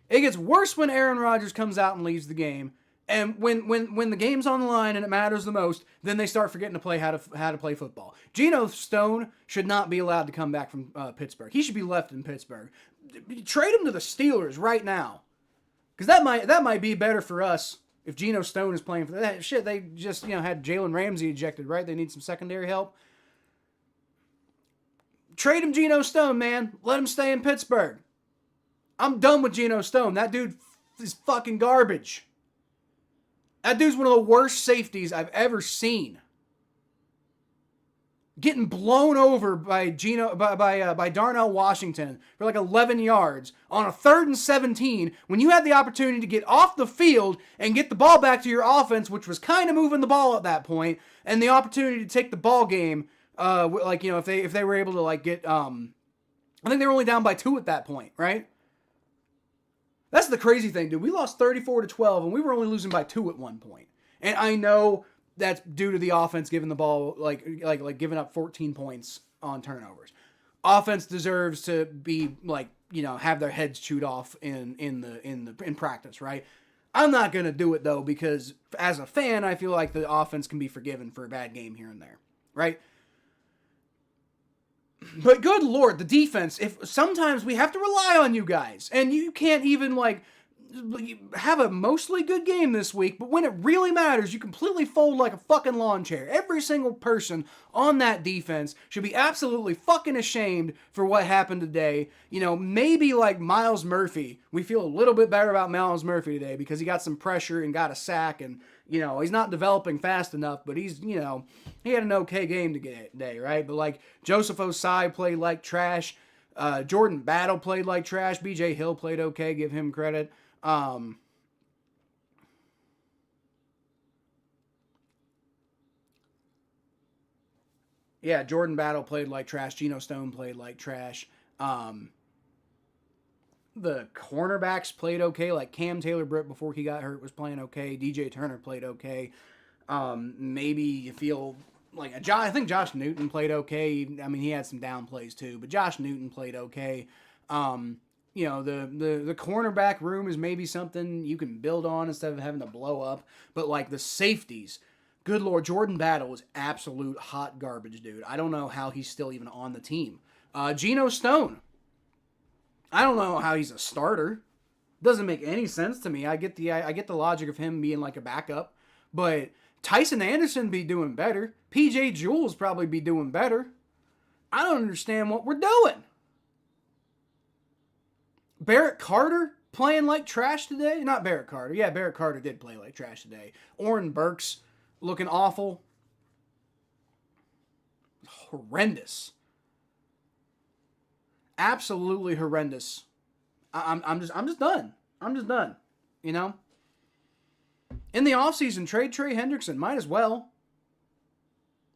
It gets worse when Aaron Rodgers comes out and leaves the game, and when the game's on the line and it matters the most, then they start forgetting to play how to play football. Geno Stone should not be allowed to come back from Pittsburgh. He should be left in Pittsburgh. Trade him to the Steelers right now, because that might be better for us. If Geno Stone is playing for that shit, they just had Jalen Ramsey ejected, right? They need some secondary help. Trade him Geno Stone, man. Let him stay in Pittsburgh. I'm done with Geno Stone. That dude is fucking garbage. That dude's one of the worst safeties I've ever seen. Getting blown over by Darnell Washington for like 11 yards on a 3rd and 17 when you had the opportunity to get off the field and get the ball back to your offense, which was kind of moving the ball at that point, and the opportunity to take the ball game, if they were able to like get, I think they were only down by 2 at that point, right? That's the crazy thing, dude. We lost 34-12, and we were only losing by 2 at one point. And I know that's due to the offense giving the ball, like giving up 14 points on turnovers. Offense deserves to be have their heads chewed off in practice, right? I'm not gonna do it though, because as a fan, I feel like the offense can be forgiven for a bad game here and there, right? But good Lord, the defense, if sometimes we have to rely on you guys, and you can't even have a mostly good game this week, but when it really matters, you completely fold like a fucking lawn chair. Every single person on that defense should be absolutely fucking ashamed for what happened today. Maybe like Miles Murphy. We feel a little bit better about Miles Murphy today because he got some pressure and got a sack, and he's not developing fast enough, but he's, he had an okay game today, right? But like Joseph Osai played like trash. Jordan Battle played like trash. BJ Hill played okay. Give him credit. Yeah, Jordan Battle played like trash. Geno Stone played like trash. The cornerbacks played okay. Like Cam Taylor-Britt before he got hurt was playing okay. DJ Turner played okay. Maybe you feel like I think Josh Newton played okay. I mean, he had some down plays too, but Josh Newton played okay. The cornerback room is maybe something you can build on instead of having to blow up. But like the safeties, good Lord, Jordan Battle was absolute hot garbage, dude. I don't know how he's still even on the team. Geno Stone, I don't know how he's a starter. Doesn't make any sense to me. I get the logic of him being like a backup, but Tyson Anderson be doing better. PJ Jules probably be doing better. I don't understand what we're doing. Barrett Carter playing like trash today? Not Barrett Carter. Yeah, Barrett Carter did play like trash today. Oren Burks looking awful. Horrendous. Absolutely horrendous. I'm just done. I'm just done. In the offseason, trade Trey Hendrickson. Might as well.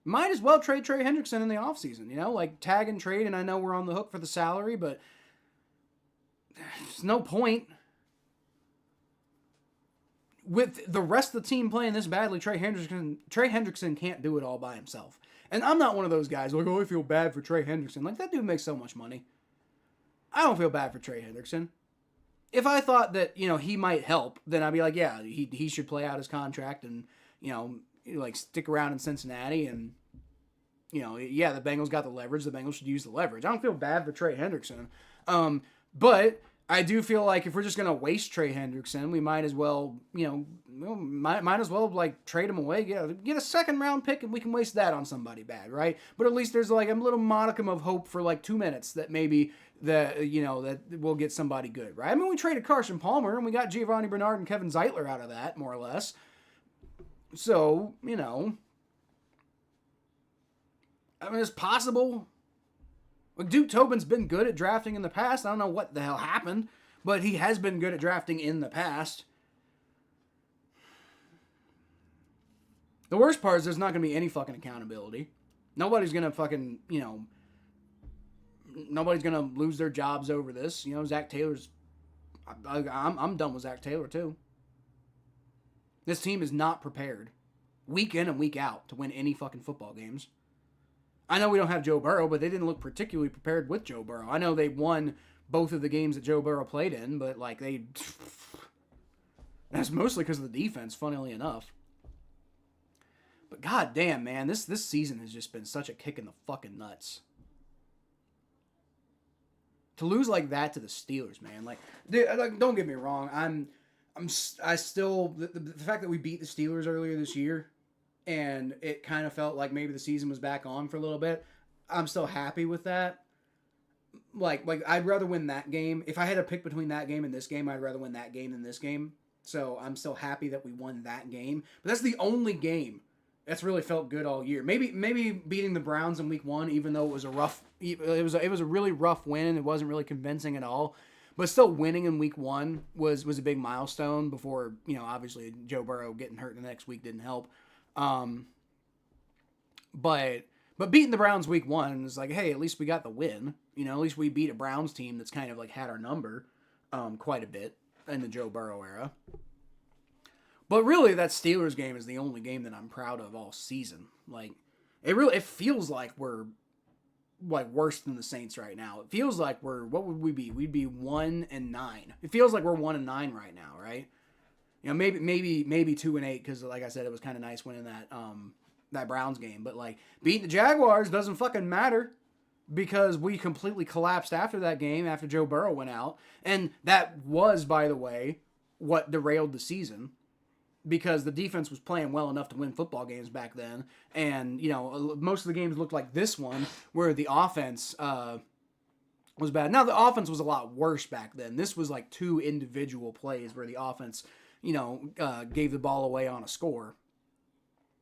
Might as well trade Trey Hendrickson in the offseason. Like tag and trade, and I know we're on the hook for the salary, but there's no point. With the rest of the team playing this badly, Trey Hendrickson can't do it all by himself. And I'm not one of those guys like, I feel bad for Trey Hendrickson. Like, that dude makes so much money. I don't feel bad for Trey Hendrickson. If I thought that, he might help, then I'd be like, yeah, he should play out his contract and, like stick around in Cincinnati and, yeah, the Bengals got the leverage. The Bengals should use the leverage. I don't feel bad for Trey Hendrickson. But I do feel like if we're just going to waste Trey Hendrickson, we might as well, might as well like trade him away, get a second round pick, and we can waste that on somebody bad, right? But at least there's like a little modicum of hope for like 2 minutes that maybe that we'll get somebody good, right? I mean, we traded Carson Palmer and we got Giovanni Bernard and Kevin Zeitler out of that, more or less. So, I mean, it's possible. Like, Duke Tobin's been good at drafting in the past. I don't know what the hell happened, but he has been good at drafting in the past. The worst part is there's not going to be any fucking accountability. Nobody's going to fucking, nobody's going to lose their jobs over this. Zach Taylor's, I'm done with Zach Taylor too. This team is not prepared week in and week out to win any fucking football games. I know we don't have Joe Burrow, but they didn't look particularly prepared with Joe Burrow. I know they won both of the games that Joe Burrow played in, but like that's mostly because of the defense, funnily enough. But goddamn, man, this season has just been such a kick in the fucking nuts. To lose like that to the Steelers, man, like, dude, don't get me wrong, I still the fact that we beat the Steelers earlier this year. And it kind of felt like maybe the season was back on for a little bit. I'm still happy with that. Like I'd rather win that game. If I had to pick between that game and this game, I'd rather win that game than this game. So I'm still happy that we won that game. But that's the only game that's really felt good all year. Maybe beating the Browns in week 1, even though it was a really rough win. It wasn't really convincing at all. But still winning in week 1 was a big milestone before, obviously Joe Burrow getting hurt the next week didn't help. But beating the Browns week 1 is like, hey, at least we got the win. At least we beat a Browns team that's kind of like had our number quite a bit in the Joe Burrow era. But really, that Steelers game is the only game that I'm proud of all season. Like, it feels like we're like worse than the Saints right now. It feels like what would we be? We'd be 1-9. It feels like we're 1-9 right now, right? Maybe 2-8 because, like I said, it was kind of nice winning that Browns game. But like beating the Jaguars doesn't fucking matter because we completely collapsed after that game after Joe Burrow went out, and that was, by the way, what derailed the season, because the defense was playing well enough to win football games back then. And, most of the games looked like this one where the offense was bad. Now, the offense was a lot worse back then. This was like 2 individual plays where the offense, gave the ball away on a score.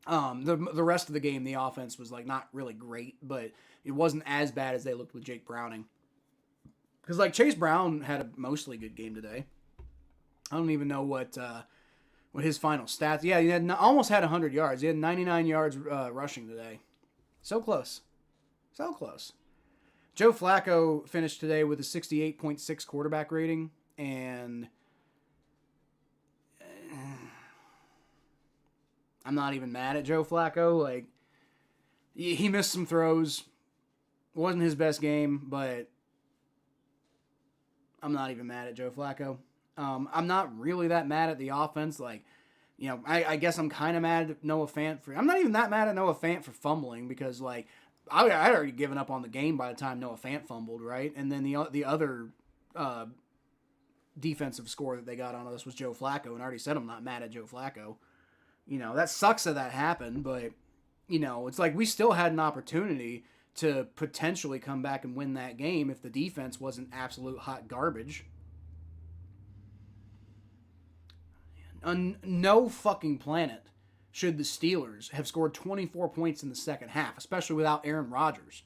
The rest of the game, the offense was like not really great, but it wasn't as bad as they looked with Jake Browning. Because like Chase Brown had a mostly good game today. I don't even know what his final stats. Yeah, he almost had 100 yards. He had 99 yards rushing today. So close. So close. Joe Flacco finished today with a 68.6 quarterback rating, and I'm not even mad at Joe Flacco. Like, he missed some throws. It wasn't his best game, but I'm not even mad at Joe Flacco. I'm not really that mad at the offense. Like, I guess I'm kind of mad at Noah Fant I'm not even that mad at Noah Fant for fumbling, because, like, I'd already given up on the game by the time Noah Fant fumbled, right? And then the other defensive score that they got on us was Joe Flacco, and I already said I'm not mad at Joe Flacco. That sucks that happened, but, it's like we still had an opportunity to potentially come back and win that game if the defense wasn't absolute hot garbage. On no fucking planet should the Steelers have scored 24 points in the second half, especially without Aaron Rodgers.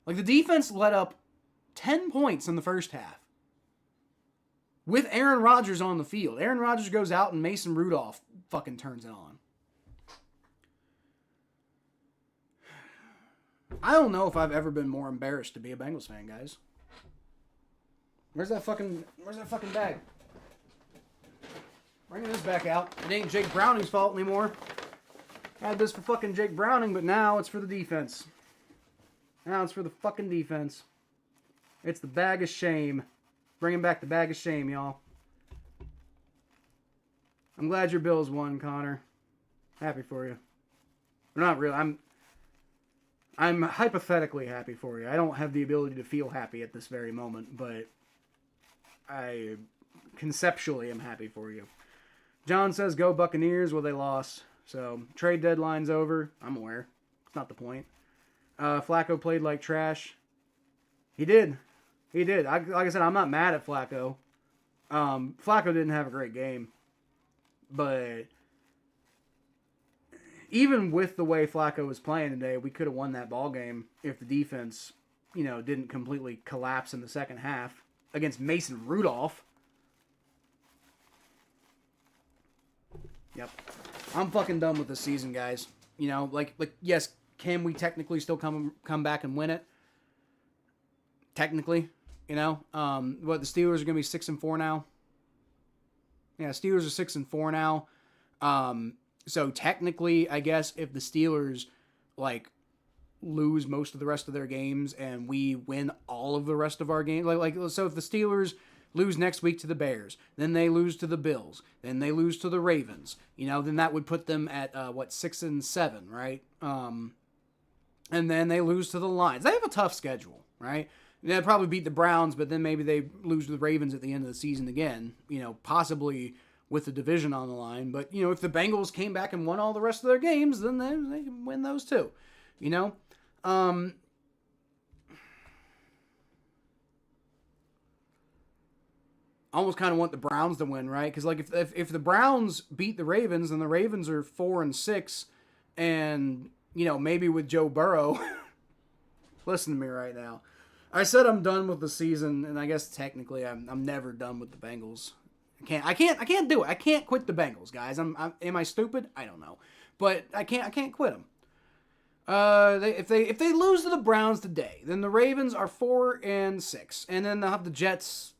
Like, the defense let up 10 points in the first half with Aaron Rodgers on the field. Aaron Rodgers goes out and Mason Rudolph fucking turns it on. I don't know if I've ever been more embarrassed to be a Bengals fan, guys. Where's that fucking bag? Bringing this back out. It ain't Jake Browning's fault anymore. I had this for fucking Jake Browning, but now it's for the defense. Now it's for the fucking defense. It's the bag of shame. Bringing back the bag of shame, y'all. I'm glad your Bills won, Connor. Happy for you. Not really. I'm hypothetically happy for you. I don't have the ability to feel happy at this very moment, but I conceptually am happy for you. John says, go Buccaneers. Well, they lost. So, trade deadline's over. I'm aware. It's not the point. Flacco played like trash. He did. Like I said, I'm not mad at Flacco. Flacco didn't have a great game. But even with the way Flacco was playing today, we could have won that ball game if the defense, didn't completely collapse in the second half against Mason Rudolph. Yep. I'm fucking done with this season, guys. Yes, can we technically still come back and win it? Technically, the Steelers are going to be 6-4 now. Yeah, Steelers are 6-4 now. So technically, I guess if the Steelers lose most of the rest of their games and we win all of the rest of our games, so if the Steelers lose next week to the Bears, then they lose to the Bills, then they lose to the Ravens, then that would put them at 6-7, right? And then they lose to the Lions. They have a tough schedule, right? They'll probably beat the Browns, but then maybe they lose to the Ravens at the end of the season again, possibly with the division on the line. But, if the Bengals came back and won all the rest of their games, then they can win those too, I almost kind of want the Browns to win, right? Because if the Browns beat the Ravens, then the Ravens are 4-6, and maybe with Joe Burrow. Listen to me right now. I said I'm done with the season, and I guess technically I'm never done with the Bengals. I can't do it. I can't quit the Bengals, guys. Am I stupid? I don't know, but I can't quit them. If they lose to the Browns today, then the Ravens are 4-6, and then they'll have the Jets.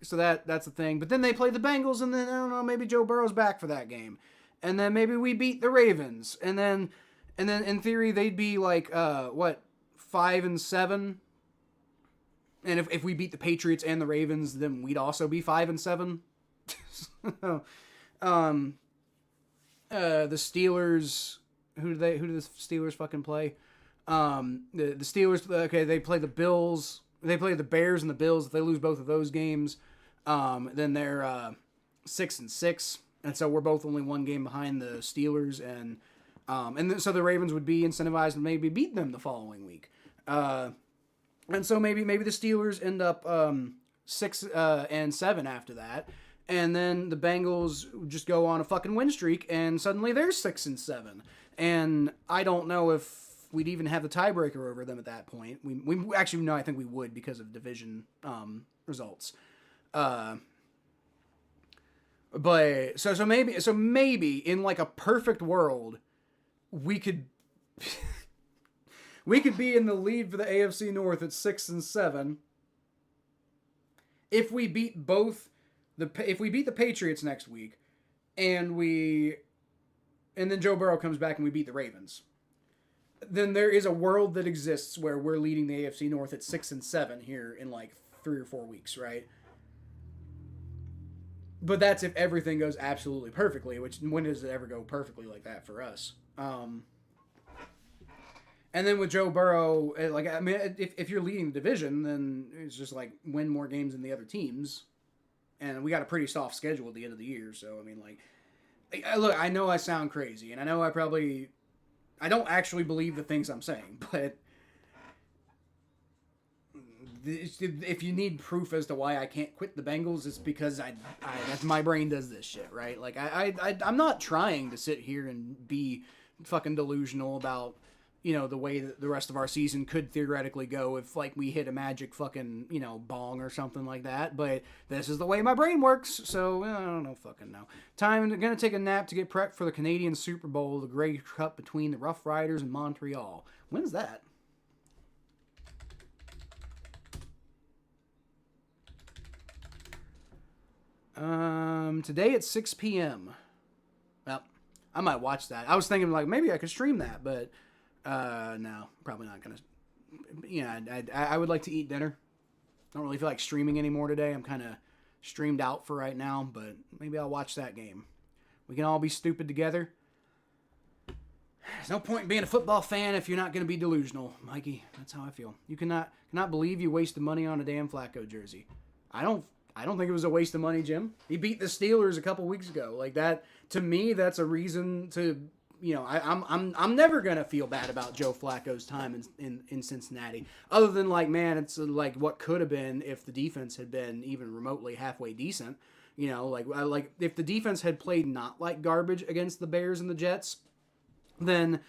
So that's the thing. But then they play the Bengals, and then, I don't know, maybe Joe Burrow's back for that game. And then maybe we beat the Ravens. And then in theory, they'd be 5-7? And if we beat the Patriots and the Ravens, then we'd also be 5-7. The Steelers, who do the Steelers fucking play? The Steelers, okay, they play the Bills. They play the Bears and the Bills. If they lose both of those games, Then they're 6-6, and so we're both only one game behind the Steelers, so the Ravens would be incentivized to maybe beat them the following week. And so maybe the Steelers end up 6-7 after that, and then the Bengals just go on a fucking win streak, and suddenly they're 6-7. And I don't know if we'd even have the tiebreaker over them at that point. We actually no, I think we would because of division results. But so maybe in like a perfect world, we could be in the lead for the AFC North at 6-7 if we beat if we beat the Patriots next week, and then Joe Burrow comes back and we beat the Ravens. Then there is a world that exists where we're leading the AFC North at 6-7 here in like 3 or 4 weeks, right? But that's if everything goes absolutely perfectly, which when does it ever go perfectly like that for us? And then with Joe Burrow, like, I mean, if you're leading the division, then it's just like win more games than the other teams. And we got a pretty soft schedule at the end of the year. So, I mean, like, look, I know I sound crazy, and I know I don't actually believe the things I'm saying, but if you need proof as to why I can't quit the Bengals, it's because that's my brain does this shit, right? Like, I'm not trying to sit here and be fucking delusional about, you know, the way that the rest of our season could theoretically go if, like, we hit a magic fucking, you know, bong or something like that. But this is the way my brain works, so I don't know fucking know. Gonna take a nap to get prepped for the Canadian Super Bowl, the Grey Cup between the Rough Riders and Montreal. When's that? Today at 6 p.m. Well, I might watch that. I was thinking, like, maybe I could stream that, but no, probably not gonna. Yeah, I would like to eat dinner. I don't really feel like streaming anymore today. I'm kind of streamed out for right now, but maybe I'll watch that game. We can all be stupid together. There's no point in being a football fan if you're not going to be delusional, Mikey. That's how I feel. You cannot believe you wasted money on a damn Flacco jersey. I don't think it was a waste of money, Jim. He beat the Steelers a couple weeks ago. Like that, to me, that's a reason to, you know, I'm never gonna feel bad about Joe Flacco's time in Cincinnati. Other than, like, man, it's like what could have been if the defense had been even remotely halfway decent. You know, like if the defense had played not like garbage against the Bears and the Jets, then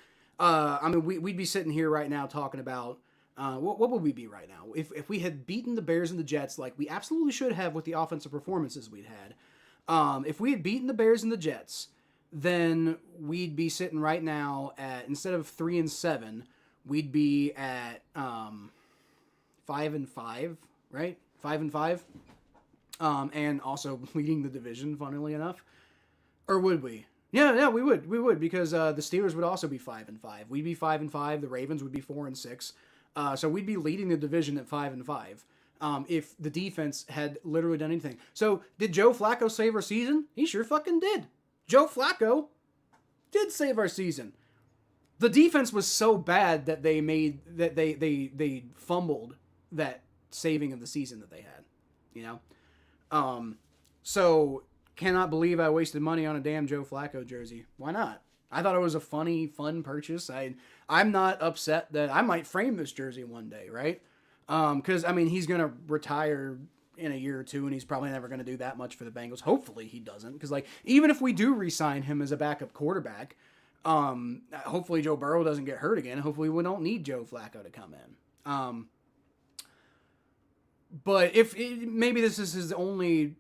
I mean we'd be sitting here right now talking about. What would we be right now? If we had beaten the Bears and the Jets like we absolutely should have with the offensive performances we'd had, if we had beaten the Bears and the Jets, then we'd be sitting right now at, instead of 3-7, we'd be at 5-5, right? 5-5, and also leading the division, funnily enough. Or would we? Yeah, we would because the Steelers would also be 5-5. We'd be 5-5. The Ravens would be 4-6. So we'd be leading the division at 5-5 if the defense had literally done anything. So did Joe Flacco save our season? He sure fucking did. Joe Flacco did save our season. The defense was so bad that they fumbled that saving of the season that they had. You know, so cannot believe I wasted money on a damn Joe Flacco jersey. Why not? I thought it was a fun purchase. I'm not upset that I might frame this jersey one day, right? Because, I mean, he's going to retire in a year or two, and he's probably never going to do that much for the Bengals. Hopefully he doesn't, because, like, even if we do re-sign him as a backup quarterback, hopefully Joe Burrow doesn't get hurt again. Hopefully we don't need Joe Flacco to come in. But maybe this is his only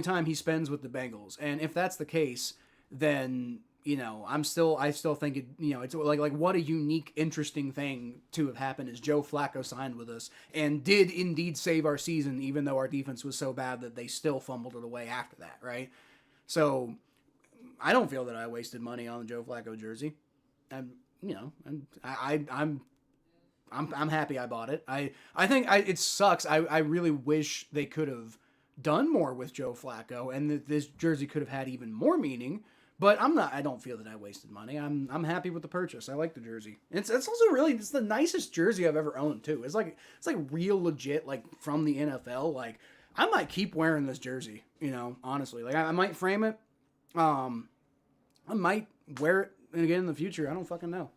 time he spends with the Bengals, and if that's the case, then, you know, I still think it, you know, it's like what a unique, interesting thing to have happened is Joe Flacco signed with us and did indeed save our season, even though our defense was so bad that they still fumbled it away after that, right? So I don't feel that I wasted money on the Joe Flacco jersey. I'm happy I bought it. I think it sucks. I really wish they could have done more with Joe Flacco and that this jersey could have had even more meaning. But I don't feel that I wasted money. I'm happy with the purchase. I like the jersey. It's also really, it's the nicest jersey I've ever owned too. It's like real legit, like from the NFL. Like I might keep wearing this jersey, honestly. Like, I might frame it. I might wear it again in the future. I don't fucking know,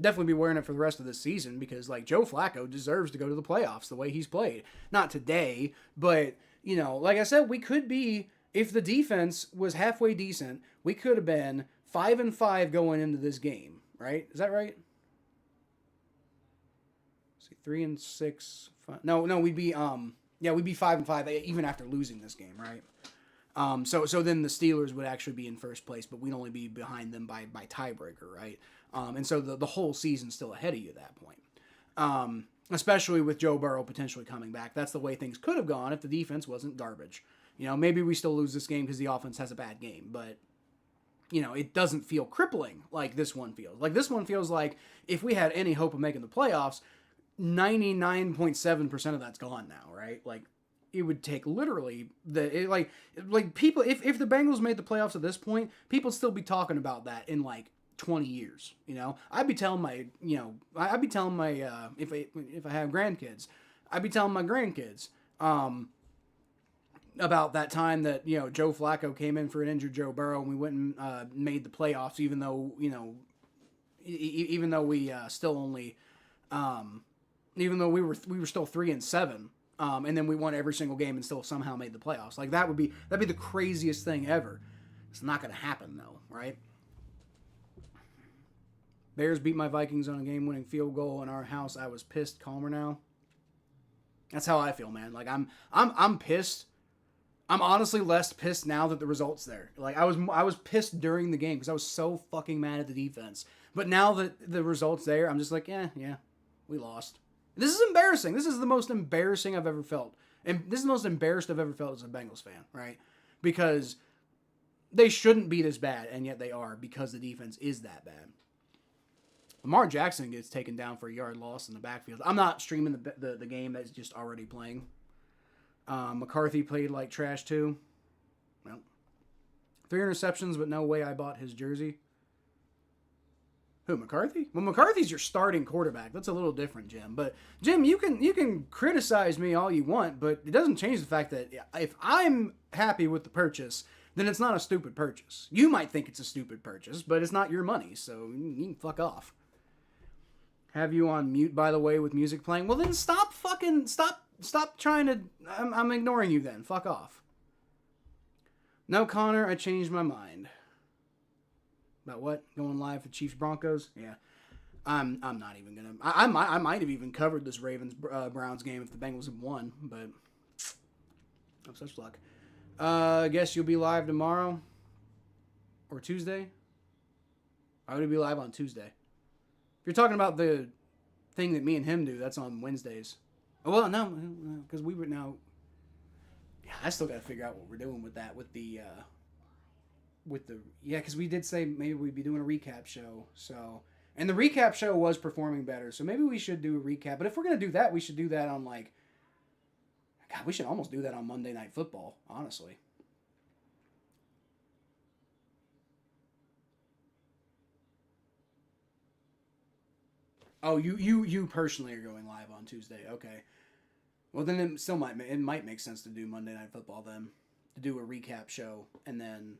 Definitely be wearing it for the rest of this season because, like, Joe Flacco deserves to go to the playoffs the way he's played. Not today, but, like I said, we could be, if the defense was halfway decent, we could have been 5-5 going into this game, right? Is that right? Let's see, 3-6. No, we'd be we'd be 5-5 even after losing this game, right? So then the Steelers would actually be in first place, but we'd only be behind them by tiebreaker, right? And so the whole season's still ahead of you at that point. Especially with Joe Burrow potentially coming back. That's the way things could have gone if the defense wasn't garbage. Maybe we still lose this game because the offense has a bad game, but it doesn't feel crippling like this one feels. Like this one feels like if we had any hope of making the playoffs, 99.7% of that's gone now, right? Like it would take literally like people if the Bengals made the playoffs at this point, people would still be talking about that in like 20 years. I'd be telling my if I have grandkids, I'd be telling my grandkids about that time that Joe Flacco came in for an injured Joe Burrow and we went and made the playoffs, even though we still only even though we were still 3-7, and then we won every single game and still somehow made the playoffs. Like that'd be the craziest thing ever. It's not going to happen though, right? Bears beat my Vikings on a game-winning field goal in our house. I was pissed. Calmer now. That's how I feel, man. Like I'm pissed. I'm honestly less pissed now that the result's there. Like I was pissed during the game because I was so fucking mad at the defense. But now that the result's there, I'm just like, yeah, we lost. This is embarrassing. This is the most embarrassing I've ever felt. And this is the most embarrassed I've ever felt as a Bengals fan, right? Because they shouldn't be this bad, and yet they are because the defense is that bad. Lamar Jackson gets taken down for a yard loss in the backfield. I'm not streaming the game that's just already playing. McCarthy played like trash too. Well, 3 interceptions, but no way I bought his jersey. Who, McCarthy? Well, McCarthy's your starting quarterback. That's a little different, Jim. But Jim, you can criticize me all you want, but it doesn't change the fact that if I'm happy with the purchase, then it's not a stupid purchase. You might think it's a stupid purchase, but it's not your money, so you can fuck off. Have you on mute, by the way, with music playing? Well, then stop trying to... I'm ignoring you then. Fuck off. No, Connor, I changed my mind. About what? Going live for Chiefs Broncos? Yeah. I'm not even gonna... I might have even covered this Ravens Browns game if the Bengals had won, but... Oh, such luck. I guess you'll be live tomorrow? Or Tuesday? I would be live on Tuesday. If you're talking about the thing that me and him do, that's on Wednesdays. Oh, well, no, because we were now... Yeah, I still got to figure out what we're doing with that, yeah, because we did say maybe we'd be doing a recap show, so... And the recap show was performing better, so maybe we should do a recap. But if we're going to do that, we should do that on, like... God, we should almost do that on Monday Night Football, honestly. Oh, you personally are going live on Tuesday. Okay. Well, then it still might make sense to do Monday Night Football then. To do a recap show and then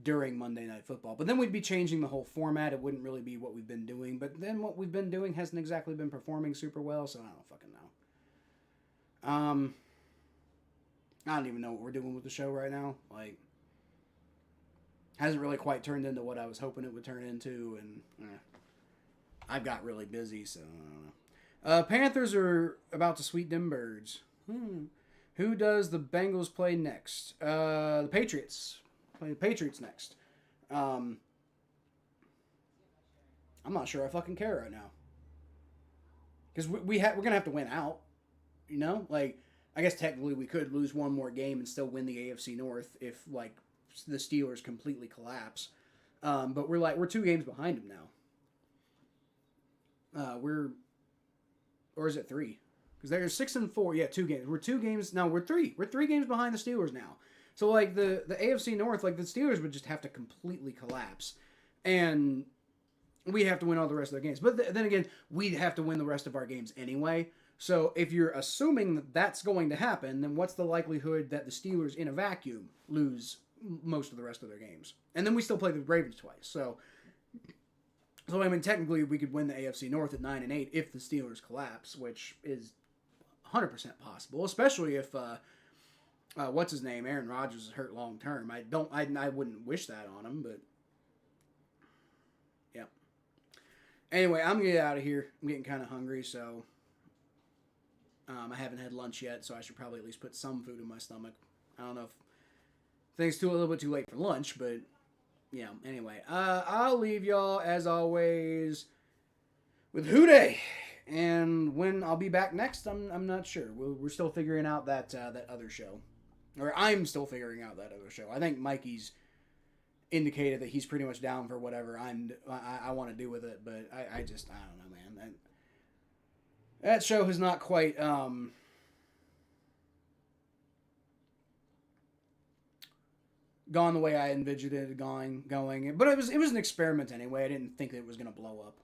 during Monday Night Football. But then we'd be changing the whole format. It wouldn't really be what we've been doing. But then what we've been doing hasn't exactly been performing super well, so I don't fucking know. I don't even know what we're doing with the show right now. Like, hasn't really quite turned into what I was hoping it would turn into, and I've got really busy, so I don't know. Panthers are about to sweep them birds. Who does the Bengals play next? The Patriots. Play the Patriots next. I'm not sure I fucking care right now. Because we're going to have to win out. You know? Like, I guess technically we could lose one more game and still win the AFC North if, like, the Steelers completely collapse. But we're 2 games behind them now. Or is it 3? Because they're 6-4. Yeah, 2 games. We're 2 games. No, we're 3. We're 3 games behind the Steelers now. So, like, the AFC North, like, the Steelers would just have to completely collapse. And we have to win all the rest of their games. But then again, we'd have to win the rest of our games anyway. So if you're assuming that that's going to happen, then what's the likelihood that the Steelers in a vacuum lose most of the rest of their games? And then we still play the Ravens twice. So I mean, technically, we could win the AFC North at 9-8 if the Steelers collapse, which is 100% possible. Especially if what's his name, Aaron Rodgers is hurt long term. I wouldn't wish that on him, but yeah. Anyway, I'm gonna get out of here. I'm getting kind of hungry, so I haven't had lunch yet, so I should probably at least put some food in my stomach. I don't know if things a little bit too late for lunch, but yeah. Anyway, I'll leave y'all as always with Who Dey, and when I'll be back next, I'm not sure. We're still figuring out that other show, or I'm still figuring out that other show. I think Mikey's indicated that he's pretty much down for whatever I want to do with it, but I don't know, man. That show has not quite gone the way I envisioned it going. But it was an experiment anyway. I didn't think that it was gonna blow up.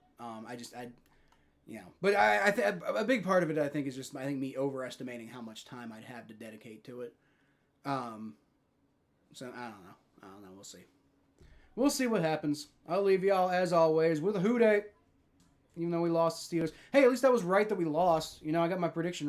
But a big part of it I think is just me overestimating how much time I'd have to dedicate to it. So I don't know. We'll see. We'll see what happens. I'll leave y'all as always with a Who Dey. Even though we lost the Steelers. Hey, at least I was right that we lost. I got my prediction right.